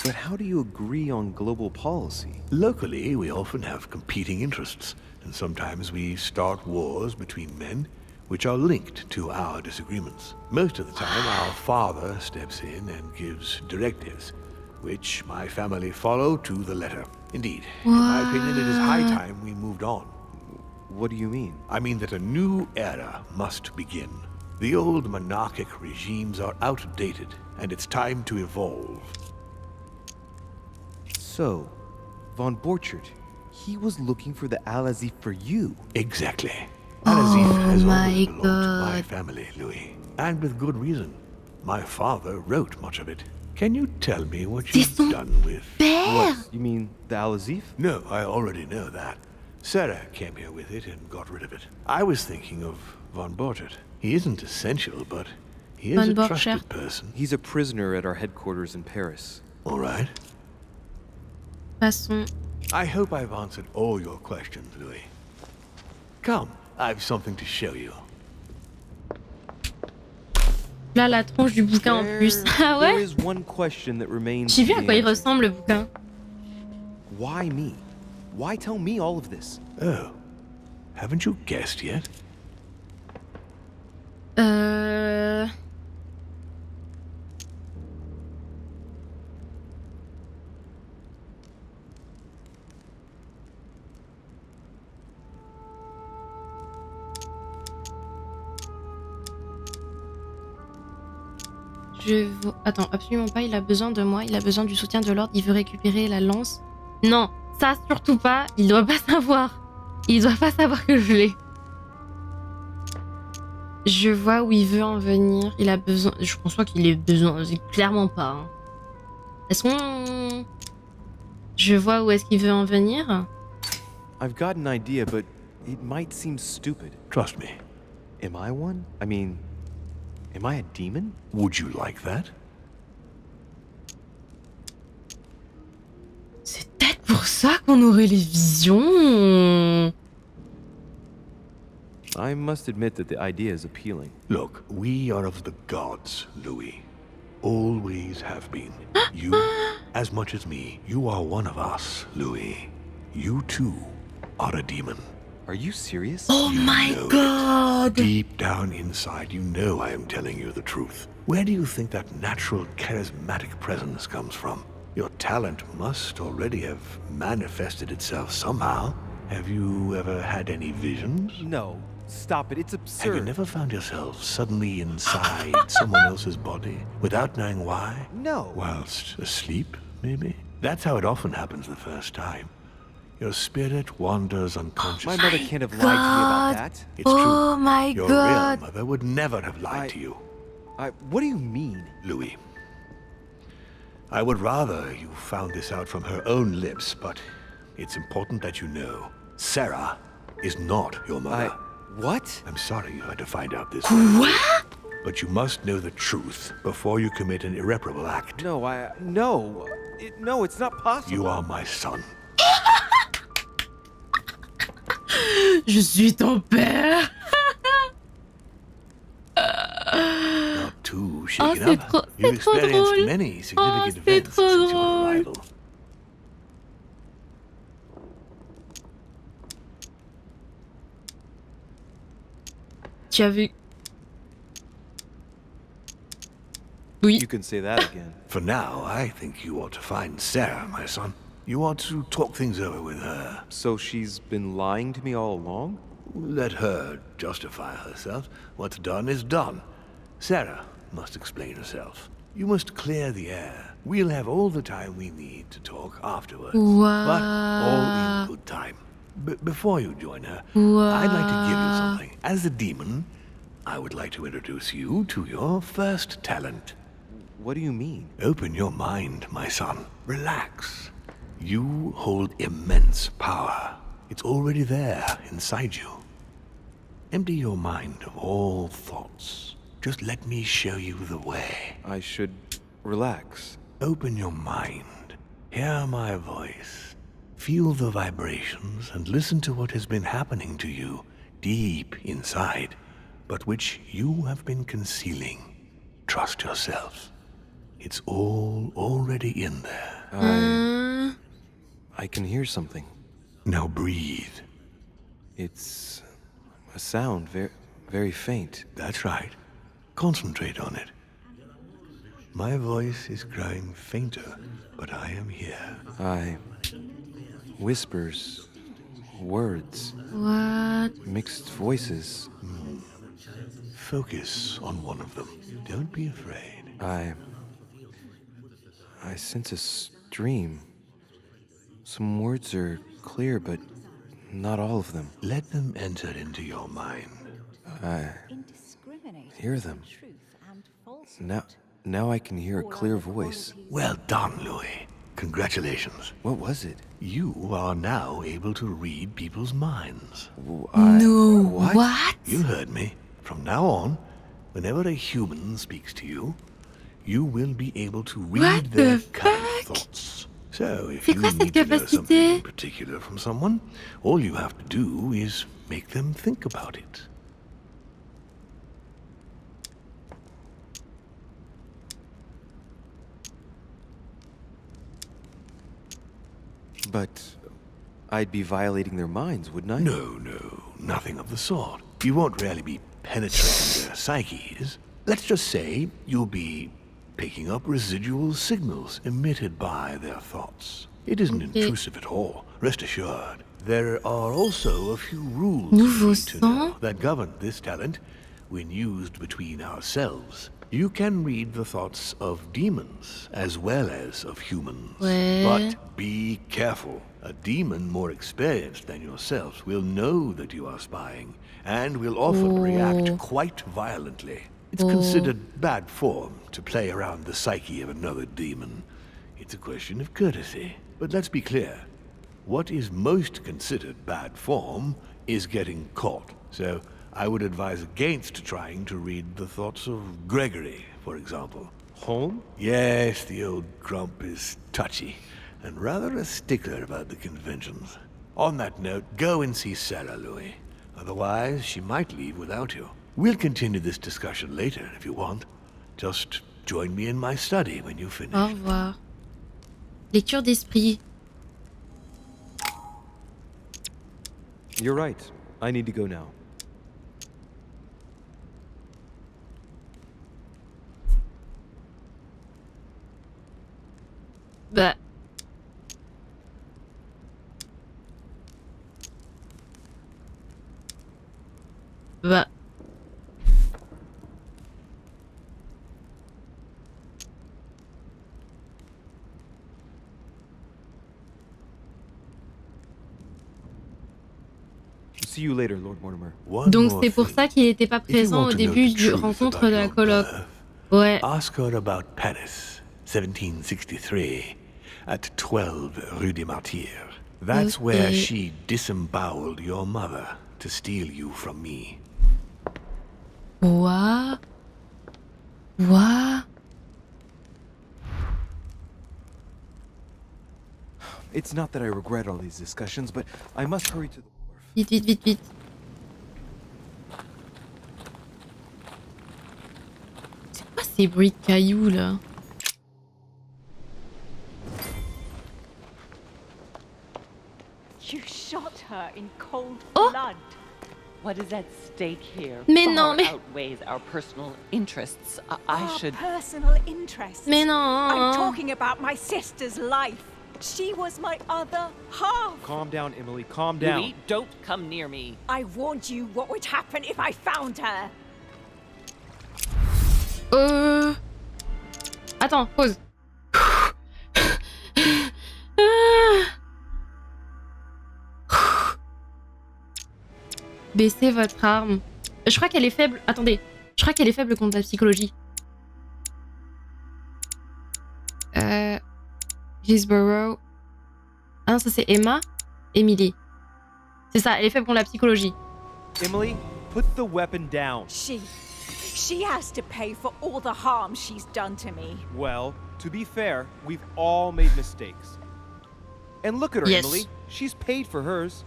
S9: But how do you agree on global policy?
S5: Locally, we often have competing interests, and sometimes we start wars between men which are linked to our disagreements. Most of the time, our father steps in and gives directives, which my family follow to the letter. Indeed, in my opinion, it is high time we moved on.
S9: What do you mean?
S5: I mean that a new era must begin. The old monarchic regimes are outdated, and it's time to evolve.
S9: So, von Borchert, he was looking for the Al-Azif for you.
S5: Exactly. Al-Azif has always belonged to my family, Louis. And with good reason. My father wrote much of it. Can you tell me what you've done with...
S9: What? You mean the Al-Azif?
S5: No, I already know that. Sarah came here with it and got rid of it. I was thinking of von Borchert. He isn't essential, but he is a trusted person.
S9: He's a prisoner at our headquarters in Paris.
S5: All right.
S1: Passons.
S5: I hope I've answered all your questions, Louis. Come, I've something to show you.
S1: Là, la tronche du bouquin en plus. Ah ouais? J'ai vu à quoi il ressemble le bouquin.
S9: Why me? Why tell me all of this?
S5: Oh, haven't you guessed yet?
S1: Attends, absolument pas, il a besoin de moi, il a besoin du soutien de l'ordre, il veut récupérer la lance. Non, ça surtout pas, il doit pas savoir. Il doit pas savoir que je l'ai. Je vois où il veut en venir, il a besoin... Je pense pas qu'il ait besoin, clairement pas. Hein. Est-ce qu'on... Je vois où est-ce qu'il veut en venir.
S9: I've got an idea, but it might seem stupid.
S5: Trust me.
S9: Am I one? I mean... Am I a demon?
S5: Would you like that?
S1: C'est peut-être pour ça qu'on aurait les visions.
S9: I must admit that the idea is appealing.
S5: Look, we are of the gods, Louis. Always have been. You, as much as me, you are one of us, Louis. You too are a demon.
S9: Are you serious?
S1: Oh my god!
S5: Deep down inside, you know I am telling you the truth. Where do you think that natural, charismatic presence comes from? Your talent must already have manifested itself somehow. Have you ever had any visions?
S9: No. Stop it. It's absurd.
S5: Have you never found yourself suddenly inside someone else's body without knowing why?
S9: No.
S5: Whilst asleep, maybe? That's how it often happens the first time. Your spirit wanders unconsciously.
S9: My mother can't have lied to me about that.
S5: It's true.
S1: Oh my
S5: Your
S1: god.
S5: real mother would never have lied to you.
S9: What do you mean?
S5: Louis, I would rather you found this out from her own lips, but it's important that you know. Sarah is not your mother.
S9: What?
S5: I'm sorry you had to find out this.
S1: What?
S5: But you must know the truth before you commit an irreparable act.
S9: No, no, it's not possible.
S5: You are my son.
S1: Je suis ton père.
S5: Not too shaken
S1: c'est
S5: up.
S1: trop
S5: You've experienced
S1: drôle.
S5: many significant
S1: c'est
S5: events
S1: trop
S5: since your
S1: drôle.
S5: arrival.
S1: Tu as vu? Oui.
S9: You can say that again.
S5: For now, I think you ought to find Sarah, my son. You ought to talk things over with her.
S9: So she's been lying to me all along?
S5: Let her justify herself. What's done is done. Sarah must explain herself. You must clear the air. We'll have all the time we need to talk afterwards.
S1: Wow.
S5: But all in good time. Before you join her, I'd like to give you something. As a demon, I would like to introduce you to your first talent.
S9: What do you mean?
S5: Open your mind, my son. Relax. You hold immense power. It's already there inside you. Empty your mind of all thoughts. Just let me show you the way.
S9: I should relax.
S5: Open your mind. Hear my voice. Feel the vibrations and listen to what has been happening to you deep inside, but which you have been concealing. Trust yourself. It's all already in there.
S9: I can hear something.
S5: Now breathe.
S9: It's a sound, very faint.
S5: That's right. Concentrate on it. My voice is growing fainter, but I am here.
S9: Whispers, words.
S1: What?
S9: Mixed voices.
S5: Focus on one of them. Don't be afraid.
S9: I sense a stream. Some words are clear, but not all of them.
S5: Let them enter into your mind.
S9: I hear them. Now I can hear a clear voice.
S5: Well done, Louis. Congratulations.
S9: What was it?
S5: You are now able to read people's minds.
S1: No.
S9: What?
S5: You heard me. From now on, whenever a human speaks to you, you will be able to read their kind of thoughts. So, if you need to know something in particular from someone, all you have to do is make them think about it.
S9: But I'd be violating their minds, wouldn't I?
S5: No, nothing of the sort. You won't really be penetrating their psyches. Let's just say you'll be picking up residual signals emitted by their thoughts. It isn't intrusive at all, rest assured. There are also a few rules you need to know that govern this talent when used between ourselves. You can read the thoughts of demons as well as of humans. But be careful. A demon more experienced than yourself will know that you are spying and will often react quite violently. It's considered bad form to play around the psyche of another demon. It's a question of courtesy. But let's be clear. What is most considered bad form is getting caught. So I would advise against trying to read the thoughts of Gregory, for example.
S9: Home?
S5: Yes, the old grump is touchy and rather a stickler about the conventions. On that note, go and see Sarah, Louis. Otherwise, she might leave without you. We'll continue this discussion later if you want. Just join me in my study when you finish.
S1: Au revoir. Lecture d'esprit.
S9: You're right. I need to go now.
S1: Bah. Bah.
S9: See you later, Lord Mortimer.
S1: Donc c'est pour ça qu'il n'était pas présent au début du rencontre de la coloc. Ouais.
S5: Ask her about Paris, 1763, at 12 Rue des Martyrs. That's where she disemboweled your mother to steal you from me.
S1: What? What?
S9: It's not that I regret all these discussions, but I must hurry to the wharf.
S1: Vite, vite, vite, vite. C'est quoi ces bruits de cailloux là?
S15: You shot her in cold
S1: Oh!
S15: blood.
S8: What is at stake here
S1: Mais
S8: far
S1: non, mais...
S8: outweighs our personal interests. I
S15: Our
S8: should...
S15: personal interests.
S1: Mais non.
S15: I'm talking about my sister's life. She was my other half.
S3: Calm down, Emily. Calm down.
S8: Louis, don't come near me.
S15: I warned you what would happen if I found her.
S1: Attends, pause. Baissez votre arme. Je crois qu'elle est faible. Attendez. Je crois qu'elle est faible contre la psychologie. Gisborough. Ah non, ça c'est Emma. Emily. C'est ça, elle est faible contre la psychologie.
S3: Emily, put the weapon down.
S15: She has to pay for all the harm she's done to me.
S3: Well, to be fair, we've all made mistakes. And look at her,
S1: Yes.
S3: Emily. She's paid for hers.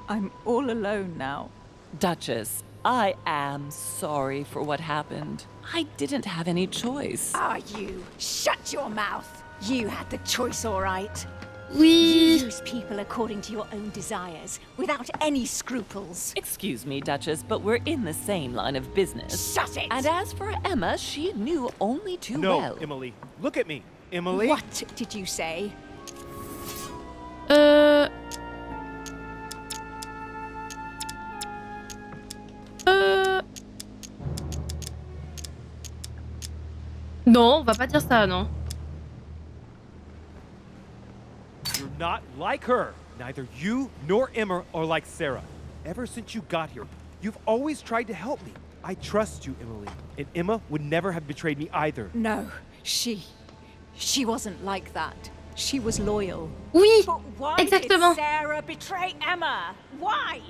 S15: I'm all alone now.
S8: Duchess, I am sorry for what happened. I didn't have any choice.
S15: Ah, you. Shut your mouth. You had the choice, all right.
S1: Oui.
S15: You use people according to your own desires, without any scruples.
S8: Excuse me, Duchess, but we're in the same line of business.
S15: Shut it!
S8: And as for Emma, she knew only too well.
S3: No, Emily. Look at me. Emily?
S15: What did you say?
S1: Non, on va pas dire ça, non.
S3: You're not like her. Neither you nor Emma are like Sarah. Ever since you got here, you've always tried to help me. I trust you, Emily. And Emma would never have betrayed me either.
S15: No, she wasn't like that. She was loyal.
S1: Oui,
S15: But why
S1: exactement.
S15: did Sarah betray Emma? Why?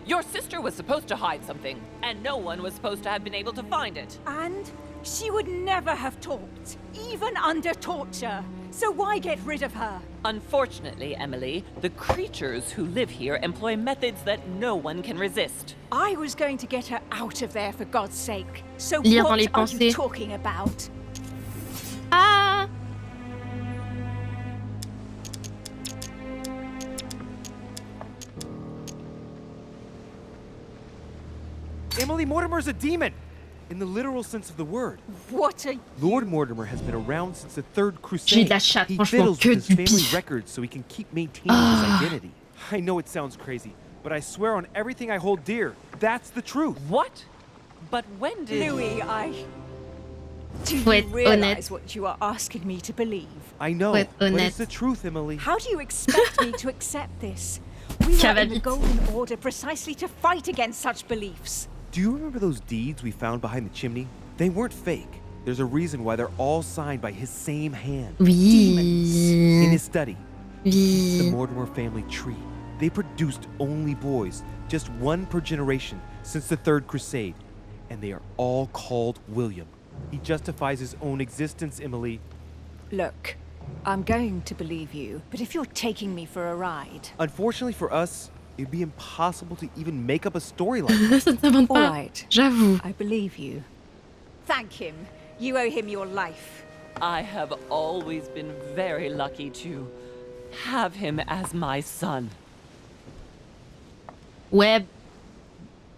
S8: Your sister was supposed to hide something, and no one was supposed to have been able to find it.
S15: And she would never have talked, even under torture. So why get rid of her?
S8: Unfortunately, Emily, the creatures who live here employ methods that no one can resist.
S15: I was going to get her out of there for God's sake. So
S1: Lire dans
S15: what
S1: les
S15: are you
S1: pensées.
S15: talking about?
S1: Ah.
S3: Emily, Mortimer's a demon! In the literal sense of the word.
S15: What are
S3: Lord Mortimer has been around since the Third
S1: J'ai
S3: Crusade.
S1: de la chatte,
S3: He
S1: franchement,
S3: fiddles
S1: que
S3: with his
S1: du
S3: family
S1: pif.
S3: records so he can keep maintaining his identity. I know it sounds crazy, but I swear on everything I hold dear, that's the truth.
S8: What? But when did...
S15: Louis, Do
S1: Faut
S15: you
S1: être
S15: realize
S1: honnête.
S15: what you are asking me to believe?
S3: I know,
S1: Faut être
S3: but
S1: honnête.
S3: it's the truth, Emily.
S15: How do you expect me to accept this? We
S1: Ça
S15: were
S1: va
S15: in the
S1: vite.
S15: Golden Order precisely to fight against such beliefs.
S3: Do you remember those deeds we found behind the chimney? They weren't fake. There's a reason why they're all signed by his same hand. In
S1: Oui.
S3: his study, the
S1: Oui.
S3: Mortimer family tree. They produced only boys, just one per generation since the Third Crusade, and they are all called William. He justifies his own existence, Emily.
S15: Look, I'm going to believe you, but if you're taking me for a ride...
S3: Unfortunately for us, it'd be impossible to even make up a story like that.
S1: Ça ne s'invente
S15: All
S1: pas.
S15: right,
S1: J'avoue.
S15: I believe you. Thank him. You owe him your life.
S8: I have always been very lucky to have him as my son.
S1: Ouais.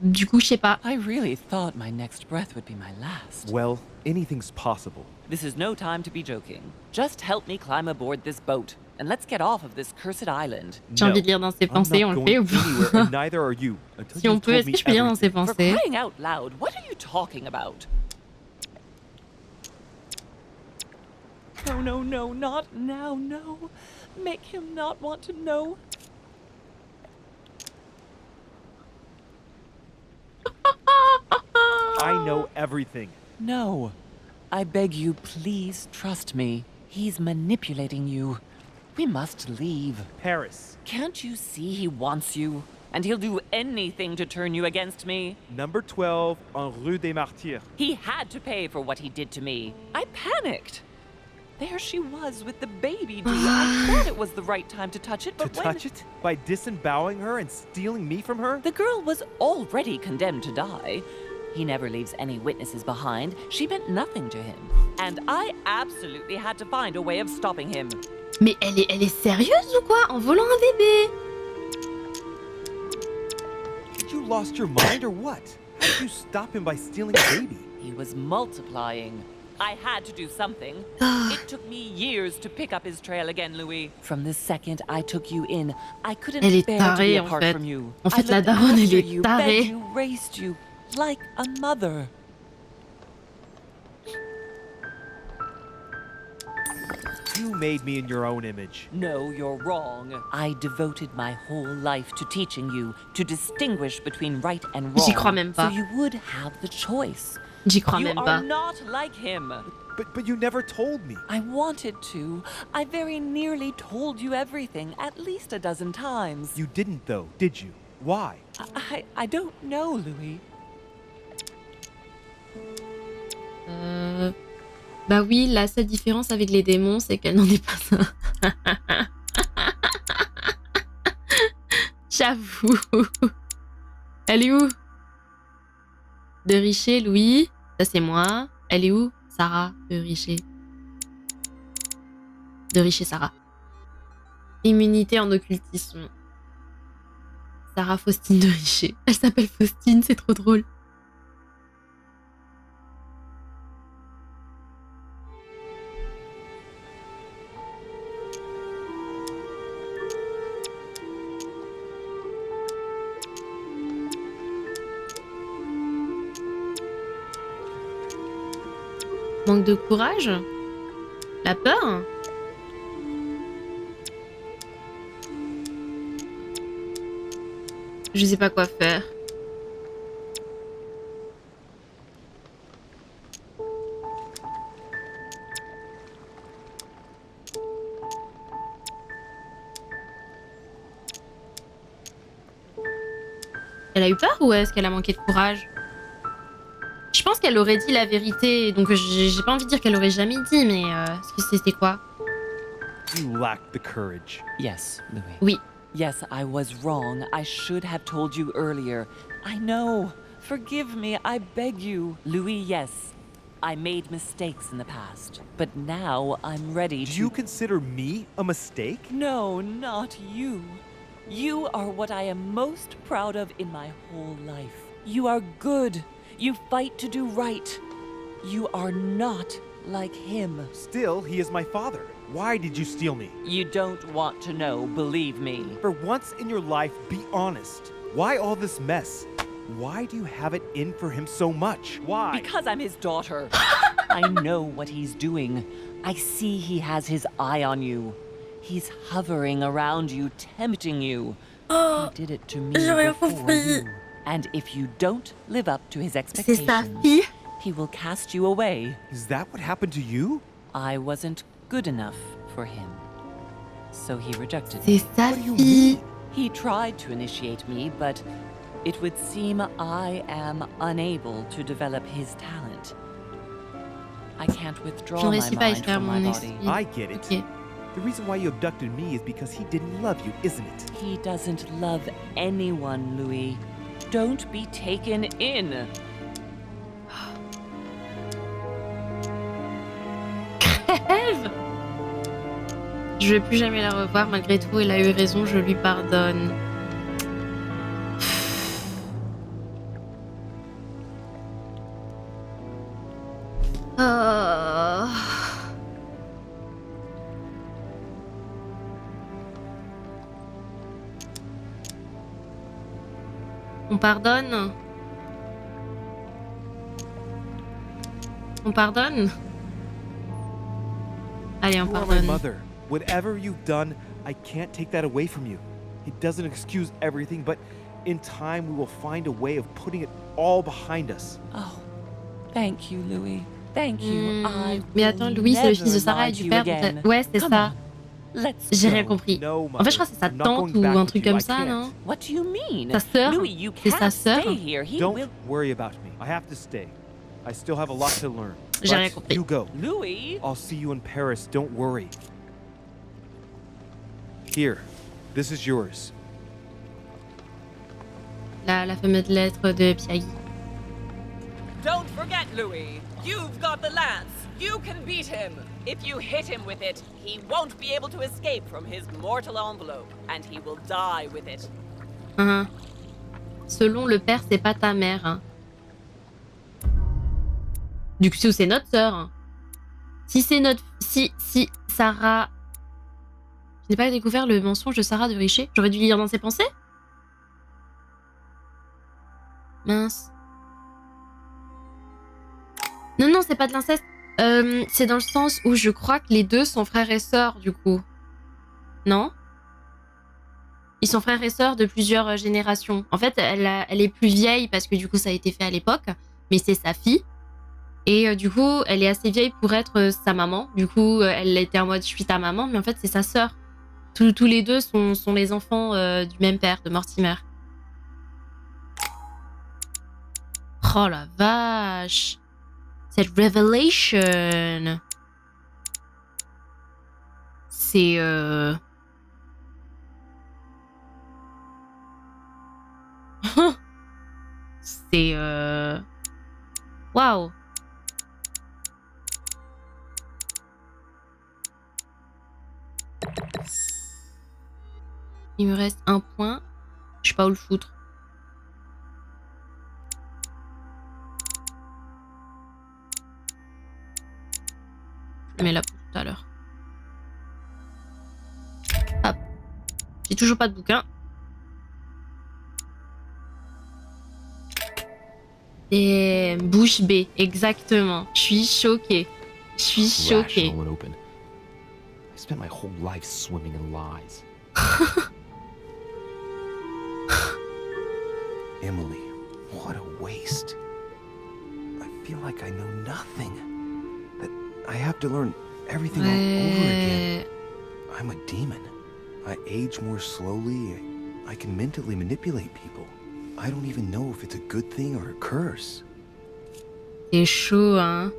S1: Du coup, je sais pas.
S8: I really thought my next breath would be my last.
S3: Well, anything's possible.
S8: This is no time to be joking. Just help me climb aboard this boat, and let's get off of this cursed island.
S1: J'ai envie de lire dans ses pensées, on le fait ou
S3: anywhere,
S1: pas?
S3: and neither are you. Until
S1: Si on
S3: you've
S1: peut,
S3: told
S1: est-ce
S3: me
S1: que je peux lire dans ses
S3: everything.
S8: For
S1: pensées?
S8: crying out loud, what are you talking about? No, no, no, not now, no. Make him not want to know.
S3: I know everything.
S8: No. I beg you, please trust me. He's manipulating you. We must leave.
S3: Paris.
S8: Can't you see he wants you? And he'll do anything to turn you against me.
S3: Number 12 on Rue des Martyrs.
S8: He had to pay for what he did to me. I panicked. There she was with the baby, Dee. I thought it was the right time to touch it, but
S16: To touch it? By disembowelling her and stealing me from her?
S8: The girl was already condemned to die. He never leaves any witnesses behind. She meant nothing to him. And I absolutely had to find a way of stopping him.
S1: Mais elle est sérieuse ou quoi? En volant un bébé?
S16: You lost your mind or what? How did you stop him by stealing a baby?
S8: He was multiplying. I had to do something. It took me years to pick up his trail again, Louis. From the second I took you in, I couldn't bear to be apart from you.
S1: En fait, la daronne, elle est tarée.
S8: You, raised you like a mother.
S16: You made me in your own image.
S8: No, you're wrong. I devoted my whole life to teaching you to distinguish between right and wrong.
S1: J'y crois même pas.
S8: So you would have the choice.
S1: J'y crois même pas.
S8: You are not like him.
S16: But you never told me.
S8: I wanted to. I very nearly told you everything, at least a dozen times.
S16: You didn't though, did you? Why?
S8: I don't know, Louis.
S1: Bah oui, la seule différence avec les démons, c'est qu'elle n'en est pas un. J'avoue. Elle est où? De Richer, Louis. Ça, c'est moi. Elle est où? Sarah de Richer. De Richer, Sarah. Immunité en occultisme. Sarah Faustine de Richer. Elle s'appelle Faustine, c'est trop drôle. Manque de courage? La peur? Je sais pas quoi faire. Elle a eu peur ou est-ce qu'elle a manqué de courage? Je pense qu'elle aurait dit la vérité, donc j'ai pas envie de dire qu'elle aurait jamais dit, mais c'était quoi?
S16: You lacked the courage.
S8: Yes, Louis.
S1: Oui.
S8: Yes, I was wrong. I should have told you earlier. I know. Forgive me, I beg you. Louis, yes. I made mistakes in the past, but now I'm ready to...
S16: Do you consider me a mistake?
S8: No, not you. You are what I am most proud of in my whole life. You are good. You fight to do right. You are not like him.
S16: Still, he is my father. Why did you steal me?
S8: You don't want to know, believe me.
S16: For once in your life, be honest. Why all this mess? Why do you have it in for him so much? Why?
S8: Because I'm his daughter. I know what he's doing. I see he has his eye on you. He's hovering around you, tempting you. He did it to me before you. And if you don't live up to his expectations, he will cast you away.
S16: Is that what happened to you?
S8: I wasn't good enough for him. So he rejected
S1: me.
S8: C'est sa fille. He tried to initiate me, but it would seem I am unable to develop his talent. I can't withdraw my mind from my body.
S16: I get it. Okay. The reason why you abducted me is because he didn't love you, isn't it?
S8: He doesn't love anyone, Louis. Don't be taken in.
S1: Crève! Je vais plus jamais la revoir, malgré tout, elle a eu raison, je lui pardonne. On pardonne? On pardonne? Allez, on pardonne.
S16: My mother. Whatever you've done, I can't take that away from you. It doesn't excuse everything, but in time we will find a way of putting it all behind us.
S8: Oh, thank you, Louis. Thank you.
S1: Mais attends, Louis, c'est le fils de Sarah et du père. Ouais, c'est ça. J'ai rien compris. En fait, je crois que c'est sa tante ou un truc comme ça, non?
S8: What do you mean?
S1: Sa sœur? C'est sa sœur?
S16: Don't worry about me. I have to stay. I still have a lot to learn.
S1: J'ai rien compris.
S16: You go.
S8: Louis?
S16: I'll see you in Paris, don't worry. Here, this is yours.
S1: La fameuse lettre de Piagui.
S8: Don't forget, Louis. You've got the lance. You can beat him. If you hit him with it, he won't be able to escape from his mortal envelope, and he will die with it.
S1: Selon le père, c'est pas ta mère. Hein. Du coup, c'est notre sœur. Hein. Si c'est notre... Si Sarah... Je n'ai pas découvert le mensonge de Sarah de Richer. J'aurais dû lire dans ses pensées. Mince. Non, c'est pas de l'inceste. C'est dans le sens où je crois que les deux sont frères et sœurs, du coup. Non? Ils sont frères et sœurs de plusieurs générations. En fait, elle est plus vieille parce que du coup, ça a été fait à l'époque. Mais c'est sa fille. Et du coup, elle est assez vieille pour être sa maman. Du coup, elle était en mode je suis ta maman, mais en fait, c'est sa sœur. Tous les deux sont les enfants du même père, de Mortimer. Oh la vache! Cette révélation! C'est... C'est... Waouh! Il me reste un point. Je sais pas où le foutre. Je le mets là pour tout à l'heure. Hop. J'ai toujours pas de bouquin. Et bouche bée, exactement. Je suis choquée. Je suis choquée.
S9: I spent my whole life swimming in lies. Emily, what a waste. I feel like I know nothing. That I have to learn everything all over again. I'm a demon. I age more slowly. I can mentally manipulate people. I don't even know if it's a good thing or a curse.
S1: C'est chaud, hein.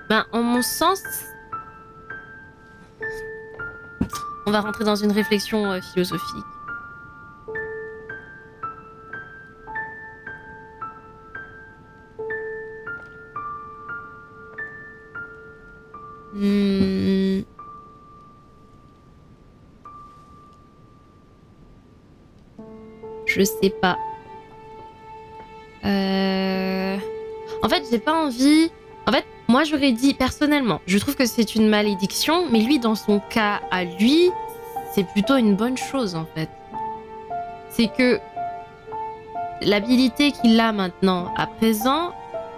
S1: Ben, en mon sens, on va rentrer dans une réflexion philosophique. Je sais pas. En fait, j'ai pas envie... En fait, moi, j'aurais dit, personnellement, je trouve que c'est une malédiction, mais lui, dans son cas à lui, c'est plutôt une bonne chose, en fait. C'est que l'habilité qu'il a maintenant, à présent,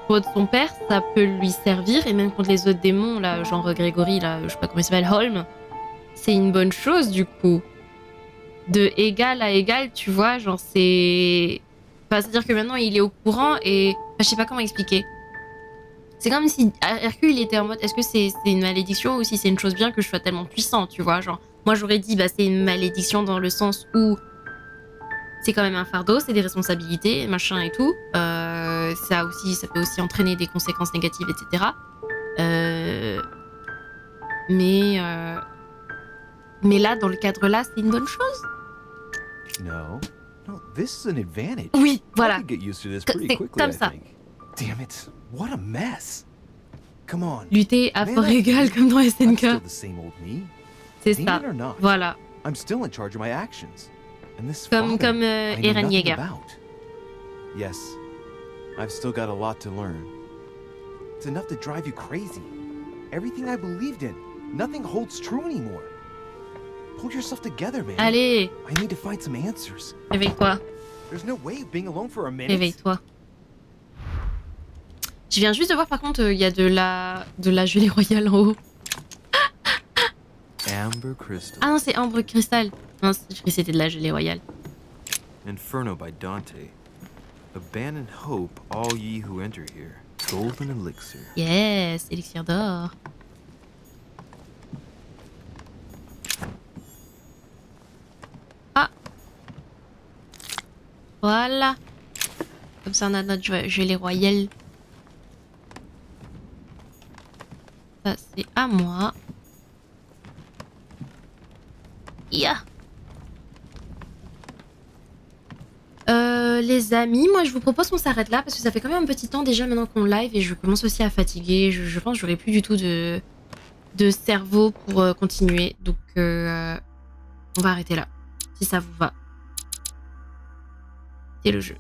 S1: contre son père, ça peut lui servir, et même contre les autres démons, là, genre Grégory, là, je sais pas comment il s'appelle, Holm, c'est une bonne chose, du coup. De égal à égal, tu vois, genre, c'est... Enfin, c'est-à-dire que maintenant, il est au courant, et... Enfin, je sais pas comment expliquer. C'est comme si Hercule il était en mode est-ce que c'est une malédiction ou si c'est une chose bien que je sois tellement puissant, tu vois, genre moi j'aurais dit bah c'est une malédiction dans le sens où c'est quand même un fardeau, c'est des responsabilités, machin et tout. Ça peut aussi entraîner des conséquences négatives, etc. Mais là dans le cadre là c'est une bonne chose.
S9: No, this is an advantage.
S1: Oui, voilà.
S9: I could get used to this pretty quickly,
S1: comme ça.
S9: Damn it. What a mess. Come on.
S1: Lutter à fort égal comme dans SNK. C'est ça. Voilà.
S9: I'm still in charge of my actions. And this
S1: comme Eren Yeager.
S9: Yes. I've still got a lot to learn. It's enough to drive you crazy. Everything I believed in, nothing holds true anymore. Pull yourself together, man.
S1: Allez.
S9: I need to find some answers.
S1: Réveille-toi.
S9: There's no way of being alone for a minute.
S1: Réveille-toi. Je viens juste de voir par contre, il y a de la gelée royale en haut.
S3: Amber crystal.
S1: Ah non, c'est ambre cristal. Non, je croyais que c'était de la gelée royale.
S3: Inferno by Dante. Abandon hope, all ye who enter here.
S5: golden elixir.
S1: Yes, élixir d'or. Ah. Voilà. Comme ça on a notre gelée royale. Ça c'est à moi. Yeah. Les amis, moi je vous propose qu'on s'arrête là parce que ça fait quand même un petit temps déjà maintenant qu'on live et je commence aussi à fatiguer. Je pense que j'aurai plus du tout de cerveau pour continuer. Donc on va arrêter là, si ça vous va. C'est le jeu.